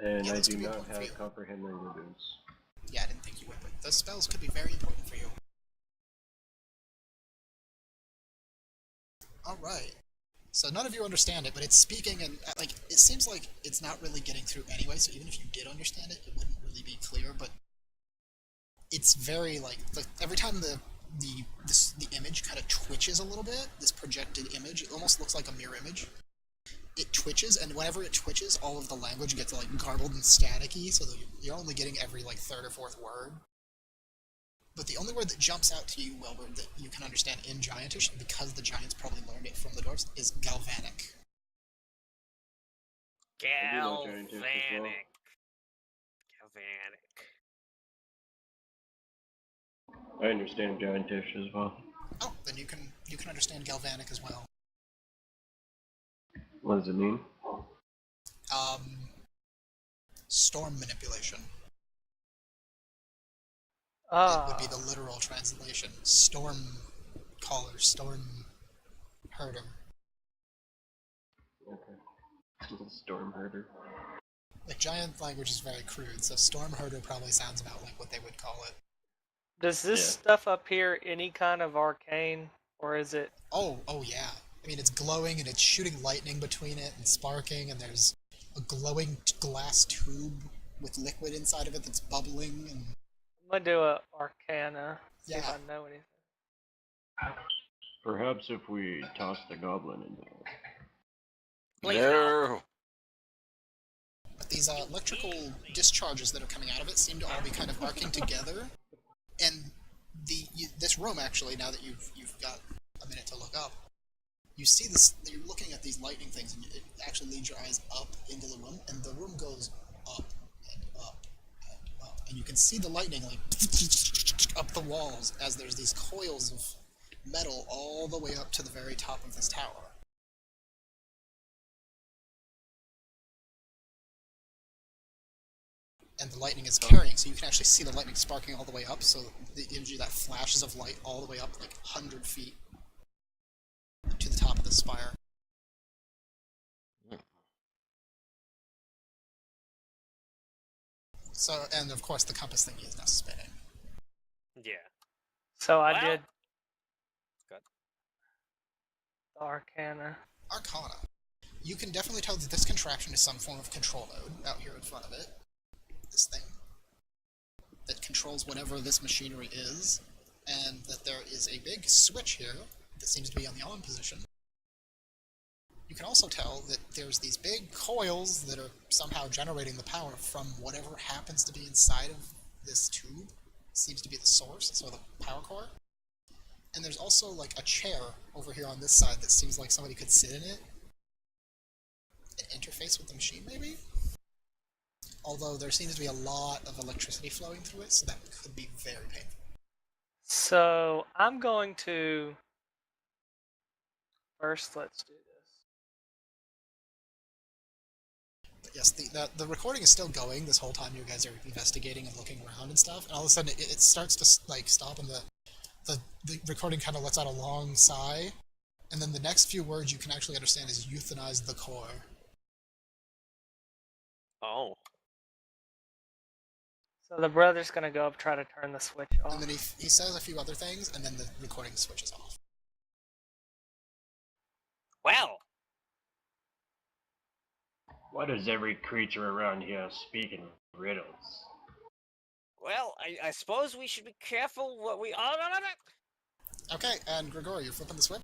And Yeah, I that's do gonna be not important for you. have comprehend languages. Yeah, I didn't think you would, but those spells could be very important for you. Alright. So none of you understand it, but it's speaking, and like it seems like it's not really getting through anyway, so even if you did understand it, it wouldn't really be clear, but it's very like every time the image kind of twitches a little bit, this projected image, it almost looks like a mirror image. It twitches, and whenever it twitches, all of the language gets like garbled and staticky, so that you're only getting every like third or fourth word. But the only word that jumps out to you, Welburd, that you can understand in Giantish, because the Giants probably learned it from the dwarves, is galvanic. I do know Giantish as well. Galvanic. Galvanic. I understand Giantish as well. Oh, then you can understand galvanic as well. What does it mean? Storm manipulation. It would be the literal translation. Storm caller, storm herder. Okay. Storm herder. Like, giant language is very crude, so storm herder probably sounds about like what they would call it. Does this stuff up here any kind of arcane, or is it? Oh yeah. I mean, it's glowing and it's shooting lightning between it and sparking, and there's a glowing glass tube with liquid inside of it that's bubbling. And I'm gonna do a Arcana. See if Yeah. I know anything. Perhaps if we toss the goblin in there. Please No. But these electrical discharges that are coming out of it seem to all be kind of arcing together. And this room, actually, now that you've got a minute to look up, you see this. You're looking at these lightning things, and it actually leads your eyes up into the room, and the room goes up and up and up, and you can see the lightning like up the walls as there's these coils of metal all the way up to the very top of this tower. And the lightning is carrying, so you can actually see the lightning sparking all the way up, so it gives you that flashes of light all the way up, like 100 feet to the top of the spire. So, and of course the compass thingy is now spinning. Yeah. So I Well- did Good. the Arcana. Arcana. You can definitely tell that this contraption is some form of control node out here in front of it. This thing. That controls whatever this machinery is, and that there is a big switch here that seems to be on the on position. You can also tell that there's these big coils that are somehow generating the power from whatever happens to be inside of this tube. Seems to be the source, so the power core. And there's also like a chair over here on this side that seems like somebody could sit in it and interface with the machine, maybe? Although there seems to be a lot of electricity flowing through it, so that could be very painful. So I'm going to first. Let's do this. But yes, the recording is still going this whole time you guys are investigating and looking around and stuff, and all of a sudden it starts to like stop, and the recording kind of lets out a long sigh, and then the next few words you can actually understand is euthanize the core. Oh. So the brother's gonna go up, try to turn the switch off. And then he says a few other things, and then the recording switches off. Well. Why does every creature around here speak in riddles? Well, I suppose we should be careful what we. Oh, no. Okay, and Grigory, you're flipping the switch?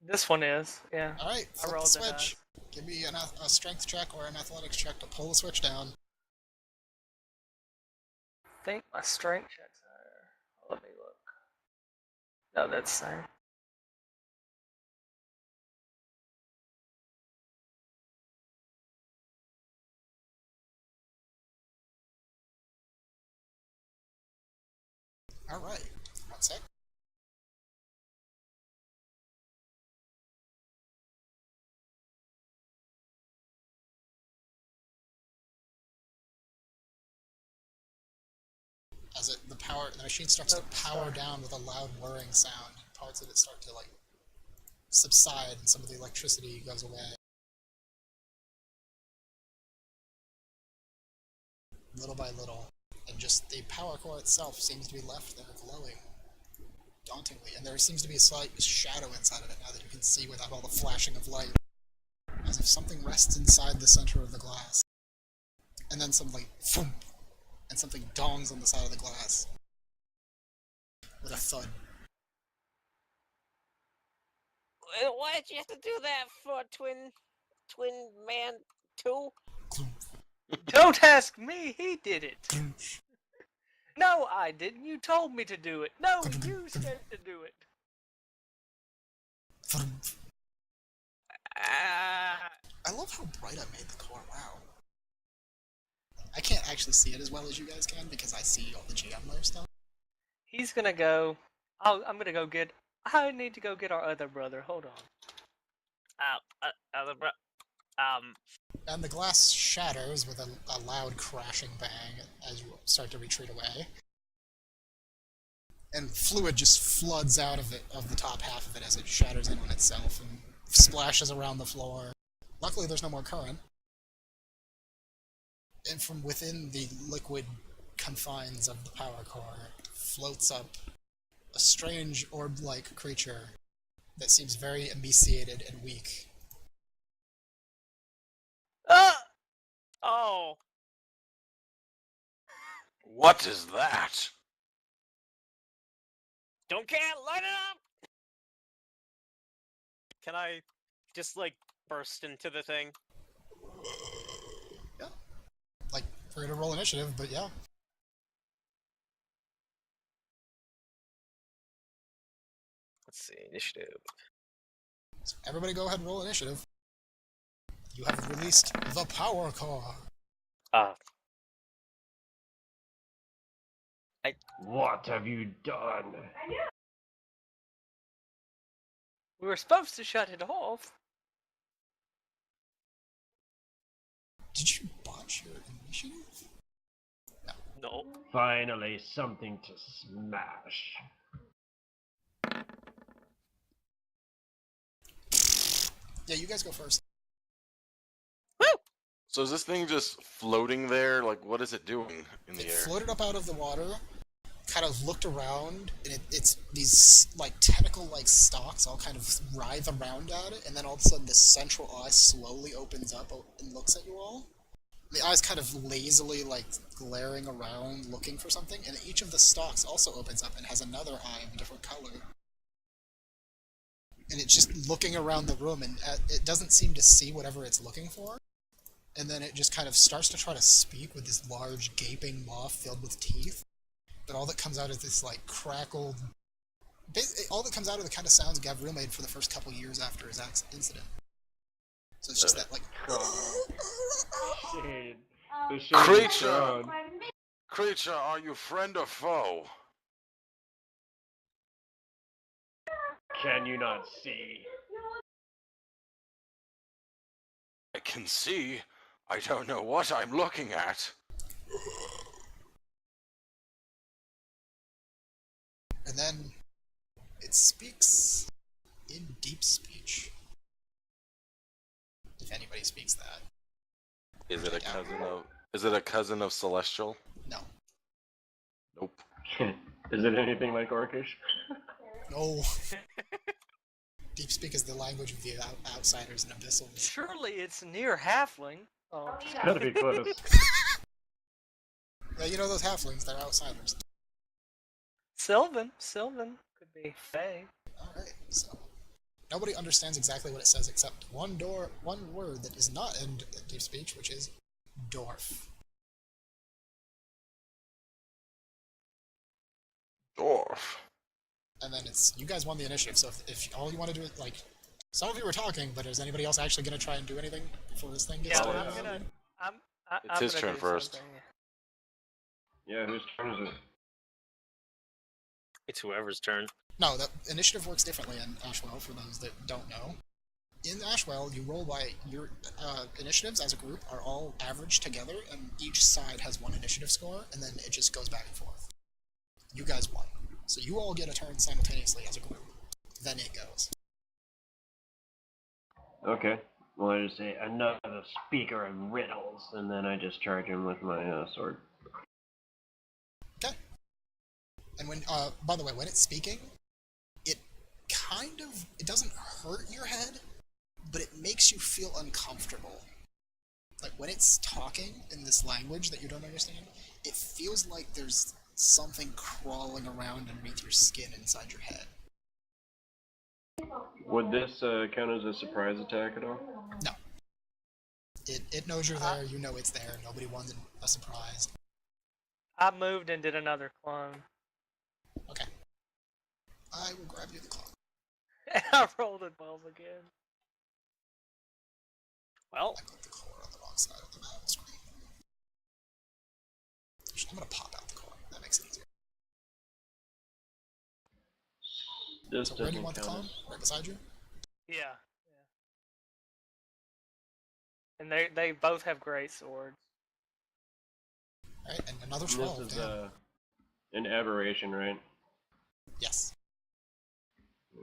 This one is, yeah. Alright, flip the rolled the dice. switch. Give me a strength check or an athletics check to pull the switch down. I think my strength checks are. Let me look. No, that's the same. Alright, 1 sec. As the machine starts to power down with a loud whirring sound, parts of it start to like subside and some of the electricity goes away. Little by little. And just the power core itself seems to be left there glowing dauntingly, and there seems to be a slight shadow inside of it now that you can see without all the flashing of light. As if something rests inside the center of the glass. And then some like thump, and something dongs on the side of the glass. With a thud. Why did you have to do that for Twin Man 2? Don't ask me, he did it. No, I didn't. You told me to do it. No, you said to do it. I love how bright I made the core, wow. I can't actually see it as well as you guys can because I see all the GM layer stuff. He's gonna go. I'm gonna go get. I need to go get our other brother. Hold on. And the glass shatters with a loud crashing bang as you start to retreat away. And fluid just floods out of the top half of it as it shatters in on itself and splashes around the floor. Luckily there's no more current. And from within the liquid confines of the power core floats up a strange orb-like creature that seems very emaciated and weak. Oh. What is that? Don't care, light it up! Can I just, like, burst into the thing? Yeah. Like, for you to roll initiative, but yeah. Let's see, initiative. So everybody go ahead and roll initiative. You have released the power core. What have you done? We were supposed to shut it off. Did you botch your initiative? No. Finally, something to smash. Yeah, you guys go first. So is this thing just floating there? Like, what is it doing in the It air? floated up out of the water, kind of looked around, and it's these like tentacle-like stalks all kind of writhe around at it, and then all of a sudden this central eye slowly opens up and looks at you all. The eye's kind of lazily like glaring around looking for something, and each of the stalks also opens up and has another eye of a different color. And it's just looking around the room, and it doesn't seem to see whatever it's looking for. And then it just kind of starts to try to speak with this large gaping maw filled with teeth. But all that comes out is this like crackled... all that comes out are the kind of sounds Gavril made for the first couple years after his incident. So it's just that like... Shade. The shade is Creature! gone. Creature, are you friend or foe? Can you not see? I can see. I don't know what I'm looking at. And then It speaks in deep speech. If anybody speaks that. Is it a cousin of? Is it a cousin of Celestial? No. Nope. Is it anything like Orcish? No. Deep speak is the language of the outsiders and abyssals. Surely it's near halfling. Oh, It's gotta be close. Yeah, you know those halflings, they're outsiders. Sylvan could be Fae. Alright, so nobody understands exactly what it says except one word that is not in deep speech, which is dwarf. Dwarf. And then it's, you guys won the initiative, so if all you want to do is, like, some of you were talking, but is anybody else actually going to try and do anything before this thing gets Yeah, started? I'm his gonna turn do first. something. Yeah, whose turn is it? It's whoever's turn. No, the initiative works differently in Ashwell, for those that don't know. In Ashwell, you roll by your initiatives as a group are all averaged together, and each side has one initiative score, and then it just goes back and forth. You guys won. So you all get a turn simultaneously as a group. Then it goes. Okay. Well, I just say another speaker of riddles, and then I just charge him with my sword. Okay. And when, by the way, when it's speaking, it it doesn't hurt your head, but it makes you feel uncomfortable. Like, when it's talking in this language that you don't understand, it feels like there's something crawling around underneath your skin inside your head. Would this count as a surprise attack at all? No. It knows you're there, you know it's there, nobody wants a surprise. I moved and did another clone. Okay. I will grab you the clock. I rolled a 12 again. Well, I put the core on the wrong side of the map screen. I'm gonna pop out the core. That makes it easier. This So where do doesn't you want the count clone? as... Right beside you? Yeah. And they both have great swords. Alright, and another This 12. is Damn. an aberration, right? Yes. I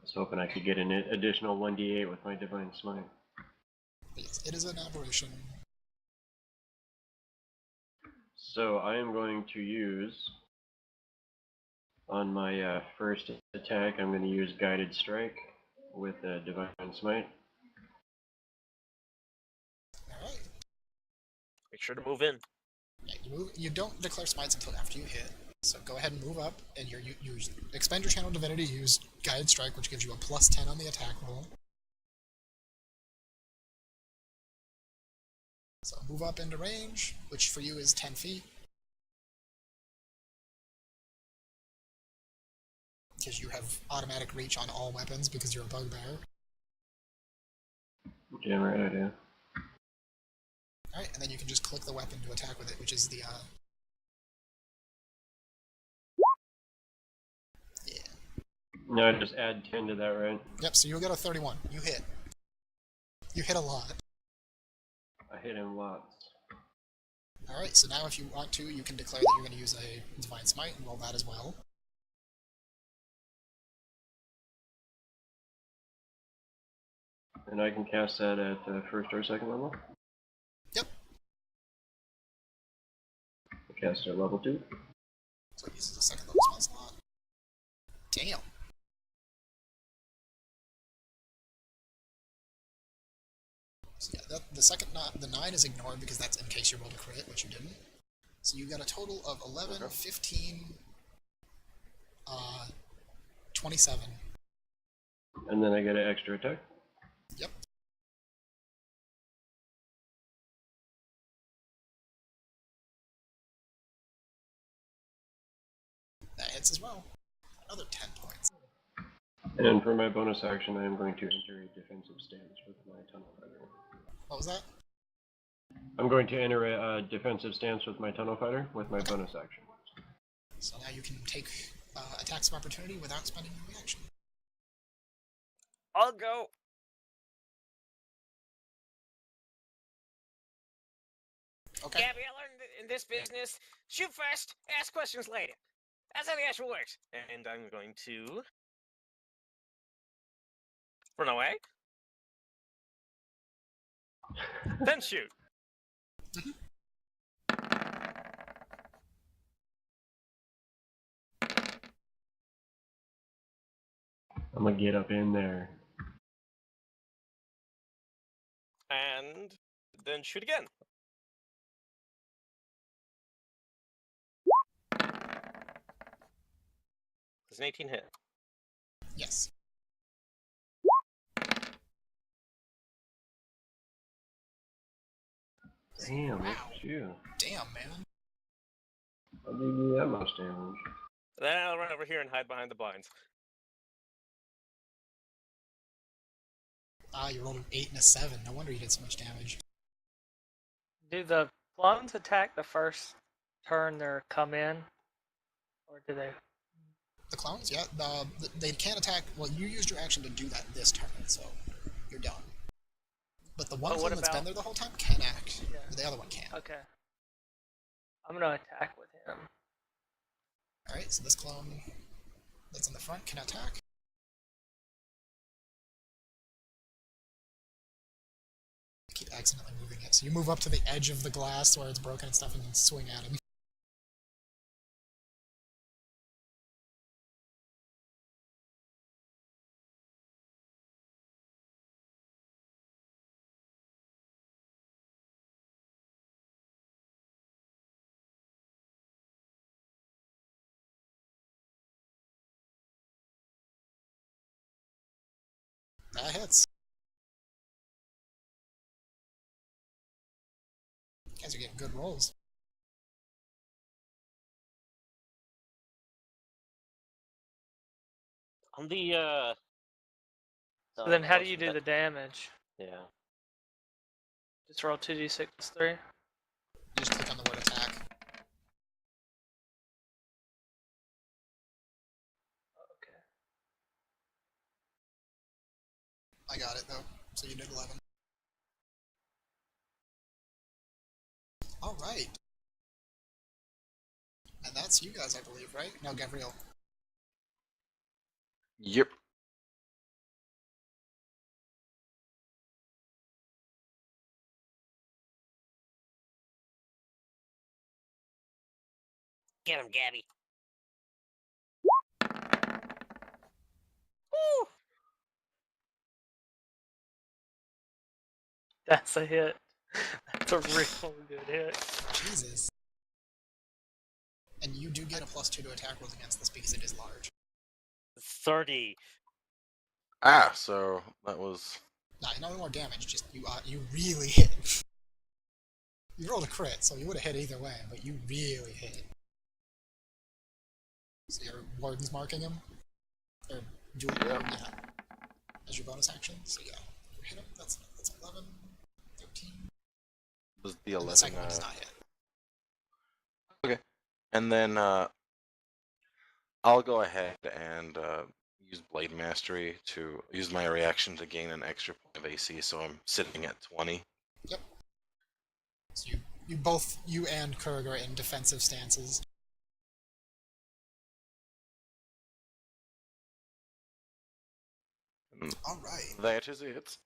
was hoping I could get an additional 1d8 with my Divine Smite. But yes, it is an aberration. So I am going to use, on my first attack, I'm going to use Guided Strike with Divine Smite. Alright. make sure to move in. Yeah, you don't declare smites until after you hit. So go ahead and move up, and you expend your Channel Divinity, use Guided Strike, which gives you a +10 on the attack roll. So move up into range, which for you is 10 feet. Because you have automatic reach on all weapons because you're a bugbear. Damn right I do. Alright, and then you can just click the weapon to attack with it, which is the, yeah. No, just add 10 to that, right? Yep, so you'll get a 31. You hit. You hit a lot. I hit him lots. Alright, so now if you want to, you can declare that you're going to use a Divine Smite and roll that as well. And I can cast that at first or second level? Yep. I cast it at level 2. So it uses a second level spell slot. Damn. So yeah, the 9 is ignored because that's in case you rolled a crit, which you didn't. So you got a total of 11, Okay. 15, 27. And then I get an extra attack? Yep. That hits as well. Another 10 points. And for my bonus action, I am going to enter a defensive stance with my Tunnel Fighter. What was that? I'm going to enter a defensive stance with my Tunnel Fighter with my bonus action. So now you can take attacks of opportunity without spending your reaction. I'll go. Okay. Gabby, I learned in this business, shoot first, ask questions later. That's how the Ashwell works. And I'm going to run away. Then shoot. I'm gonna get up in there. And then shoot again. Does an 18 hit? Yes. Damn, look Wow. at you. Damn, man. How do you do that much damage? Then I'll run over here and hide behind the blinds. Ah, you rolled an 8 and a 7. No wonder you did so much damage. Do the clones attack the first turn they come in? Or do they? The clones, yeah. They can't attack. Well, you used your action to do that this turn, so you're done. But the one But what clone that's been about- there the whole time can act. Yeah. The other one can't. Okay. I'm gonna attack with him. Alright, so this clone that's in the front can attack. I keep accidentally moving it. So you move up to the edge of the glass where it's broken and stuff and then swing at him. That hits. You guys are getting good rolls. On the So then how do you do the damage? Yeah. Just roll 2d6 plus 3? You just click on the word attack. Okay. I got it though. So you did 11. Alright. And that's you guys, I believe, right? No, Gavril. Yep. Get him, Gabby. That's a hit. That's a real good hit. Jesus. And you do get a +2 to attack rolls against this because it is large. 30. Ah, so that was... Nah, no more damage, just you really hit. You rolled a crit, so you would have hit either way, but you really hit. So your warden's marking him? Or dual warden, yeah. As your bonus action, so yeah. You hit him, that's 11, 13. Was the And 11, the second one does not hit. Okay. And then I'll go ahead and use Blade Mastery to use my reaction to gain an extra point of AC, so I'm sitting at 20. Yep. So you both, you and Khurguuret are in defensive stances. And Alright, that is it.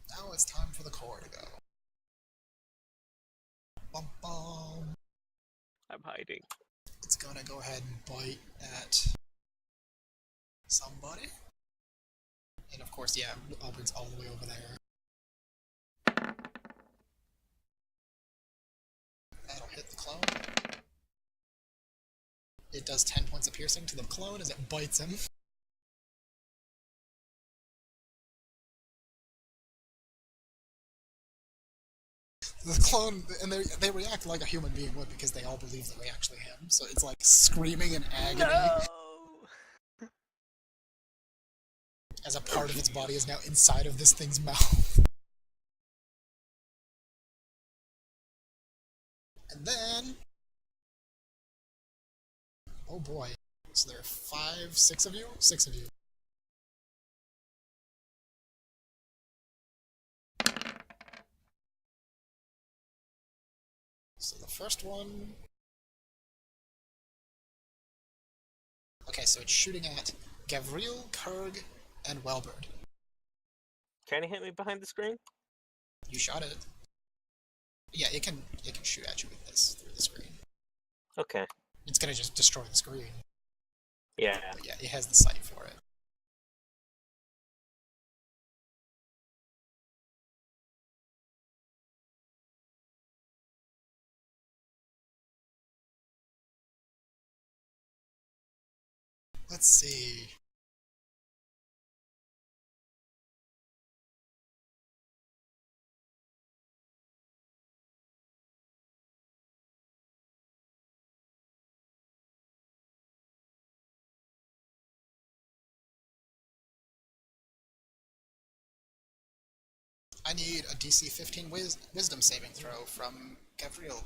now it's time for the core to go. Bum bum. I'm hiding. It's gonna go ahead and bite at somebody. And of course, yeah, Welburd's all the way over there. That'll hit the clone. It does 10 points of piercing to the clone as it bites him. The clone, and they react like a human being would because they all believe that they actually him. So it's like screaming in agony No! as a part of its body is now inside of this thing's mouth. And then, oh boy, so there are 6 of you? 6 of you. So the first one so it's shooting at Gavril, Khurg, and Welburd. Can it hit me behind the screen? You shot it. Yeah, it can shoot at you with this through the screen. Okay. It's gonna just destroy the screen. Yeah. But yeah, it has the sight for it. Let's see. I need a DC 15 wisdom saving throw from Gavril.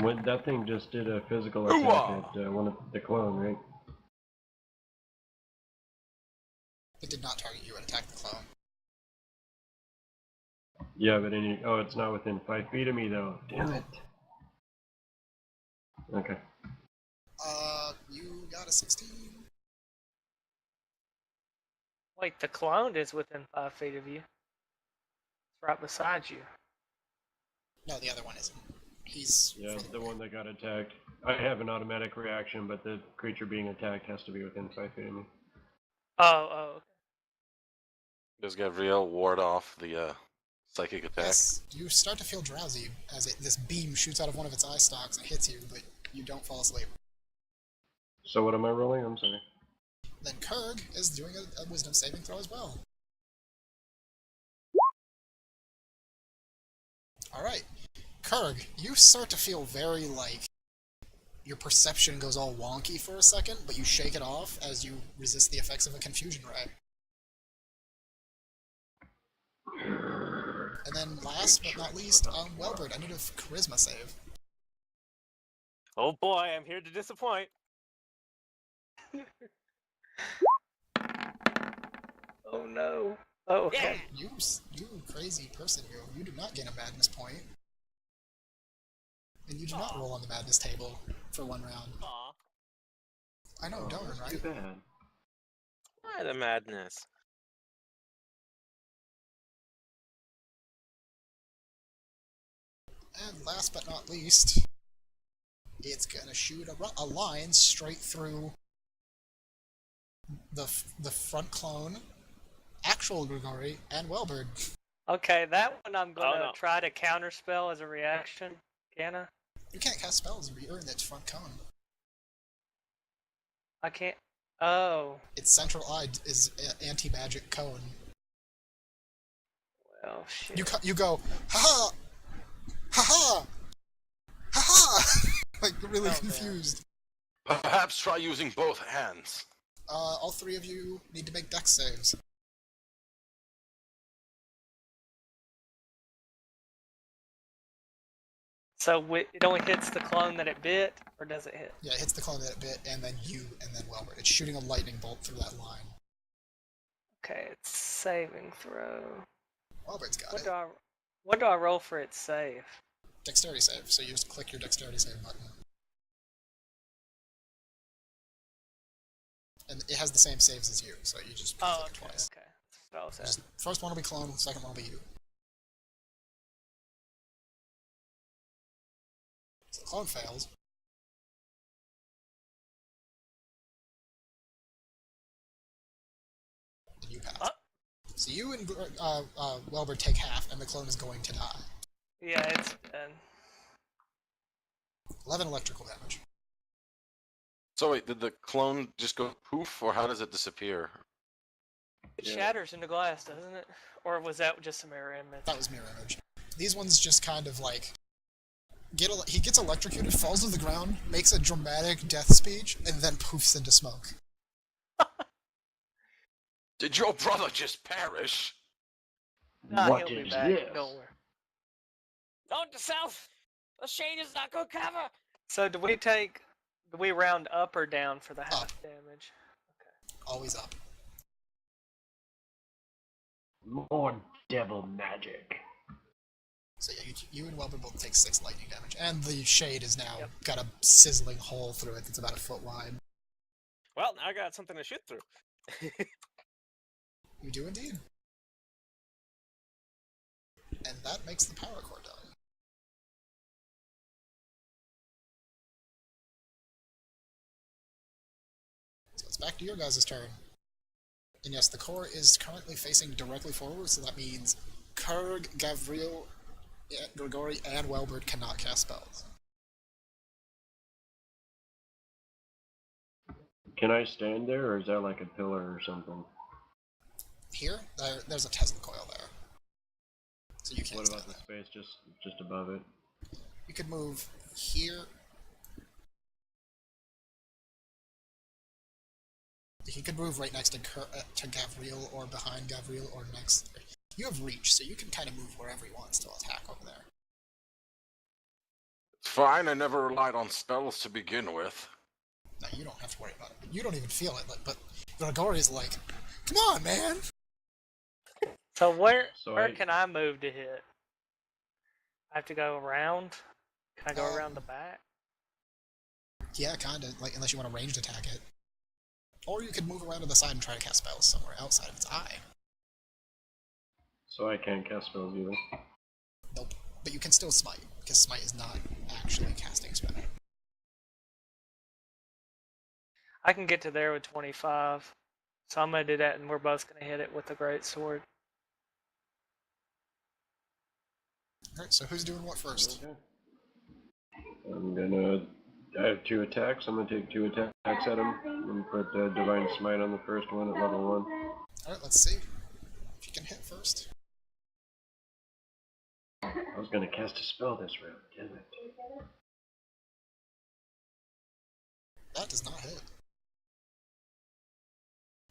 When that thing just did a physical Hoo-ah! attack at one of the clone, right? It did not target you, it attacked the clone. Yeah, but it's not within 5 feet of me though. Damn it. Okay. You got a 16? Wait, the clone is within 5 feet of you. It's right beside you. No, the other one isn't. He's Yeah, further the away. one that got attacked. I have an automatic reaction, but the creature being attacked has to be within 5 feet of me. Oh, okay. Does Gabriel ward off the psychic attack? Yes, you start to feel drowsy as this beam shoots out of one of its eye stalks and hits you, but you don't fall asleep. So what am I rolling? I'm sorry. Then Khurg is doing a wisdom saving throw as well. Alright. Khurg, you start to feel very, your perception goes all wonky for a second, but you shake it off as you resist the effects of a confusion ray. And then last but not least, Welburd, I need a charisma save. Oh boy, I'm here to disappoint. Oh no. Oh, okay. Yeah. You crazy person, you do not gain a madness point. And you do not roll on the madness table for one round. Aw. I know, darn, That's right? too bad. Why the madness? And last but not least, it's gonna shoot a line straight through the front clone, actual Grigory, and Welburd. Okay, that one I'm gonna no. try to counterspell as a reaction. Can I? You can't cast spells if you're in its front cone. I can't. Oh, Its central eye is anti-magic cone. well, shit. You go, ha-ha! Ha-ha! Ha-ha! Like, really Oh, man. confused. Perhaps try using both hands. All three of you need to make dex saves. So it only hits the clone that it bit, or does it hit? Yeah, it hits the clone that it bit, and then you, and then Welburd. It's shooting a lightning bolt through that line. Okay, it's saving throw. Welbird's got What it. do I roll for its save? Dexterity save, so you just click your dexterity save button. And it has the same saves as you, so you just click it twice. Okay. That's what I was Just, asking. first one will be clone, second one will be you. So the clone fails. And you pass. So you and Welbert take half, and the clone is going to die. Yeah, it's done. 11 electrical damage. So wait, did the clone just go poof, or how does it disappear? It Yeah. shatters into glass, doesn't it? Or was that just a mirror image? That was mirror image. These ones just kind of he gets electrocuted, falls to the ground, makes a dramatic death speech, and then poofs into smoke. Did your brother just perish? Nah, What he'll is be back. this? Don't worry. Note to self, the shade is not good cover. So do we round up or down for the half damage? Always up. More devil magic. So yeah, you and Welburd both take 6 lightning damage, and the shade is now Yep. got a sizzling hole through it that's about a foot wide. Well, now I got something to shoot through. You do indeed. And that makes the power core done. So it's back to your guys' turn. And yes, the core is currently facing directly forward, so that means Kurg, Gavril, Grigory, and Welburd cannot cast spells. Can I stand there, or is that like a pillar or something? Here, there's a Tesla coil there. So you can't What stand about the there. space just above it? You could move here. You could move right next to Gavril, or behind Gavril, or next. You have reach, so you can kind of move wherever you want to attack over there. It's fine, I never relied on spells to begin with. No, you don't have to worry about it. You don't even feel it, but Grigory's like, come on, man! So where So where can I move to hit? I have to go around? Can I go around the back? Yeah, kinda, like, unless you want to ranged attack it. Or you could move around to the side and try to cast spells somewhere outside of its eye. So I can't cast spells either. Nope. But you can still smite, because smite is not actually casting spell. I can get to there with 25. So I'm gonna do that, and we're both gonna hit it with the great sword. Alright, so who's doing what first? Okay. I have 2 attacks. I'm gonna take 2 attacks at him. I'm gonna put Divine Smite on the first one at level 1. Alright, let's see if you can hit first. I was gonna cast a spell this round, damn it. That does not hit.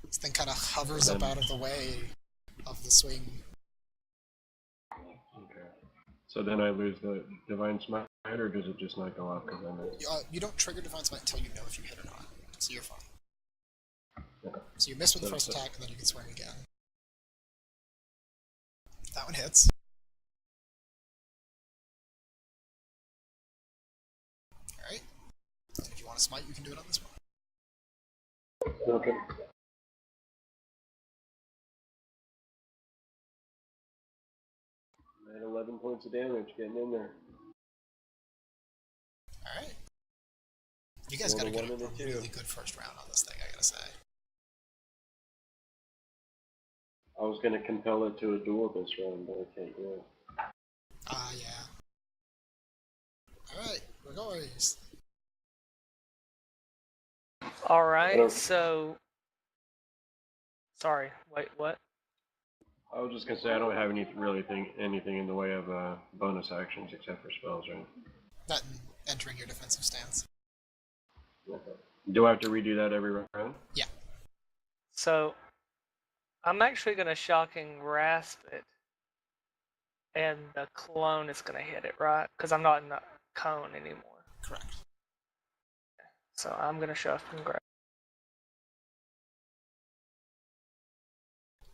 This thing kind of hovers up out of the way of the swing. Okay. So then I lose the Divine Smite, or does it just not go off because I missed? You don't trigger Divine Smite until you know if you hit or not, so you're fine. Okay. So you miss with the So- first so- attack, and then you can swing again. That one hits. Alright. And if you want to smite, you can do it on this one. Okay. I had 11 points of damage getting in there. Alright. You guys got a Roll a 1 and a 2. really good first round on this thing, I gotta say. I was gonna compel it to a duel this round, but I can't do it. Ah, yeah. Alright, Grigory's. Alright, so... Sorry, wait, what? I was just gonna say I don't have anything in the way of bonus actions except for spells, right? That and entering your defensive stance. Okay. Do I have to redo that every round? Yeah. So, I'm actually gonna Shocking Grasp it. And the clone is gonna hit it, right? Because I'm not in the cone anymore. Correct. So I'm gonna Shocking Grasp.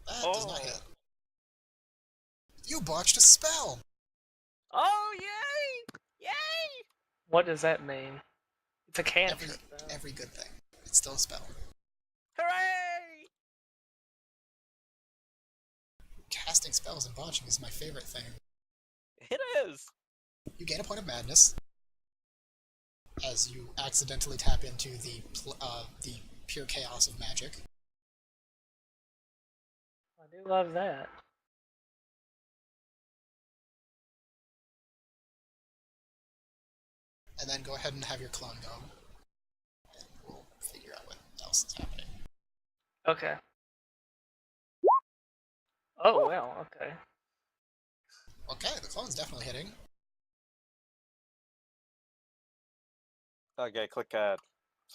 That does not Oh. hit. You botched a spell! Oh, yay! Yay! What does that mean? It's a cantrip, though. Every good thing. It's still a spell. Hooray! Casting spells and botching is my favorite thing. It is. You gain a point of madness as you accidentally tap into the pure chaos of magic. I do love that. And then go ahead and have your clone go. And we'll figure out what else is happening. Okay. Oh, well, okay. Okay, the clone's definitely hitting. Okay, click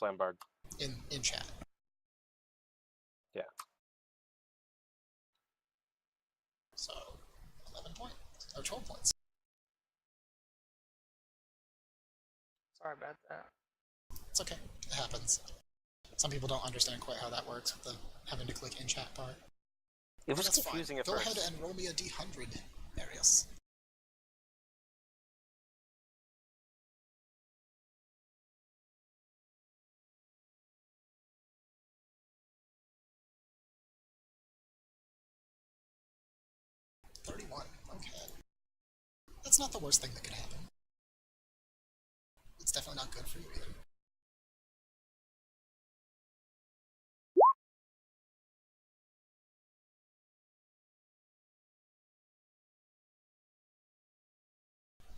Flambard. In chat. Yeah. So, 11 points. Or 12 points. Sorry about that. It's okay. It happens. Some people don't understand quite how that works with the having to click in chat part. It was That's confusing fine. at Go first. ahead and roll me a d100, Arieus. That's not the worst thing that could happen. It's definitely not good for you either.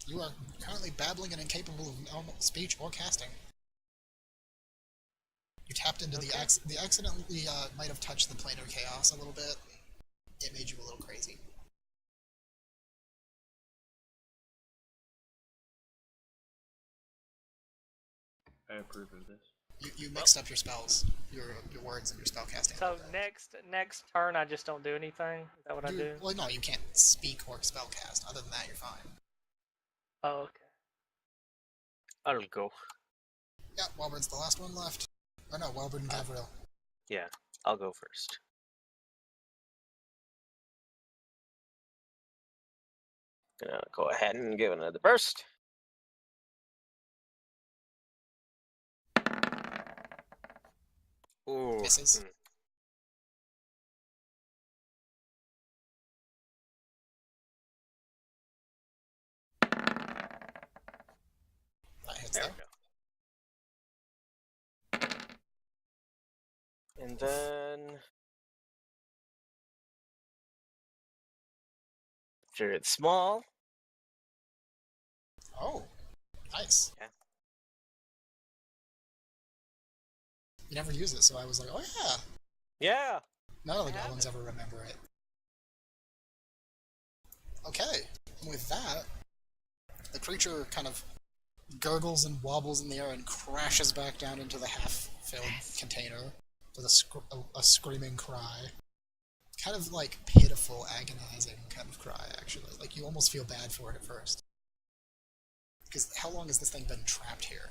You are currently babbling and incapable of normal speech or casting. You tapped into the accidentally might have touched the plane of chaos a little bit. It made you a little crazy. I approve of this. You mixed up your spells, your words, and your spell casting. So next turn, I just don't do anything. Is that what I do? Well, no, you can't speak or spell cast. Other than that, you're fine. Oh, okay. I'll go. Yeah, Welburd's the last one left. Or no, Welburd and Gavril. Yeah, I'll go first. Gonna go ahead and give another burst. Ooh. Misses. That hits There though. we go. And then after it's small. Oh, nice. Yeah. You never use it, so I was like, oh yeah. Yeah. None of the I have goblins it. ever remember it. Okay, and with that, the creature kind of gurgles and wobbles in the air and crashes back down into the half-filled container with a screaming cry. Kind of like pitiful, agonizing kind of cry, actually. Like you almost feel bad for it at first. Because how long has this thing been trapped here?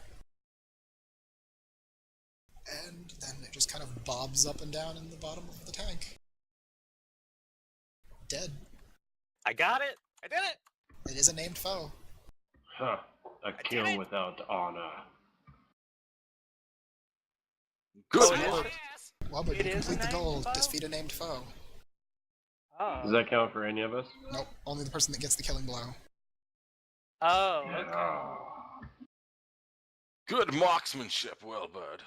And then it just kind of bobs up and down in the bottom of the tank. Dead. I got it. I did it. It is a named foe. Huh. A did kill it. without honor. Good Oh, I it work. ass. Welburd, It you is a complete the named goal. foe? Defeat a named foe. Oh. Does that count for any of us? Nope, only the person that gets the killing blow. Oh, okay. Oh. Good marksmanship, Welburd.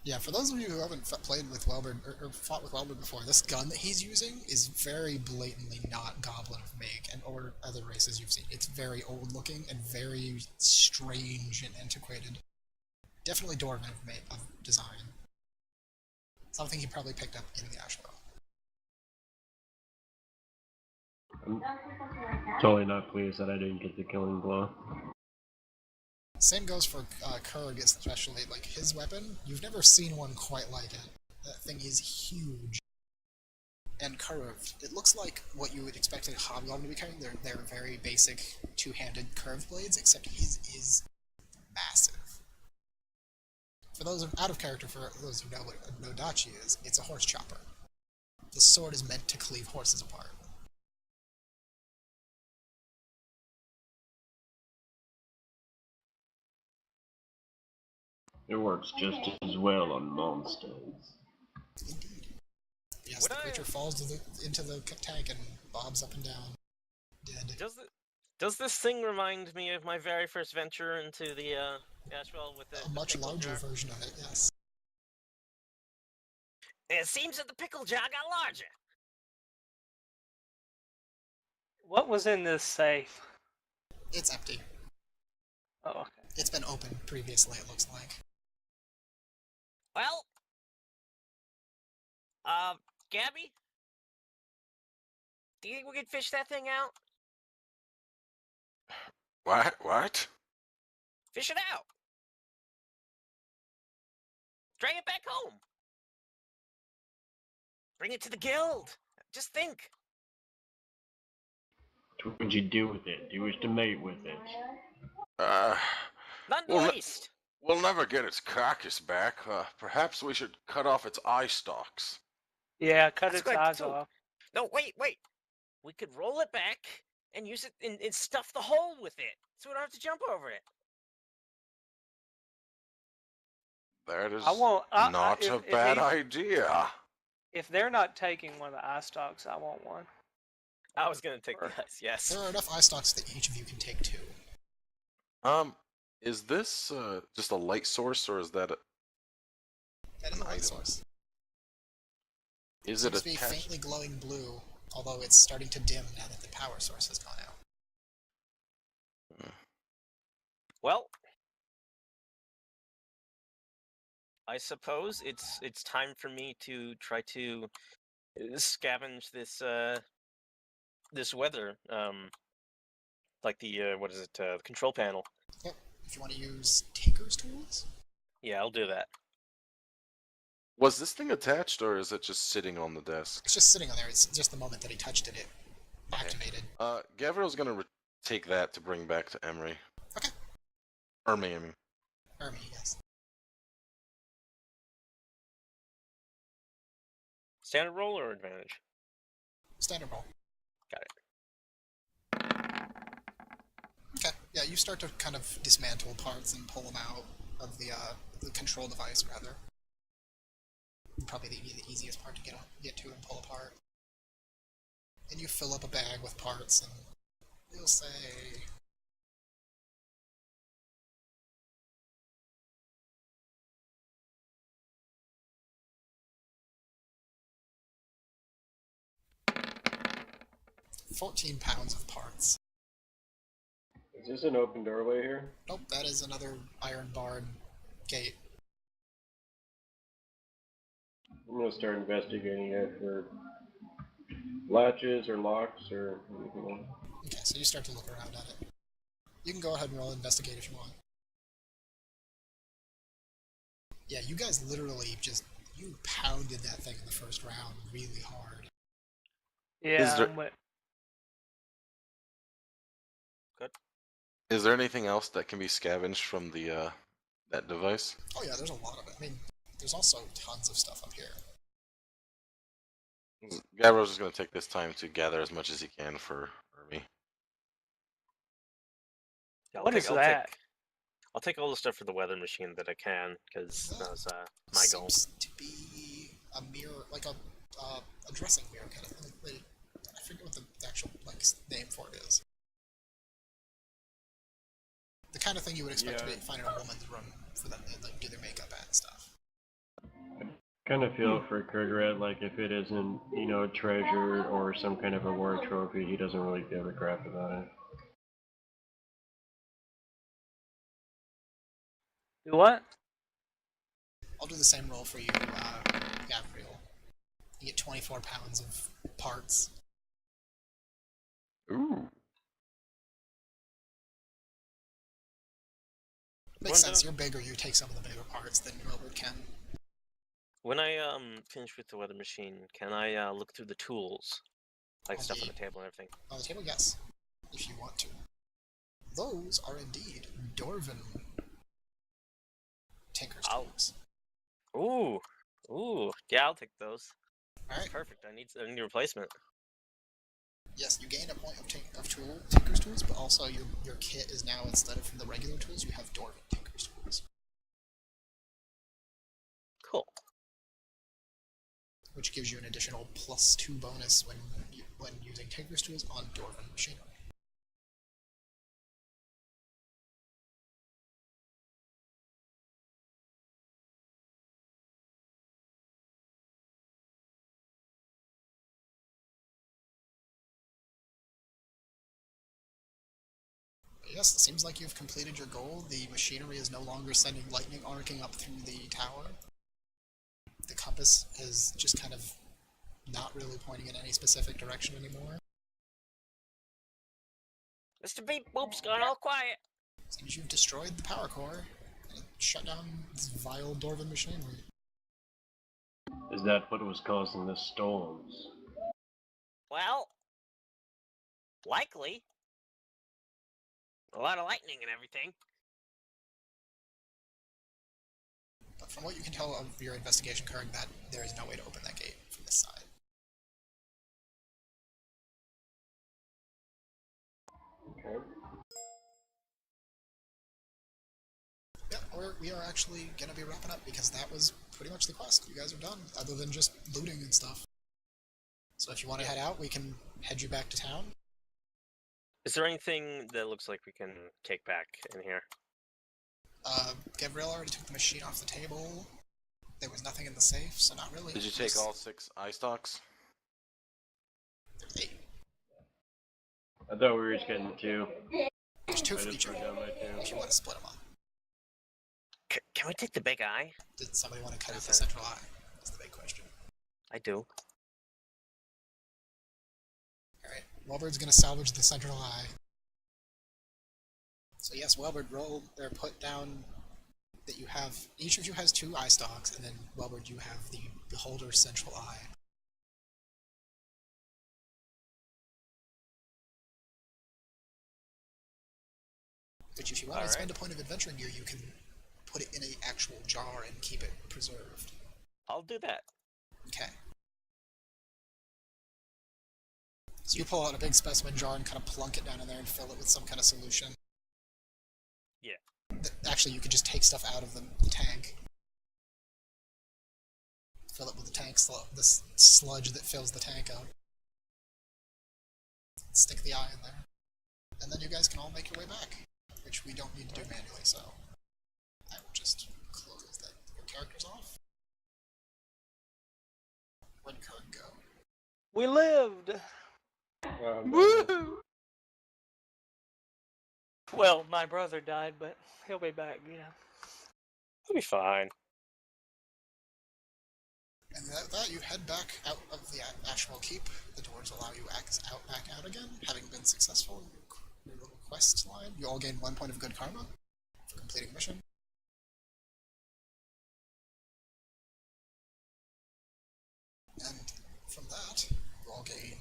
Yeah, for those of you who haven't played with Welburd or fought with Welburd before, this gun that he's using is very blatantly not Goblin of make and or other races you've seen. It's very old looking and very strange and antiquated. Definitely Dwarven of design. Something he probably picked up in the Ashwell. I'm totally not pleased that I didn't get the killing blow. Same goes for Khurg, especially. Like, his weapon, you've never seen one quite like it. That thing is huge. And curved. It looks like what you would expect a hobgoblin to be carrying. They're very basic two-handed curved blades, except his is massive. For those out of character, for those who know what a Nodachi is, it's a horse chopper. The sword is meant to cleave horses apart. It works just as well on monsters. Indeed. Yes, Would the I- creature falls into the tank and bobs up and down, dead. Does this thing remind me of my very first venture into the Ashwell with the A much pickle larger jar? version of it, yes. It seems that the pickle jar got larger. What was in this safe? It's empty. Oh, okay. It's been opened previously, it looks like. Well, Gabby, do you think we could fish that thing out? What? Fish it out. Drag it back home. Bring it to the guild. Just think. What would you do with it? Do you wish to mate with it? None the Well, least. We'll never get its carcass back. Perhaps we should cut off its eye stalks. Yeah, cut That's its good, eyes too. off. No, wait. We could roll it back and use it and stuff the hole with it, so we don't have to jump over it. That is I won't. not a bad idea. If they're not taking one of the eye stalks, I want one. I was gonna take the ice. Yes. There are enough eye stalks that each of you can take 2. Is this just a light source, or is that That is an a light item? source. Is Seems it to be attached? faintly glowing blue, although it's starting to dim now that the power source has gone out. Well, I suppose it's time for me to try to scavenge this weather, like the what is it, the control panel. Yep. If you want to use Tinker's tools, Yeah, I'll do that. Was this thing attached, or is it just sitting on the desk? it's just sitting on there. It's just the moment that he touched it, it activated. Gavril's gonna take that to bring back to Emery. Okay. Or me, I mean. Ermi, yes. Standard roll or advantage? Standard roll. Got it. Okay. Yeah, you start to kind of dismantle parts and pull them out of the control device, rather. Probably the easiest part to get to and pull apart. And you fill up a bag with parts, and you'll say... £14 of parts. Is this an open doorway here? Nope, that is another iron barred gate. I'm gonna start investigating it for latches or locks or anything else. Okay, so you start to look around at it. You can go ahead and roll investigate if you want. Yeah, you guys literally you pounded that thing in the first round really hard. Yeah, there- I'm with- Is there anything else that can be scavenged from the that device? Oh yeah, there's a lot of it. I mean, there's also tons of stuff up here. Gavril's just gonna take this time to gather as much as he can for me. Yeah, What is that? I'll take all the stuff for the weather machine that I can, because that was my goal. Seems to be a mirror, like a dressing mirror kind of thing. I forget what the actual name for it is. The kind of thing you would expect to find in a woman's room for them to do their makeup and stuff. Kind of feel for Khurguuret, like if it isn't, treasure or some kind of a war trophy, he doesn't really give a crap about it. Do what? I'll do the same roll for you, Gavril. You get 24 pounds of parts. Ooh. Makes sense, you're bigger, you take some of the bigger parts than Welburd can. When I finish with the weather machine, can I look through the tools, like stuff on the table and everything? On the table, yes, if you want to. Those are indeed Dwarven Tinker's tools. Ooh, yeah, I'll take those. All right. Perfect. I need a replacement. Yes, you gain a point of Tinker's tools, but also your kit is now, instead of from the regular tools, you have Dwarven Tinker's tools. Cool. Which gives you an additional +2 bonus when using Tinker's tools on Dwarven machinery. Yes, it seems like you've completed your goal. The machinery is no longer sending lightning arcing up through the tower. The compass is just kind of not really pointing in any specific direction anymore. Mr. Beep Boop's gone all quiet. Seems you've destroyed the power core and shut down this vile Dwarven machinery. Is that what was causing the storms? Well, likely. A lot of lightning and everything. But from what you can tell of your investigation, Khurg, that there is no way to open that gate from this side. Okay. Yeah, we are actually going to be wrapping up because that was pretty much the quest. You guys are done, other than just looting and stuff. So if you want to head out, we can head you back to town. Is there anything that looks like we can take back in here? Gavril already took the machine off the table. There was nothing in the safe, so not really. Did you take all 6 eye stalks? Hey, I thought we were just getting 2. there's 2 I for just each of wrote you, down my 2. if you want to split them up. Can we take the big eye? Did somebody want to cut out the central eye? That's the big question. I do. Alright, Welburd's going to salvage the central eye. So yes, Welburd, roll, or put down that you have, each of you has 2 eye stalks, and then Welburd, you have the beholder's central eye. Which if you want to spend a point of adventuring gear, you can put it in an actual jar and keep it preserved. I'll do that. Okay. So you pull out a big specimen jar and kind of plunk it down in there and fill it with some kind of solution. Yeah. Actually, you could just take stuff out of the tank. Fill it with the tank the sludge that fills the tank up. Stick the eye in there. And then you guys can all make your way back, which we don't need to do manually, so I will just close your characters off. Where'd Kurt go? We lived! Woo! Well, my brother died, but he'll be back, you know. We'll be fine. And that you head back out of the Ashwell Keep. The doors allow you back out again, having been successful in your little quest line. You all gain 1 point of good karma for completing the mission. And from that, you all gain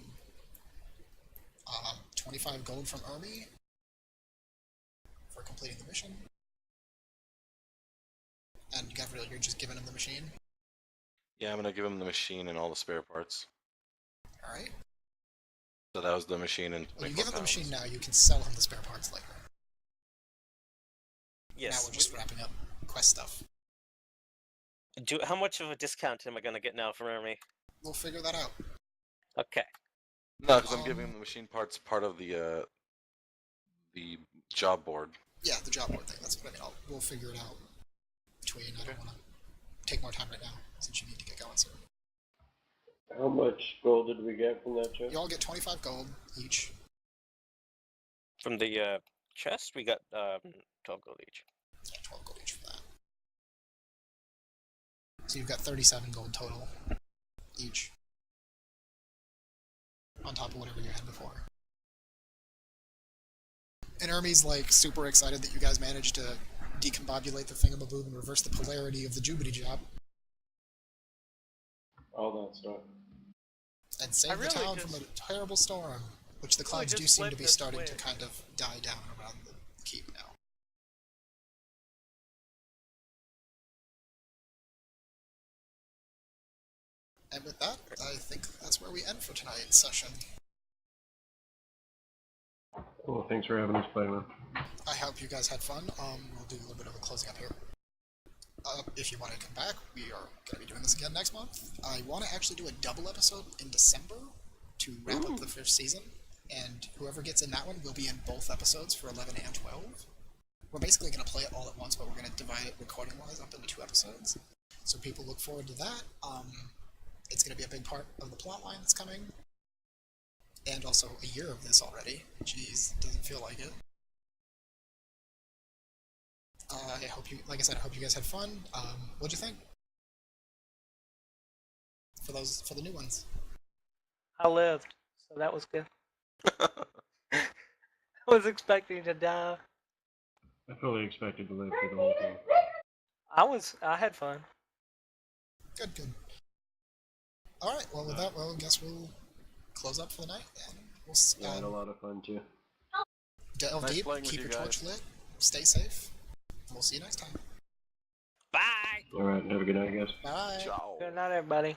25 gold from Ermi for completing the mission. And Gavril, you're just giving him the machine? Yeah, I'm gonna give him the machine and all the spare parts. Alright. So that was the machine and... Well, you give him the machine now, you can sell him the spare parts later. Yes. Now we're just wrapping up quest stuff. How much of a discount am I gonna get now from Ermi? We'll figure that out. Okay. No, because I'm giving him the machine parts part of the job board. Yeah, the job board thing, that's what I mean. We'll figure it out between. I don't want to take more time right now, since you need to get going soon. How much gold did we get from that chest? You all get 25 gold each. From the chest, we got 12 gold each. Yeah, 12 gold each for that. So you've got 37 gold total each. On top of whatever you had before. And Ermi's like super excited that you guys managed to decombobulate the thingamaboob and reverse the polarity of the Jubity job. All that stuff. And save the town from a terrible storm, which the clouds do seem to be starting to kind of die down around the keep now. And with that, I think that's where we end for tonight's session. Well, thanks for having us play, man. I hope you guys had fun. We'll do a little bit of a closing up here. If you want to come back, we are going to be doing this again next month. I want to actually do a double episode in December to wrap up the first season, and whoever gets in that one will be in both episodes for 11 and 12. We're basically going to play it all at once, but we're going to divide it recording-wise up into 2 episodes. So people look forward to that. It's going to be a big part of the plotline that's coming. And also a year of this already. Jeez, doesn't feel like it. I hope you, like I said, I hope you guys had fun. What'd you think? For the new ones. I lived, so that was good. I was expecting to die. I fully expected to live through the whole thing. I had fun. Good. Alright, well with that, I guess we'll close up for the night, and we'll I had a lot of fun too. delve Nice deep, playing with keep you your torch guys. lit, stay safe, and we'll see you next time. Bye! Alright, have a good night, guys. Bye! Ciao. Good night, everybody.